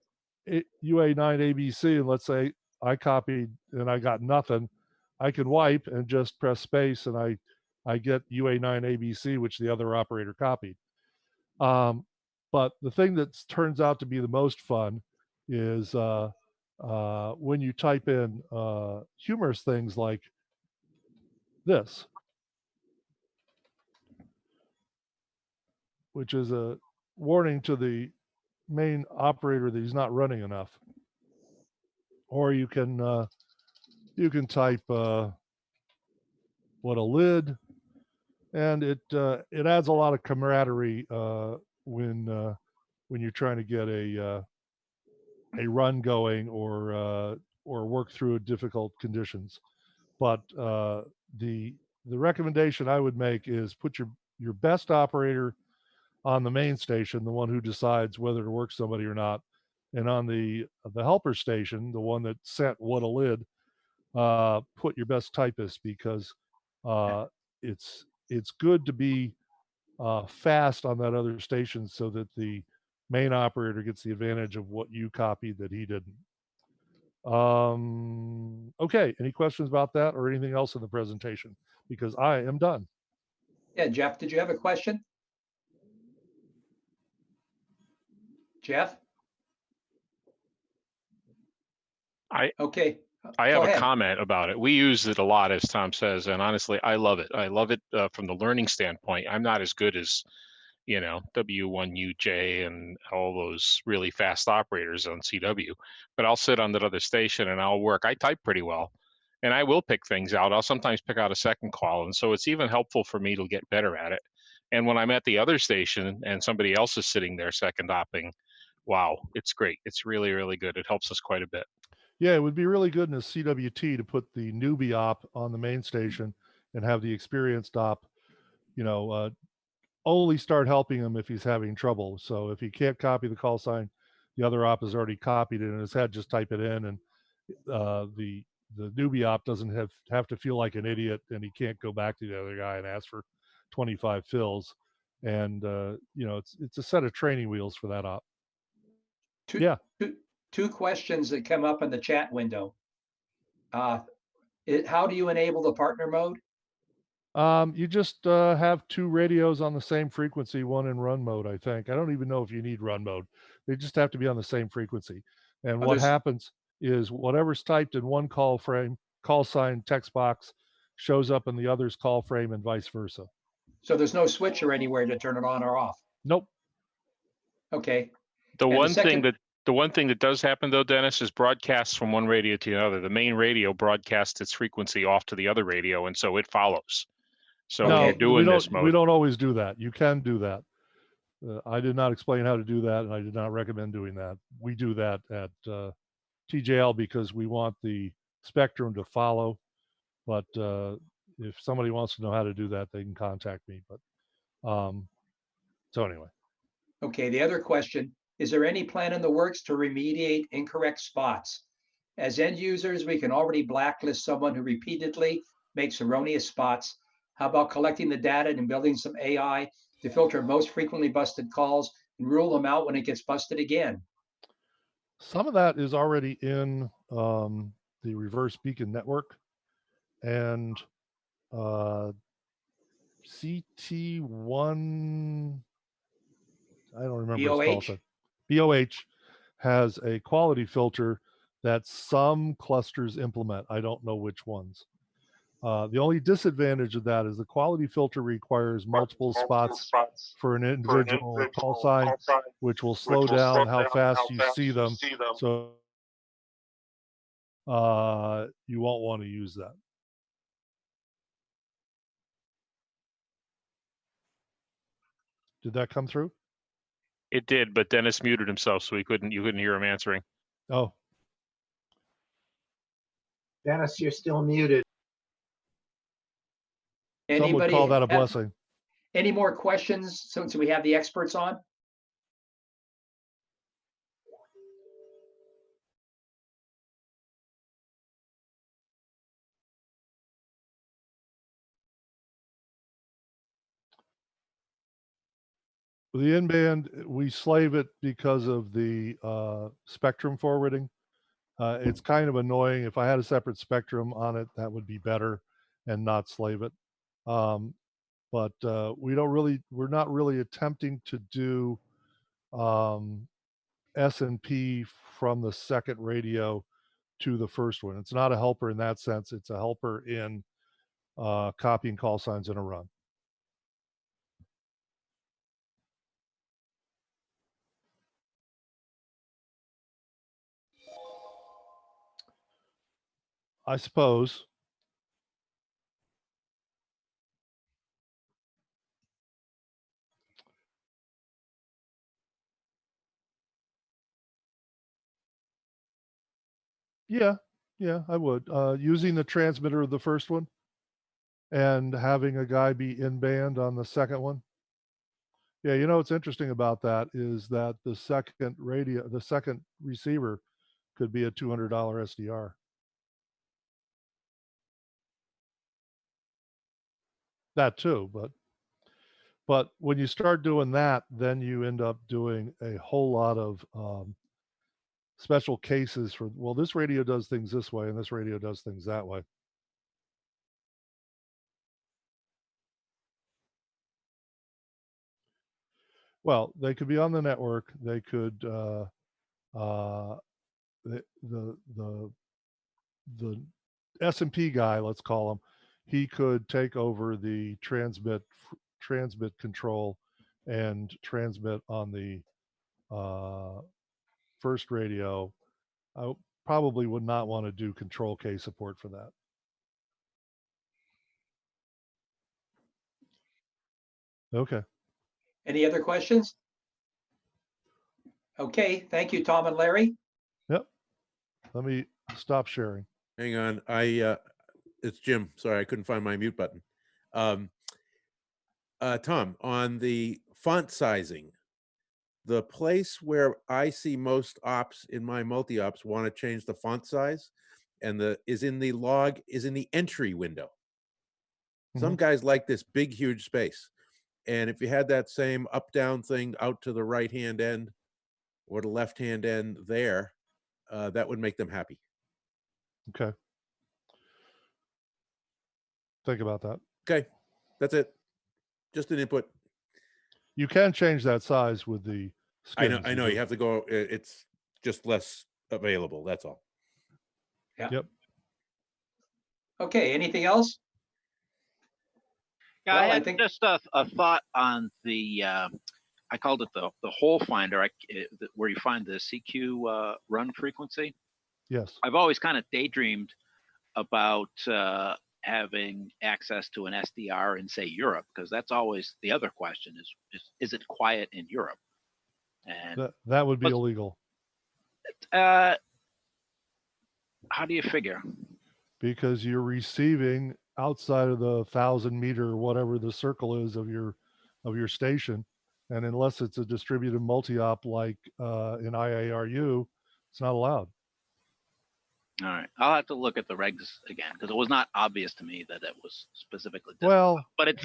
UA9ABC, and let's say I copied and I got nothing, I can wipe and just press space and I get UA9ABC, which the other operator copied. But the thing that turns out to be the most fun is when you type in humorous things like this, which is a warning to the main operator that he's not running enough. Or you can type what a lid, and it adds a lot of camaraderie when you're trying to get a run going or work through difficult conditions. But the recommendation I would make is put your best operator on the main station, the one who decides whether to work somebody or not, and on the helper station, the one that sent what a lid, put your best typist, because it's good to be fast on that other station so that the main operator gets the advantage of what you copied that he didn't. Okay, any questions about that or anything else in the presentation? Because I am done. Yeah, Jeff, did you have a question? Jeff? Okay. I have a comment about it. We use it a lot, as Tom says, and honestly, I love it. I love it from the learning standpoint. I'm not as good as, W1UJ and all those really fast operators on CW, but I'll sit on that other station and I'll work. I type pretty well, and I will pick things out. I'll sometimes pick out a second call, and so it's even helpful for me to get better at it. And when I'm at the other station and somebody else is sitting there second opping, wow, it's great. It's really, really good. It helps us quite a bit. Yeah, it would be really good in a CWT to put the newbie op on the main station and have the experienced op, only start helping him if he's having trouble. So if he can't copy the call sign, the other op has already copied it in his head, just type it in, and the newbie op doesn't have to feel like an idiot, and he can't go back to the other guy and ask for 25 fills. And it's a set of training wheels for that op. Two questions that come up in the chat window. How do you enable the partner mode? You just have two radios on the same frequency, one in run mode, I think. I don't even know if you need run mode. They just have to be on the same frequency. And what happens is whatever's typed in one call frame, call sign, text box, shows up in the other's call frame and vice versa. So there's no switcher anywhere to turn it on or off? Nope. Okay. The one thing that does happen though, Dennis, is broadcasts from one radio to another. The main radio broadcasts its frequency off to the other radio, and so it follows. So no, when you're doing this mode, we don't always do that. You can do that. I did not explain how to do that, and I did not recommend doing that. We do that at TJL because we want the spectrum to follow. But if somebody wants to know how to do that, they can contact me. But so anyway. Okay. The other question: is there any plan in the works to remediate incorrect spots? As end users, we can already blacklist someone who repeatedly makes erroneous spots. How about collecting the data and building some AI to filter most frequently busted calls and rule them out when it gets busted again? Some of that is already in the reverse beacon network, and CT1, I don't remember its call sign. BOH has a quality filter that some clusters implement. I don't know which ones. The only disadvantage of that is the quality filter requires multiple spots for an individual call sign, which will slow down how fast you see them. So you won't want to use that. Did that come through? It did, but Dennis muted himself, so you couldn't hear him answering. Oh. Dennis, you're still muted. Some would call that a blessing. Any more questions since we have the experts on? The in-band, we slave it because of the spectrum forwarding. It's kind of annoying. If I had a separate spectrum on it, that would be better and not slave it. But we're not really attempting to do S&P from the second radio to the first one. It's not a helper in that sense. It's a helper in copying call signs in a run. I suppose. Yeah, I would. Using the transmitter of the first one and having a guy be in band on the second one. Yeah, you know what's interesting about that is that the second receiver could be a $200 SDR. That too, but when you start doing that, then you end up doing a whole lot of special cases for, well, this radio does things this way and this radio does things that way. Well, they could be on the network. They could the S&P guy, let's call him, he could take over the transmit control and transmit on the first radio. I probably would not want to do control K support for that. Okay. Any other questions? Okay, thank you, Tom and Larry. Yep. Let me stop sharing. Hang on. It's Jim. Sorry, I couldn't find my mute button. Tom, on the font sizing, the place where I see most ops in my multi-ops want to change the font size and is in the entry window. Some guys like this big, huge space. And if you had that same up-down thing out to the right-hand end or the left-hand end there, that would make them happy. Okay. Think about that. Okay. That's it. Just an input. You can change that size with the skins. I know. You have to go. It's just less available. That's all. Yeah. Yep. Okay. Anything else? Yeah, I had just a thought on the, I called it the hole finder, where you find the CQ run frequency. Yes. I've always kind of daydreamed about having access to an SDR in, say, Europe, because that's always the other question is it quiet in Europe? And that would be illegal. How do you figure? Because you're receiving outside of the 1,000-meter, whatever the circle is of your station, and unless it's a distributed multi-op like in IARU, it's not allowed. All right, I'll have to look at the regs again because it was not obvious to me that it was specifically. Well, but it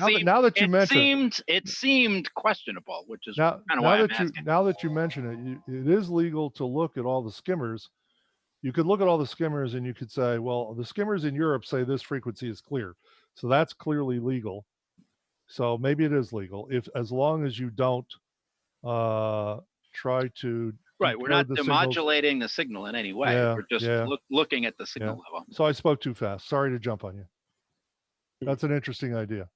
seemed questionable, which is kind of why I'm asking. Now that you mention it, it is legal to look at all the skimmers. You could look at all the skimmers and you could say, well, the skimmers in Europe say this frequency is clear. So that's clearly legal. So maybe it is legal as long as you don't try to. Right. We're not demodulating the signal in any way. Yeah, we're just looking at the signal level. So I spoke too fast. Sorry to jump on you. That's an interesting idea.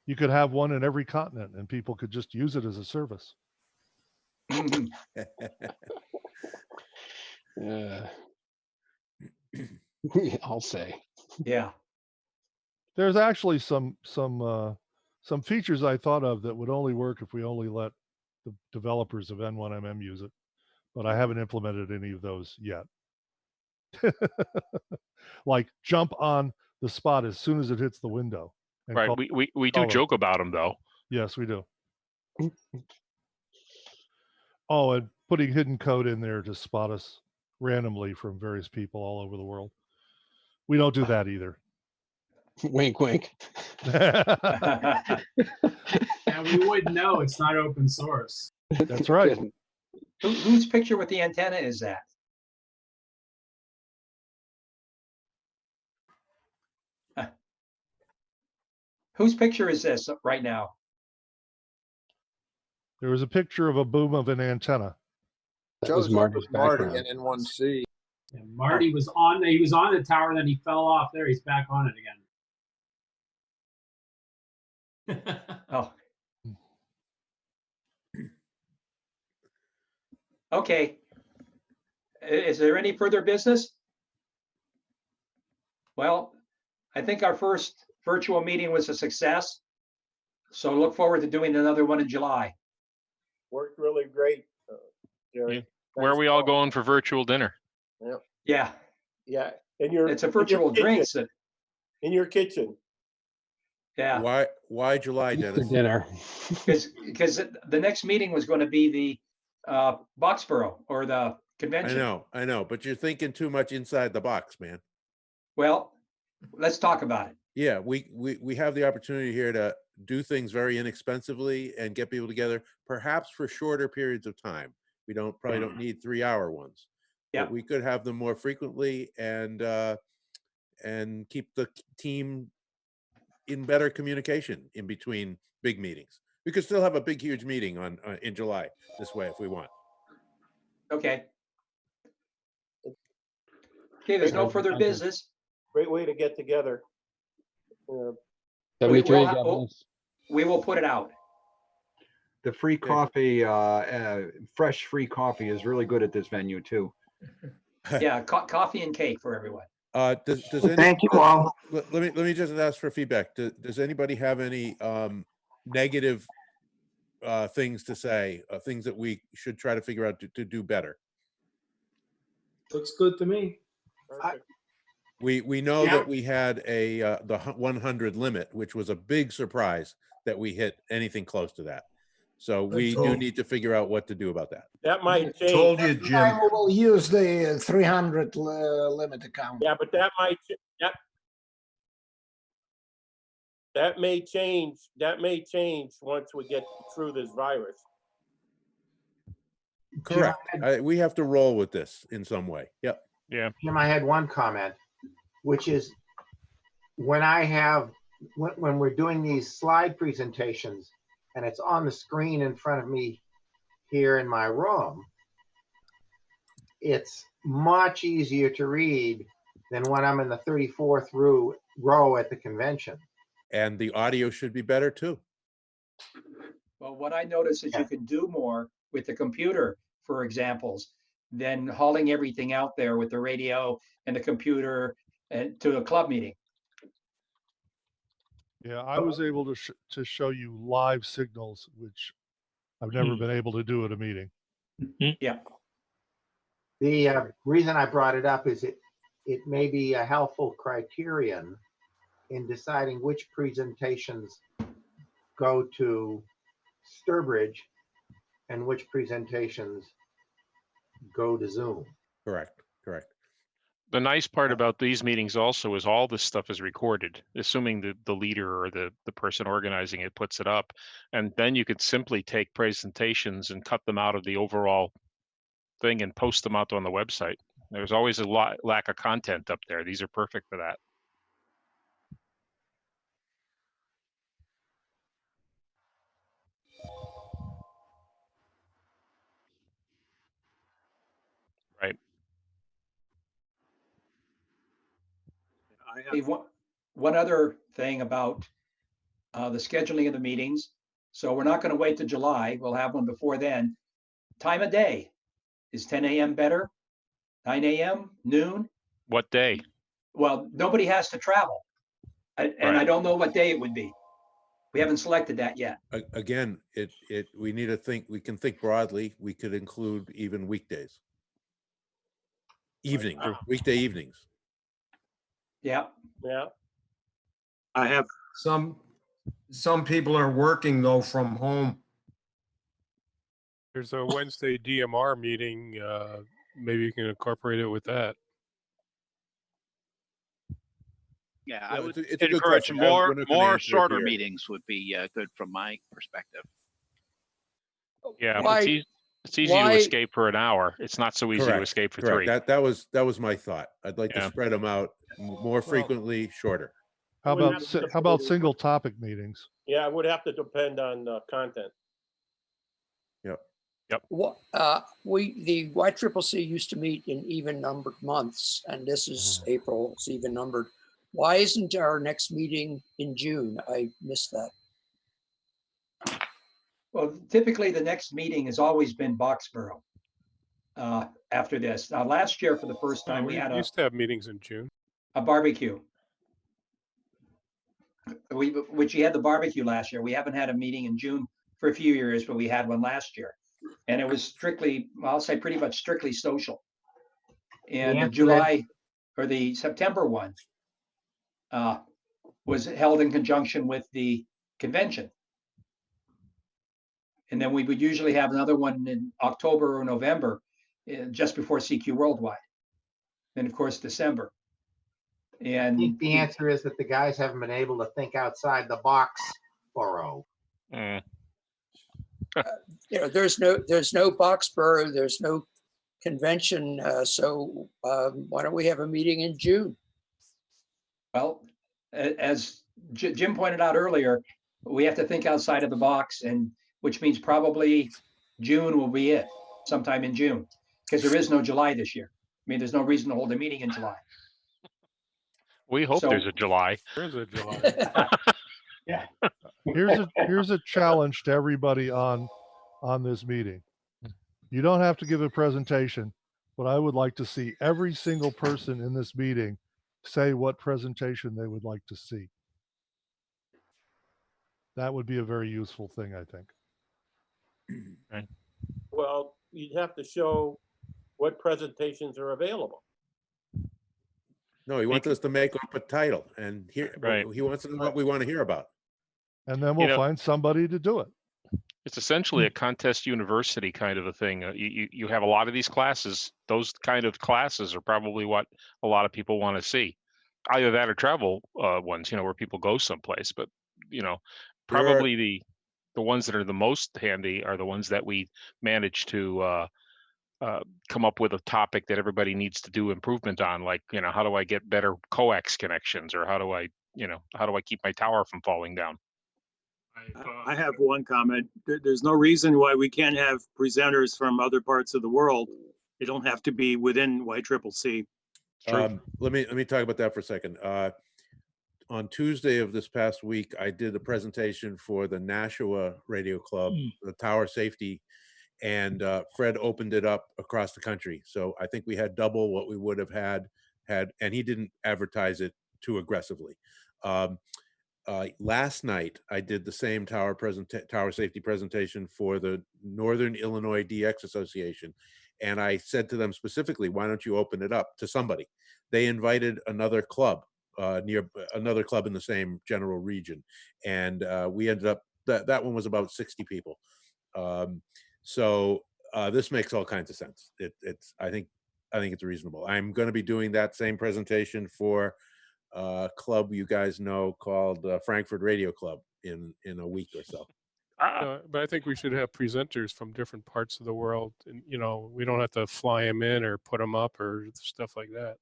You could have one in every continent and people could just use it as a service. Yeah. I'll say. Yeah. There's actually some features I thought of that would only work if we only let the developers of N1MM use it, but I haven't implemented any of those yet. Like jump on the spot as soon as it hits the window. And Right. call- We do call it. joke about them though. Yes, we do. Oh, and putting hidden code in there to spot us randomly from various people all over the world. We don't do that either. Wink, wink. And we would know it's not open source. That's right. Whose picture with the antenna is that? Whose picture is this right now? There was a picture of a boom of an antenna. That was Marty's Marty background. and N1C. Yeah, Marty was on. He was on the tower, then he fell off. There, he's back on it again. Oh. Okay. Is there any further business? Well, I think our first virtual meeting was a success. So look forward to doing another one in July. Worked really great, Jerry. Yeah. Where are we all going for virtual dinner? Yeah. Yeah. Yeah. And your It's a virtual drinks. in your kitchen. Yeah. Why July, Dennis? Dinner. Because the next meeting was going to be the Boxborough or the convention. I know, but you're thinking too much inside the box, man. Well, let's talk about it. Yeah, we have the opportunity here to do things very inexpensively and get people together, perhaps for shorter periods of time. We probably don't need 3-hour ones. Yeah. But we could have them more frequently and keep the team in better communication in between big meetings. We could still have a big, huge meeting in July this way if we want. Okay. Okay, there's no further business. Great way to get together. 73 we will put it out. The free coffee, fresh free coffee is really good at this venue too. Yeah, coffee and cake for everyone. Thank you all. Let me just ask for feedback. Does anybody have any negative things to say, things that we should try to figure out to do better? Looks good to me. We know that we had the 100 limit, which was a big surprise that we hit anything close to that. So we do need to figure out what to do about that. That might change. Told you, Jim. We will use the 300 limit account. Yeah, but that might that may change. That may change once we get through this virus. Correct. We have to roll with this in some way. Yep. Yeah. Jim, I had one comment, which is when we're doing these slide presentations and it's on the screen in front of me here in my room, it's much easier to read than when I'm in the 34th row at the convention. And the audio should be better too. Well, what I noticed is you can do more with the computer, for examples, than hauling everything out there with the radio and the computer and to a club meeting. Yeah, I was able to show you live signals, which I've never been able to do at a meeting. Yeah. The reason I brought it up is it may be a helpful criterion in deciding which presentations go to Sturbridge and which presentations go to Zoom. Correct. The nice part about these meetings also is all this stuff is recorded, assuming that the leader or the person organizing it puts it up. And then you could simply take presentations and cut them out of the overall thing and post them out on the website. There's always a lack of content up there. These are perfect for that. Right. Hey, one other thing about the scheduling of the meetings. So we're not going to wait till July. We'll have one before then. Time of day. Is 10 a.m. better? 9 a.m., noon? What day? Well, nobody has to travel. And I Right. don't know what day it would be. We haven't selected that yet. Again, we need to think, we can think broadly. We could include even weekdays. Weekday evenings. Yeah. Yeah. I have some people are working though from home. There's a Wednesday DMR meeting. Maybe you can incorporate it with that. Yeah, Well, I would it's a good encourage question. more We're not gonna answer it shorter here. meetings would be good from my perspective. Yeah, Why- it's easy to why- escape for an hour. It's not so easy to escape for Correct. 3. That was my thought. I'd like to Yeah. spread them out more frequently, shorter. How Wouldn't about have to how about put it- single topic meetings? Yeah, it would have to depend on content. Yep. What, the YCCC used to meet in even numbered months, and this is April, it's even numbered. Why isn't our next meeting in June? I missed that. Well, typically the next meeting has always been Boxborough after this. Now, last year, for the first time, we had used to have meetings in June. a barbecue. Which you had the barbecue last year. We haven't had a meeting in June for a few years, but we had one last year. And it was strictly, I'll say pretty much strictly social. And the answer July or the September one was held in conjunction with the convention. And then we would usually have another one in October or November, just before CQ Worldwide. Then, of course, December. I And think the answer is that the guys haven't been able to think outside the box, Borough. You know, there's no Boxborough, there's no convention, so why don't we have a meeting in June? well, as Jim pointed out earlier, we have to think outside of the box, and which means probably June will be it, sometime in June, because there is no July this year. I mean, there's no reason to hold a meeting in July. We hope So- there's a July. There's a July. Yeah. Here's a challenge to everybody on this meeting. You don't have to give a presentation, but I would like to see every single person in this meeting say what presentation they would like to see. That would be a very useful thing, I think. Well, you'd have to show what presentations are available. No, he wants us to make up a title and Right. he wants to know what we want to hear about. And then we'll find somebody to do it. It's essentially a contest university kind of a thing. You have a lot of these classes. Those kind of classes are probably what a lot of people want to see. Either that or travel ones, where people go someplace. But, probably the ones that are the most handy are the ones that we manage to come up with a topic that everybody needs to do improvement on. Like, how do I get better coax connections, or how do I keep my tower from falling down? I have one comment. There's no reason why we can't have presenters from other parts of the world. They don't have to be within YCCC. Let me talk about that for a second. On Tuesday of this past week, I did a presentation for the Nashua Radio Club, the tower safety, and Fred opened it up across the country. So I think we had double what we would have had, and he didn't advertise it too aggressively. Last night, I did the same tower safety presentation for the Northern Illinois DX Association. And I said to them specifically, why don't you open it up to somebody? They invited another club, near another club in the same general region. And we ended up, that one was about 60 people. So this makes all kinds of sense. I think it's reasonable. I'm going to be doing that same presentation for club you guys know called Frankfurt Radio Club in a week or so. But I think we should have presenters from different parts of the world, and we don't have to fly them in or put them up or stuff like that.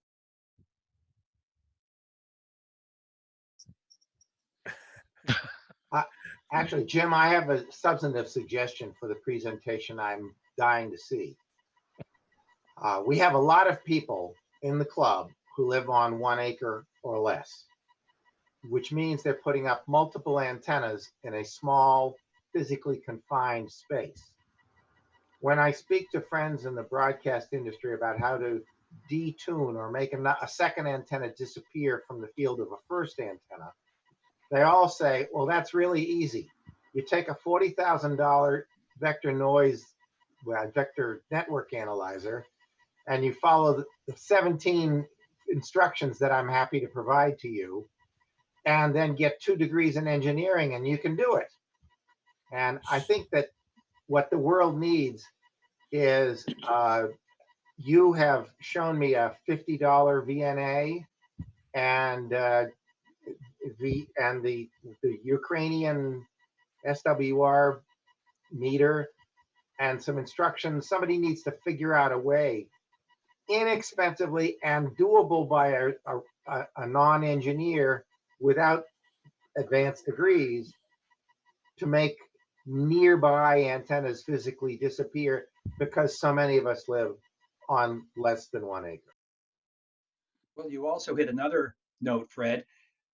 Actually, Jim, I have a substantive suggestion for the presentation I'm dying to see. We have a lot of people in the club who live on 1 acre or less, which means they're putting up multiple antennas in a small, physically confined space. When I speak to friends in the broadcast industry about how to detune or make a second antenna disappear from the field of a first antenna, they all say, well, that's really easy. You take a $40,000 vector network analyzer, and you follow the 17 instructions that I'm happy to provide to you, and then get 2 degrees in engineering, and you can do it. And I think that what the world needs is, you have shown me a $50 VNA and the Ukrainian SWR meter and some instructions. Somebody needs to figure out a way, inexpensively and doable by a non-engineer without advanced degrees, to make nearby antennas physically disappear, because so many of us live on less than 1 acre. Well, you also hit another note, Fred.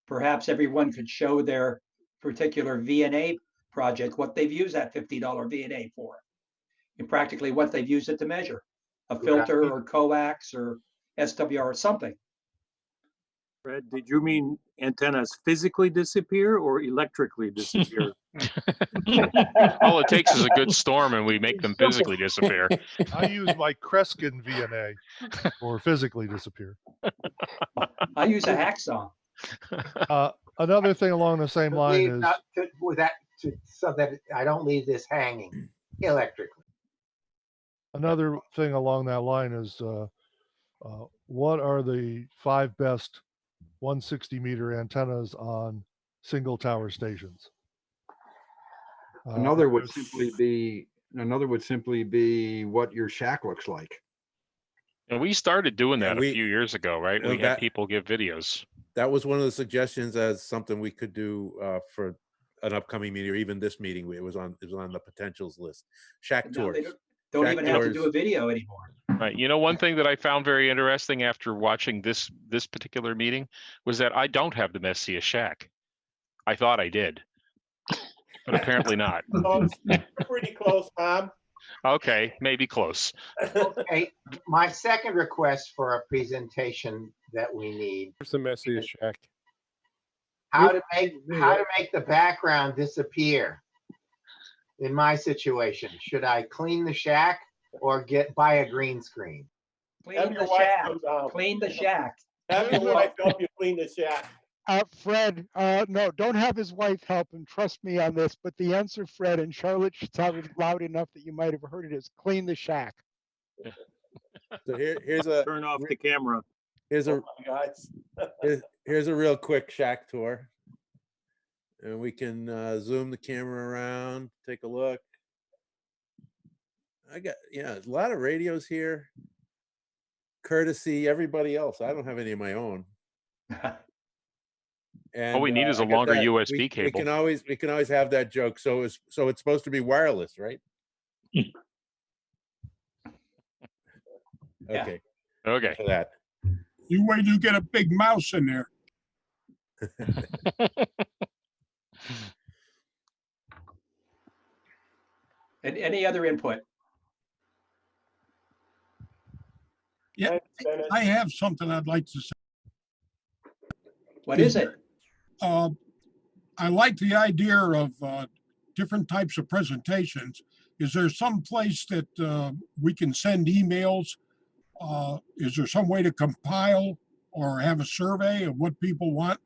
Perhaps everyone could show their particular VNA project, what they've used that $50 VNA for, and practically what they've used it to measure, a filter or coax or SWR or something. Fred, did you mean antennas physically disappear or electrically disappear? All it takes is a good storm and we make them physically disappear. I use my Kreskin VNA or physically disappear. I use a hacksaw. Another thing along the same line is so that I don't leave this hanging electrically. another thing along that line is what are the 5 best 160-meter antennas on single tower stations? Another would simply be what your shack looks like. And we started doing that a few years ago, right? We had people give videos. That was one of the suggestions as something we could do for an upcoming meeting, or even this meeting. It was on the potentials list. Shack tours. They don't even have to do a video anymore. Right. You know, one thing that I found very interesting after watching this particular meeting was that I don't have the messiest shack. I thought I did, but apparently not. Pretty close, Tom. Okay, maybe close. Okay, my second request for a presentation that we need: Here's the messiest shack. how to make the background disappear. In my situation, should I clean the shack or buy a green screen? Clean the shack. Clean the shack. Have your wife help you clean the shack. Fred, no, don't have his wife help him. Trust me on this. But the answer, Fred, and Charlotte sounded loud enough that you might have heard it, is clean the shack. So here's a turn off the camera. Here's a here's a real quick shack tour, and we can zoom the camera around, take a look. I got a lot of radios here, courtesy everybody else. I don't have any of my own. And all we need is a longer USB cable. We can always have that joke. So it's supposed to be wireless, right? Okay. Okay. For that. You wait till you get a big mouse in there. And any other input? Yeah, I have something I'd like to say. What is it? I like the idea of different types of presentations. Is there some place that we can send emails? Is there some way to compile or have a survey of what people want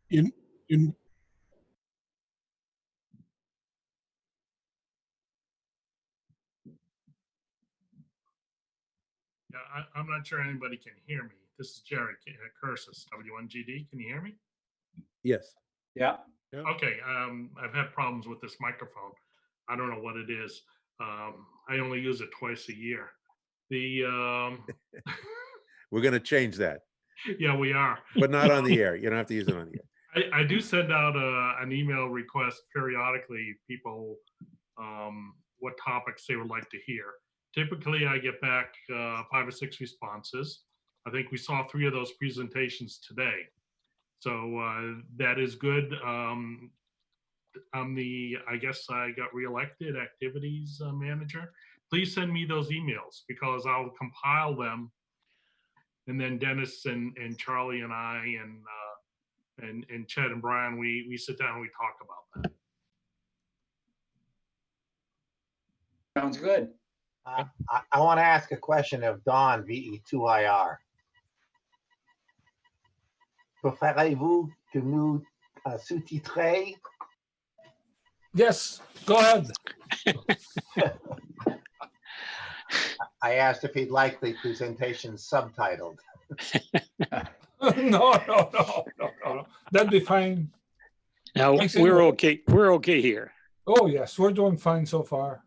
in Yeah, I'm not sure anybody can hear me. This is Jerry Cursus, W1GD. Can you hear me? Yes. Yeah. Okay. I've had problems with this microphone. I don't know what it is. I only use it twice a year. We're going to change that. Yeah, we are. But not on the air. You don't have to use it on the air. I do send out an email request periodically, people, what topics they would like to hear. Typically, I get back 5 or 6 responses. I think we saw 3 of those presentations today. So that is good. I guess I got reelected activities manager. please send me those emails because I'll compile them. And then Dennis and Charlie and I and Chet and Brian, we sit down and we talk about that. Sounds good. I want to ask a question of Don, VE2IR. Préférez-vous que nous sous-titrons? Yes, go ahead. I asked if he'd like the presentation subtitled. No. That'd be fine. No, Thanks we're anyway. okay. We're okay here. Oh, yes, we're doing fine so far.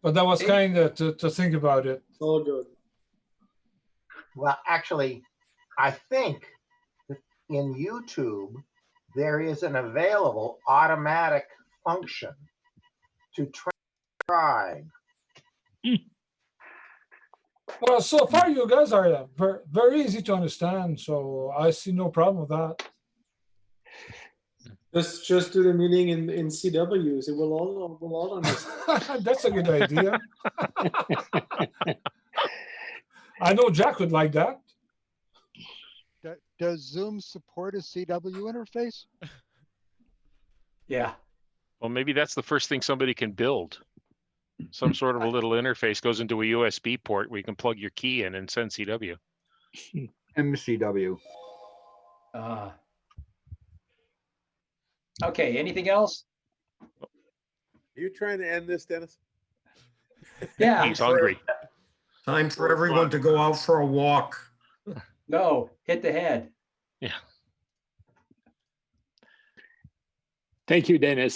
But that was kind of to think about it. All good. Well, actually, I think that in YouTube, there is an available automatic function to transcribe. Well, so far you guys are very, very easy to understand, so I see no problem with that. Just do the meeting in CWs. It will all understand. That's a good idea. I know Jack would like that. Does Zoom support a CW interface? Yeah. Well, maybe that's the first thing somebody can build. Some sort of a little interface goes into a USB port where you can plug your key in and send CW. MCW. Okay, anything else? Are you trying to end this, Dennis? Yeah. He's hungry. Time for everyone to go out for a walk. No, hit the head. Thank you, Dennis.